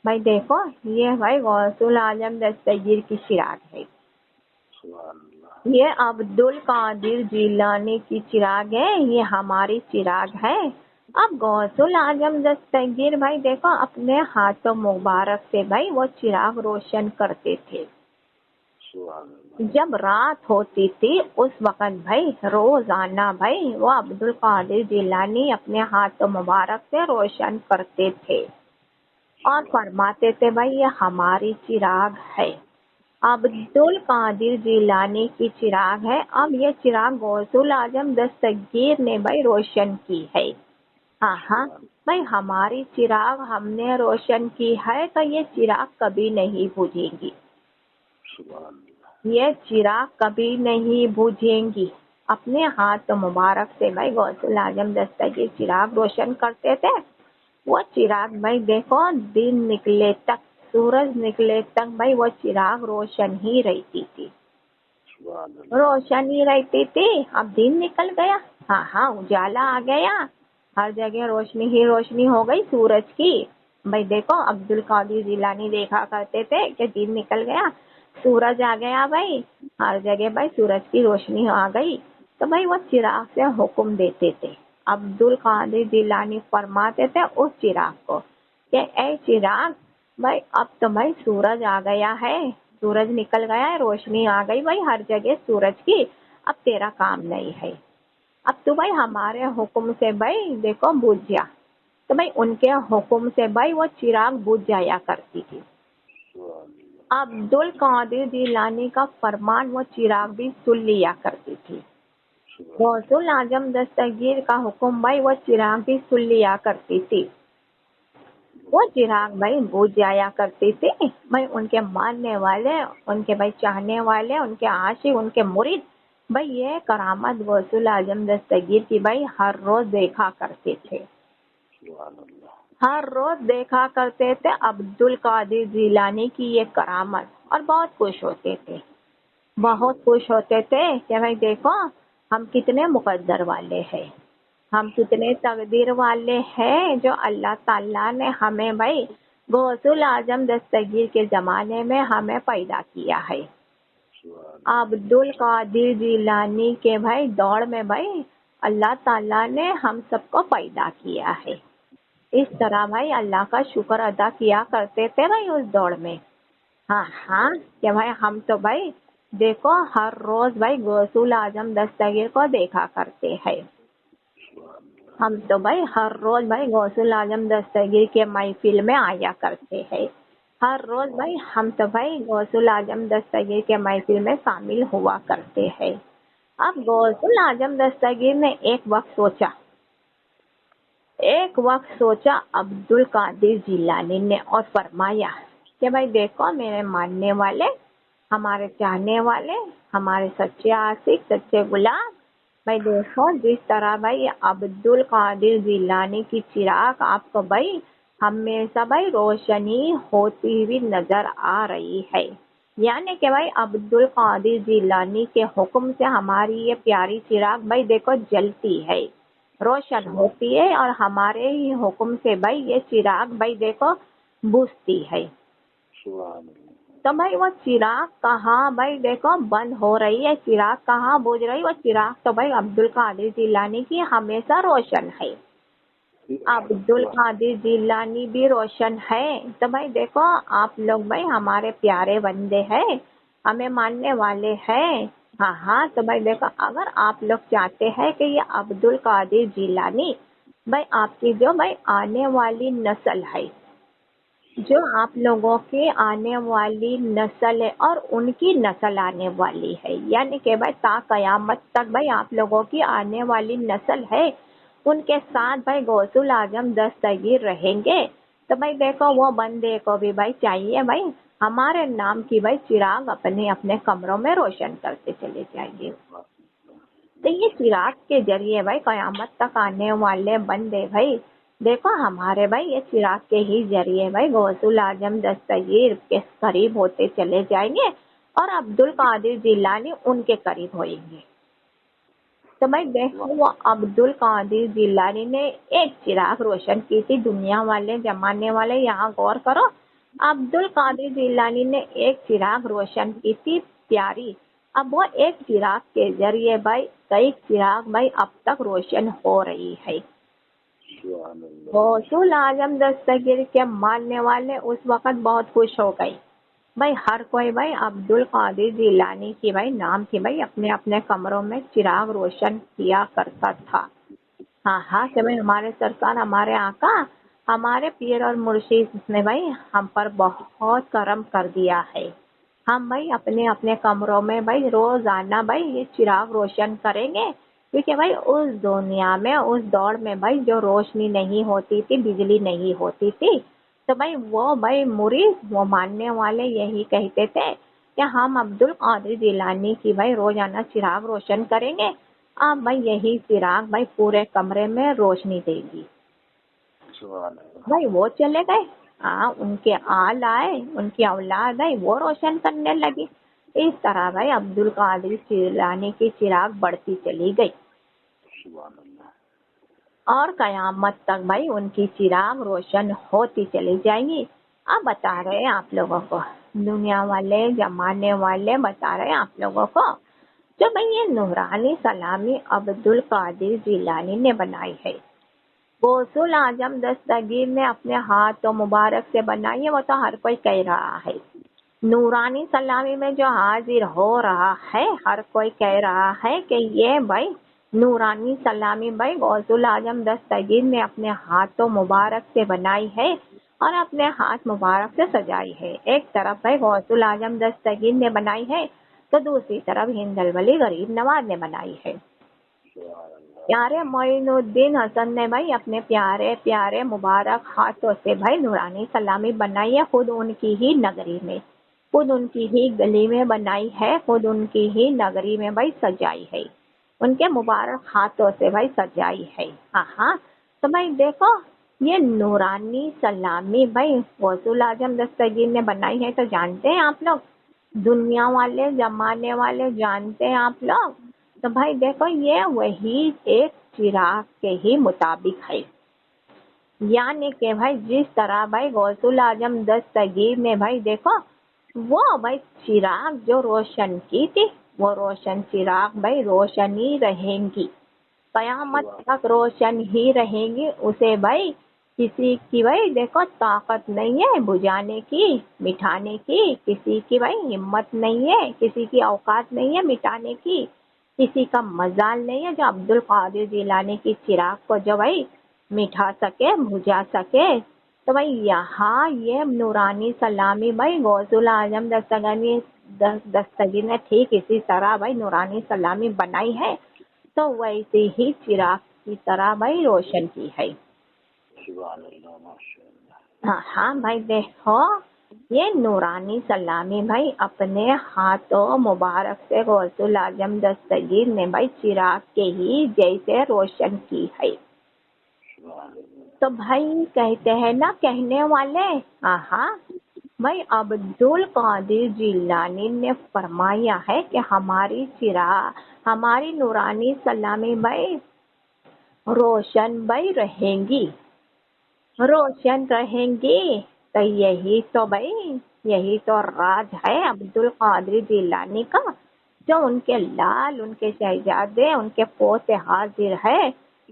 بھائی دیکھو یہ بھائی غوث الاعظم دستگیر کی چراغ ہے, یہ عبد القادر جیلانی کی چراغ ہے, یہ ہماری چراغ ہے. اب غوث الاعظم دستگیر بھائی دیکھو اپنے ہاتھوں مبارک سے بھائی وہ چراغ روشن کرتے تھے. جب رات ہوتی تھی اس وقت بھائی روزانہ بھائی وہ عبد القادر جیلانی اپنے ہاتھوں مبارک سے روشن کرتے تھے اور فرماتے تھے بھائی یہ ہماری چراغ ہے, عبد القادر جیلانی کی چراغ ہے. اب یہ چراغ غوث الاعظم دستگیر نے بھائی روشن کی ہے. بھائی ہماری چراغ ہم نے روشن کی ہے تو یہ چراغ کبھی نہیں بجھے گی, یہ چراغ کبھی نہیں بجھیں گی. اپنے ہاتھ مبارک سے بھائی غوث العظم دستگیر چراغ روشن کرتے تھے. وہ چراغ بھائی دیکھو دن نکلے تک، سورج نکلے تک بھائی وہ چراغ روشن ہی رہتی تھی، روشن ہی رہتی تھی. اب دن نکل گیا، ہاں اجالا آ گیا، ہر جگہ روشنی ہی روشنی ہو گئی سورج کی. بھائی دیکھو عبد القادر جیلانی دیکھا کرتے تھے کہ دن نکل گیا، سورج آ گیا بھائی، ہر جگہ بھائی سورج کی روشنی آ گئی. تو بھائی وہ چراغ سے حکم دیتے تھے. عبد القادر جیلانی فرماتے تھے اس چراغ کو کہ اے چراغ بھائی اب تو بھائی سورج آ گیا ہے، سورج نکل گیا ہے، روشنی آ گئی بھائی ہر جگہ سورج کی، اب تیرا کام نہیں ہے، اب تو بھائی ہمارے حکم سے بھائی دیکھو بجھ جا. تو بھائی ان کے حکم سے بھائی وہ چراغ بجھ جایا کرتی تھی. عبد القادر جیلانی کا فرمان وہ چراغ بھی سن لیا کرتی تھی. غوث العظم دستگیر کا حکم بھائی وہ چراغ بھی سن لیا کرتی تھی. وہ چراغ بھائی بجھ جایا کرتی تھی. بھائی ان کے ماننے والے، ان کے بھائی چاہنے والے، ان کے عاشق، ان کے مرید بھائی یہ کرامت غوث العظم دستگیر کی بھائی ہر روز دیکھا کرتے تھے، ہر روز دیکھا کرتے تھے عبد القادر جیلانی کی یہ کرامت، اور بہت خوش ہوتے تھے، بہت خوش ہوتے تھے کہ بھائی دیکھو ہم کتنے مقدر والے ہیں، ہم کتنے تقدیر والے ہیں جو اللہ تعالیٰ نے ہمیں بھائی غوث العظم دستگیر کے زمانے میں ہمیں پیدا کیا ہے. عبد القادر جیلانی کے بھائی دوڑ میں بھائی اللہ تعالیٰ نے ہم سب کو پیدا کیا ہے. اس طرح بھائی اللہ کا شکر ادا کیا کرتے تھے بھائی اس دوڑ میں. ہاں کہ بھائی ہم تو بھائی دیکھو ہر روز بھائی غوث العظم دستگیر کو دیکھا کرتے ہیں. ہم تو بھائی ہر روز بھائی غوث العظم دستگیر کے محفل میں آیا کرتے ہیں. ہر روز بھائی ہم تو بھائی غوث العظم دستگیر کے محفل میں شامل ہوا کرتے ہیں. اب غوث العظم دستگیر نے ایک وقت سوچا عبد القادر جیلانی نے، اور فرمایا کہ بھائی دیکھو میرے ماننے والے، ہمارے چاہنے والے، ہمارے سچے عاشق، سچے غلام بھائی دیکھو جس طرح بھائی عبد القادر جیلانی کی چراغ آپ کو بھائی ہمیشہ بھائی روشنی ہوتی ہوئی نظر آ رہی ہے، یعنی کہ بھائی عبد القادر جیلانی کے حکم سے ہماری یہ پیاری چراغ بھائی دیکھو جلتی ہے، روشن ہوتی ہے، اور ہمارے ہی حکم سے بھائی یہ چراغ بھائی دیکھو بجھتی ہے. تو بھائی وہ چراغ کہاں بھائی دیکھو بند ہو رہی ہے، چراغ کہاں بجھ رہی، وہ چراغ تو بھائی عبد القادر جیلانی کی ہمیشہ روشن ہے، عبد القادر جیلانی بھی روشن ہے. تو بھائی دیکھو آپ لوگ بھائی ہمارے پیارے بندے ہیں، ہمیں ماننے والے ہیں. ہاں تو بھائی دیکھو اگر آپ لوگ چاہتے ہیں کہ یہ عبد القادر جیلانی بھائی آپ کی جو بھائی آنے والی نسل ہے، جو آپ لوگوں کی آنے والی نسل ہے اور ان کی نسل آنے والی ہے، یعنی کہ بھائی تا قیامت تک بھائی آپ لوگوں کی آنے والی نسل ہے، ان کے ساتھ بھائی غوث العظم دستگیر رہیں گے. تو بھائی دیکھو وہ بندے کو بھی بھائی چاہیے بھائی ہمارے نام کی بھائی چراغ اپنے اپنے کمروں میں روشن کرتے چلے جائیں گے. تو یہ چراغ کے ذریعے بھائی قیامت تک آنے والے بندے بھائی دیکھو ہمارے بھائی یہ چراغ کے ہی ذریعے بھائی غوث العظم دستگیر کے قریب ہوتے چلے جائیں گے، اور عبد القادر جیلانی ان کے قریب ہوئیں گے. تو بھائی دیکھو وہ عبد القادر جیلانی نے ایک چراغ روشن کی تھی. دنیا والے زمانے والے یہاں غور کرو، عبد القادر جیلانی نے ایک چراغ روشن کی تھی پیاری. اب وہ ایک چراغ کے ذریعے بھائی کئی چراغ بھائی اب تک روشن ہو رہی ہے. غوث العظم دستگیر کے ماننے والے اس وقت بہت خوش ہو گئی. بھائی ہر کوئی بھائی عبد القادر جیلانی کی بھائی نام کی بھائی اپنے اپنے کمروں میں چراغ روشن کیا کرتا تھا. ہاں کہ بھائی ہمارے سرکار، ہمارے آقا، ہمارے پیر اور مرشد نے بھائی ہم پر بہت کرم کر دیا ہے. ہم بھائی اپنے اپنے کمروں میں بھائی روزانہ بھائی یہ چراغ روشن کریں گے، کیونکہ بھائی اس دنیا میں اس دور میں بھائی جو روشنی نہیں ہوتی تھی، بجلی نہیں ہوتی تھی، تو بھائی وہ بھائی مرید وہ ماننے والے یہی کہتے تھے کہ ہم عبد القادر جیلانی کی بھائی روزانہ چراغ روشن کریں گے، अब भाई यही चिराग भाई पूरे कमरे में रोशनी देगी। सुभान अल्लाह। भाई वो चले गए, उनके आल आए, उनकी औलाद आई, वो रोशन करने लगी। इस तरह भाई अब्दुल कादिर जिलानी की चिराग बढ़ती चली गई सुभान अल्लाह। और कयामत तक भाई उनकी चिराग रोशन होती चली जाएंगी। अब बता रहे हैं आप लोगों को, दुनिया वाले जमाने वाले बता रहे हैं आप लोगों को, जो भाई ये नूरानी सलामी अब्दुल कादिर जिलानी ने बनाई है, गौसुल आजम दस्तगीर ने अपने हाथों मुबारक से बनाई है, वो तो हर कोई कह रहा है। नूरानी सलामी में जो हाजिर हो रहा है, हर कोई कह रहा है कि ये भाई नूरानी सलामी भाई गौसुल आजम दस्तगीर ने अपने हाथों मुबारक से बनाई है और अपने हाथ मुबारक से सजाई है। एक तरफ भाई गौसुल आजम दस्तगीर ने बनाई है तो दूसरी तरफ हिंदल वली गरीब नवाज ने बनाई है। प्यारे मोइनुद्दीन हसन ने भाई अपने प्यारे प्यारे मुबारक हाथों से भाई नूरानी सलामी बनाई है, खुद उनकी ही नगरी में, खुद उनकी ही गली में बनाई है, खुद उनकी ही नगरी में भाई सजाई है, उनके मुबारक हाथों से भाई सजाई है। हाँ, तो भाई देखो ये नूरानी सलामी भाई गौसुल आजम दस्तगीर ने बनाई है, तो जानते हैं आप लोग, दुनिया वाले जमाने वाले जानते हैं आप लोग। तो भाई देखो ये वही एक चिराग के ही मुताबिक है, यानी कि भाई जिस तरह भाई गौसुल आजम दस्तगीर ने भाई देखो वो भाई चिराग जो रोशन की थी, वो रोशन चिराग भाई रोशन ही रहेंगी, कयामत तक रोशन ही रहेंगी। उसे भाई किसी की भाई देखो ताकत नहीं है बुझाने की, मिटाने की, किसी की भाई हिम्मत नहीं है, किसी की औकात नहीं है मिटाने की, किसी का मजाल नहीं है जो अब्दुल कादिर जिलानी की चिराग को जो भाई मिटा सके, बुझा सके। तो भाई यहाँ ये नूरानी सलामी भाई गौसुल आजम दस्तगीर ने ठीक इसी तरह भाई नूरानी सलामी बनाई है, तो वैसे ही चिराग की तरह भाई रोशन की है। सुभान अल्लाह, माशाअल्लाह। हाँ भाई देखो ये नूरानी सलामी भाई अपने हाथों मुबारक से गौसुल आजम दस्तगीर ने भाई चिराग के ही जैसे रोशन की है। तो भाई कहते हैं ना कहने वाले, हाँ भाई अब्दुल कादिर जिलानी ने फरमाया है कि हमारी चिराग, हमारी नूरानी सलामी भाई रोशन भाई रहेंगी, रोशन रहेंगी। तो यही तो भाई यही तो राज है अब्दुल कादिर जिलानी का, जो उनके लाल, उनके शहजादे, उनके पोते हाजिर है,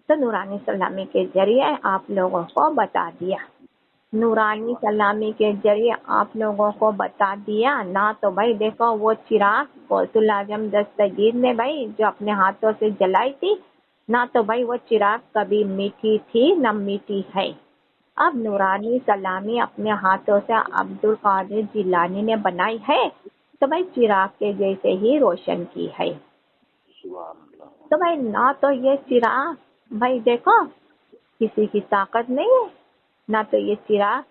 तो नूरानी सलामी के जरिए आप लोगों को बता दिया, नूरानी सलामी के जरिए आप लोगों को बता दिया ना। तो भाई देखो वो चिराग गौसुल आजम दस्तगीर ने भाई जो अपने हाथों से जलाई थी ना, तो भाई वो चिराग कभी मीठी थी न मीठी है। अब नूरानी सलामी अपने हाथों से अब्दुल कादिर जिलानी ने बनाई है, तो भाई चिराग के जैसे ही रोशन की है। तो भाई ना तो ये चिराग भाई देखो किसी की ताकत नहीं है, ना तो ये चिराग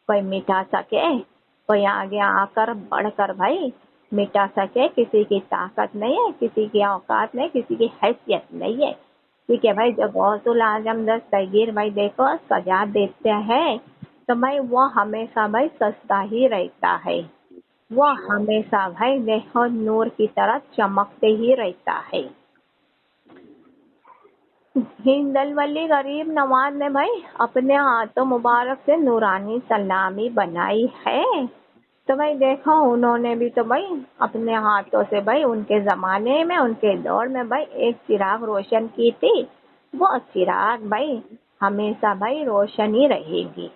कोई मिटा सके, कोई आगे आकर बढ़कर भाई मिटा सके, किसी की ताकत नहीं है, किसी की औकात नहीं, किसी की हैसियत नहीं है। ठीक है भाई, जब गौसुल आजम दस्तगीर भाई देखो सजा देते हैं तो भाई वो हमेशा भाई सस्ता ही रहता है, वो हमेशा भाई देखो नूर की तरह चमकते ही रहता है। हिंदल वली गरीब नवाज ने भाई अपने हाथों मुबारक से नूरानी सलामी बनाई है, तो भाई देखो उन्होंने भी तो भाई अपने हाथों से भाई उनके जमाने में, उनके दौर में भाई एक चिराग रोशन की थी, वो चिराग भाई हमेशा भाई रोशन ही रहेगी,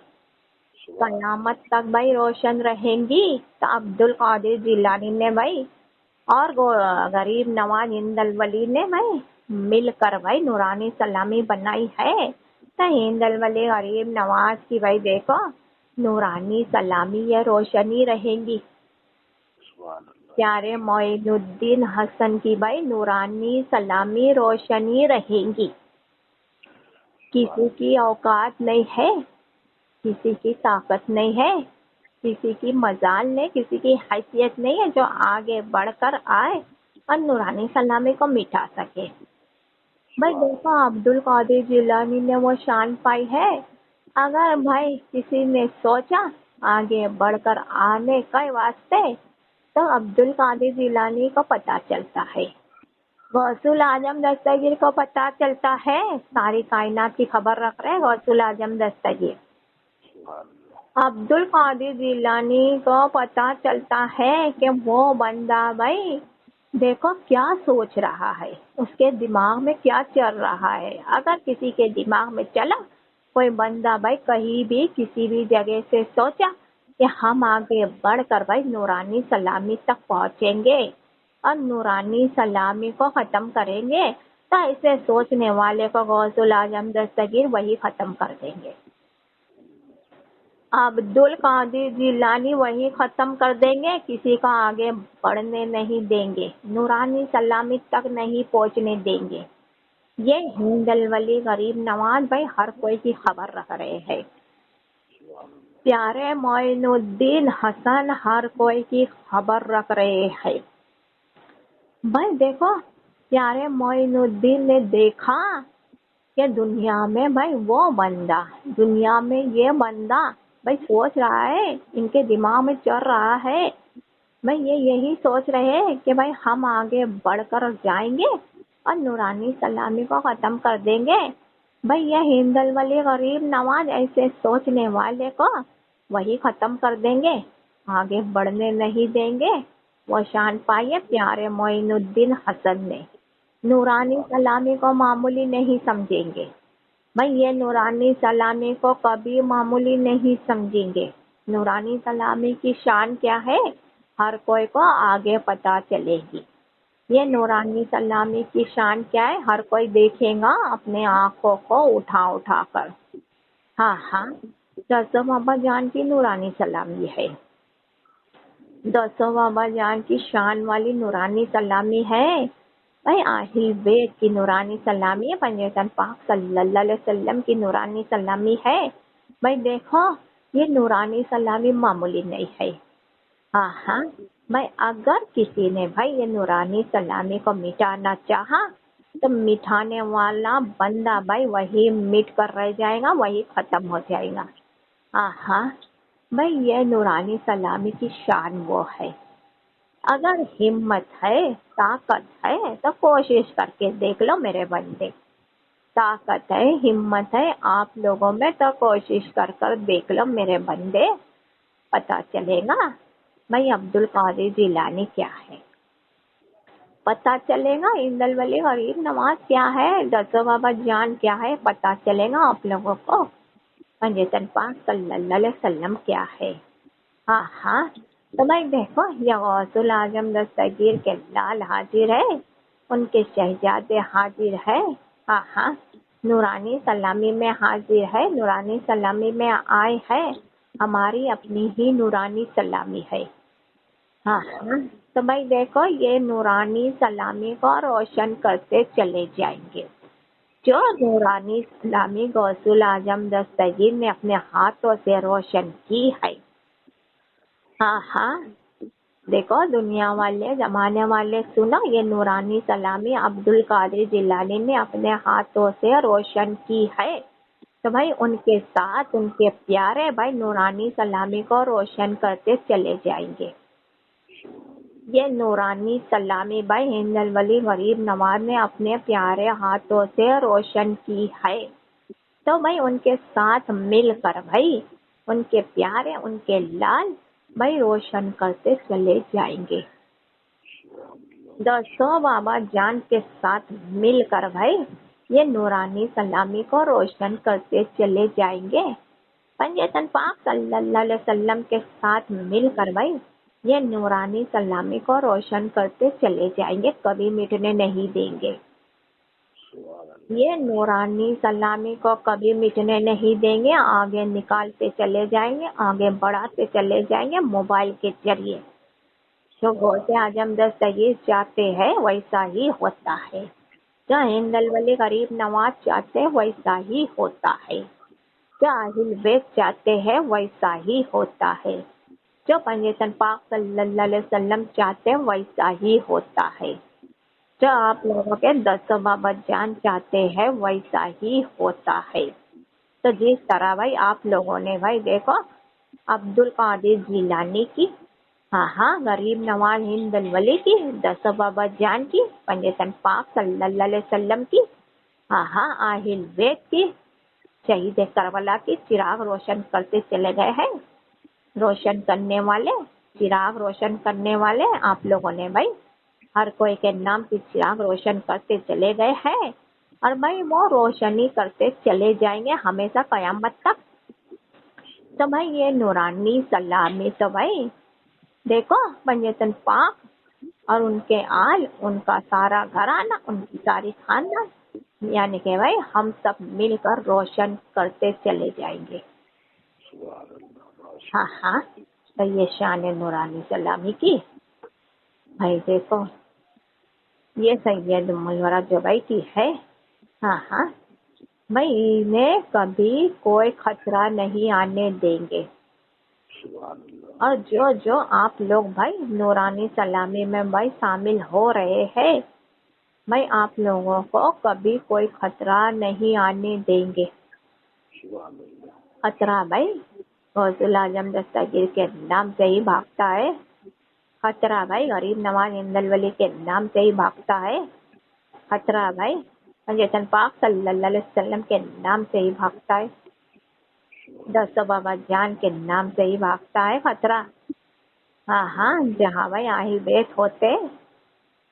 कयामत तक भाई रोशन रहेंगी। तो अब्दुल कादिर जिलानी ने भाई और गरीब नवाज हिंदल वली ने भाई मिलकर भाई नूरानी सलामी बनाई है, तो हिंदल वली गरीब नवाज की भाई देखो नूरानी सलामी ये रोशनी रहेंगी। प्यारे मोइनुद्दीन हसन की भाई नूरानी सलामी रोशनी रहेंगी, किसी की औकात नहीं है, किसी की ताकत नहीं है, किसी की मजाल नहीं, किसी की हैसियत नहीं है जो आगे बढ़कर आए और नूरानी सलामी को मिटा सके। بھائی دیکھو عبد القادر جیلانی نے وہ شان پائی ہے. اگر بھائی کسی نے سوچا آگے بڑھ کر آنے کے واسطے تو عبد القادر جیلانی کو پتہ چلتا ہے، غوث العظم دستگیر کو پتہ چلتا ہے. ساری کائنات کی خبر رکھ رہے غوث العظم دستگیر. عبد القادر جیلانی کو پتہ چلتا ہے کہ وہ بندہ بھائی دیکھو کیا سوچ رہا ہے، اس کے دماغ میں کیا چل رہا ہے. اگر کسی کے دماغ میں چلا کوئی بندہ بھائی کہیں بھی کسی بھی جگہ سے سوچا کہ ہم آگے بڑھ کر بھائی نورانی سلامی تک پہنچیں گے اور نورانی سلامی کو ختم کریں گے، تو اسے سوچنے والے کو غوث العظم دستگیر وہی ختم کر دیں گے. عبد القادر جیلانی وہی ختم کر دیں گے، کسی کا آگے بڑھنے نہیں دیں گے، نورانی سلامی تک نہیں پہنچنے دیں گے. یہ ہند الولی غریب نواز بھائی ہر کوئی کی خبر رکھ رہے ہیں. پیارے معین الدین حسن ہر کوئی کی خبر رکھ رہے ہیں. بھائی دیکھو پیارے معین الدین نے دیکھا کہ دنیا میں بھائی وہ بندہ، دنیا میں یہ بندہ بھائی سوچ رہا ہے، ان کے دماغ میں چل رہا ہے بھائی یہ یہی سوچ رہے ہیں کہ بھائی ہم آگے بڑھ کر جائیں گے اور نورانی سلامی کو ختم کر دیں گے. بھائی یہ ہند الولی غریب نواز ایسے سوچنے والے کو وہی ختم کر دیں گے، آگے بڑھنے نہیں دیں گے. وہ شان پائی ہے پیارے معین الدین حسن نے. نورانی سلامی کو معمولی نہیں سمجھیں گے بھائی، یہ نورانی سلامی کو کبھی معمولی نہیں سمجھیں گے. نورانی سلامی کی شان کیا ہے ہر کوئی کو آگے پتہ چلے گی. یہ نورانی سلامی کی شان کیا ہے ہر کوئی دیکھے گا اپنے آنکھوں کو اٹھا اٹھا کر. ہاں ہاں، دسو بابا جان کی نورانی سلامی ہے، دسو بابا جان کی شان والی نورانی سلامی ہے بھائی. اہل بیت کی نورانی سلامی ہے، پنجتن پاک صلی اللہ علیہ وسلم کی نورانی سلامی ہے بھائی. دیکھو یہ نورانی سلامی معمولی نہیں ہے. ہاں ہاں بھائی، اگر کسی نے بھائی یہ نورانی سلامی کو مٹانا چاہا تو مٹانے والا بندہ بھائی وہی مٹ کر رہ جائے گا، وہی ختم ہو جائے گا. ہاں ہاں بھائی، یہ نورانی سلامی کی شان وہ ہے. اگر ہمت ہے، طاقت ہے تو کوشش کر کے دیکھ لو میرے بندے. طاقت ہے، ہمت ہے آپ لوگوں میں تو کوشش کر کر دیکھ لو میرے بندے، پتہ چلے گا بھائی عبد القادر جیلانی کیا ہے، پتہ چلے گا ہند الولی غریب نواز کیا ہے، دسو بابا جان کیا ہے، پتہ چلے گا آپ لوگوں کو پنجتن پاک صلی اللہ علیہ وسلم کیا ہے. ہاں ہاں تو بھائی دیکھو یہ غوث العظم دستگیر کے لال حاضر ہے، ان کے شہزادے حاضر ہے. ہاں ہاں نورانی سلامی میں حاضر ہے، نورانی سلامی میں آئے ہیں، ہماری اپنی ہی نورانی سلامی ہے. ہاں ہاں تو بھائی دیکھو یہ نورانی سلامی کو روشن کرتے چلے جائیں گے. جو نورانی سلامی غوث العظم دستگیر نے اپنے ہاتھوں سے روشن کی ہے. ہاں ہاں دیکھو دنیا والے زمانے والے سنو، یہ نورانی سلامی عبد القادر جیلانی نے اپنے ہاتھوں سے روشن کی ہے. تو بھائی ان کے ساتھ ان کے پیارے بھائی نورانی سلامی کو روشن کرتے چلے جائیں گے. یہ نورانی سلامی بھائی ہند الولی غریب نواز نے اپنے پیارے ہاتھوں سے روشن کی ہے. تو بھائی ان کے ساتھ مل کر بھائی ان کے پیارے ان کے لال بھائی روشن کرتے چلے جائیں گے. دسو بابا جان کے ساتھ مل کر بھائی یہ نورانی سلامی کو روشن کرتے چلے جائیں گے. پنجتن پاک صلی اللہ علیہ وسلم کے ساتھ مل کر بھائی یہ نورانی سلامی کو روشن کرتے چلے جائیں گے، کبھی مٹنے نہیں دیں گے. یہ نورانی سلامی کو کبھی مٹنے نہیں دیں گے، آگے نکالتے چلے جائیں گے، آگے بڑھاتے چلے جائیں گے موبائل کے ذریعے. جو غوث اعظم دستگیر چاہتے ہیں ویسا ہی ہوتا ہے، جو ہند الولی غریب نواز چاہتے ہیں ویسا ہی ہوتا ہے، جو اہل بیت چاہتے ہیں ویسا ہی ہوتا ہے، جو پنجتن پاک صلی اللہ علیہ وسلم چاہتے ہیں ویسا ہی ہوتا ہے، جو آپ لوگوں کے 10 بابا جان چاہتے ہیں ویسا ہی ہوتا ہے. تو جس طرح بھائی آپ لوگوں نے بھائی دیکھو عبد القادر جیلانی کی، ہاں غریب نواز ہند الولی کی، 10 بابا جان کی، پنجتن پاک صلی اللہ علیہ وسلم کی، ہاں اہل بیت کی، شہید کربلا کی چراغ روشن کرتے چلے گئے ہیں. روشن کرنے والے، چراغ روشن کرنے والے آپ لوگوں نے بھائی ہر کوئی کے نام کی چراغ روشن کرتے چلے گئے ہیں، اور بھائی وہ روشنی کرتے چلے جائیں گے ہمیشہ قیامت تک. تو بھائی یہ نورانی سلامی تو بھائی دیکھو پنجتن پاک اور ان کے آل، ان کا سارا گھرانہ، ان کی ساری خاندان، یعنی کہ بھائی ہم سب مل کر روشن کرتے چلے جائیں گے. ہاں تو یہ شان نورانی سلامی کی. بھائی دیکھو یہ سید منورہ جبئی کی ہے. ہاں بھائی انہیں کبھی کوئی خطرہ نہیں آنے دیں گے. اور جو آپ لوگ بھائی نورانی سلامی میں بھائی شامل ہو رہے ہیں، بھائی آپ لوگوں کو کبھی کوئی خطرہ نہیں آنے دیں گے. خطرہ بھائی غوث الاعظم دستگیر کے نام سے ہی بھاگتا ہے. خطرہ بھائی غریب نواز ہند الولی کے نام سے ہی بھاگتا ہے. خطرہ بھائی پنجتن پاک صلی اللہ علیہ وسلم کے نام سے ہی بھاگتا ہے. 10 بابا جان کے نام سے ہی بھاگتا ہے خطرہ. ہاں جہاں بھائی اہل بیت ہوتے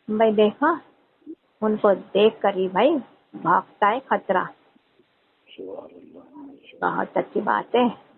بھائی دیکھو ان کو دیکھ کر ہی بھائی بھاگتا ہے خطرہ. بہت اچھی بات ہے.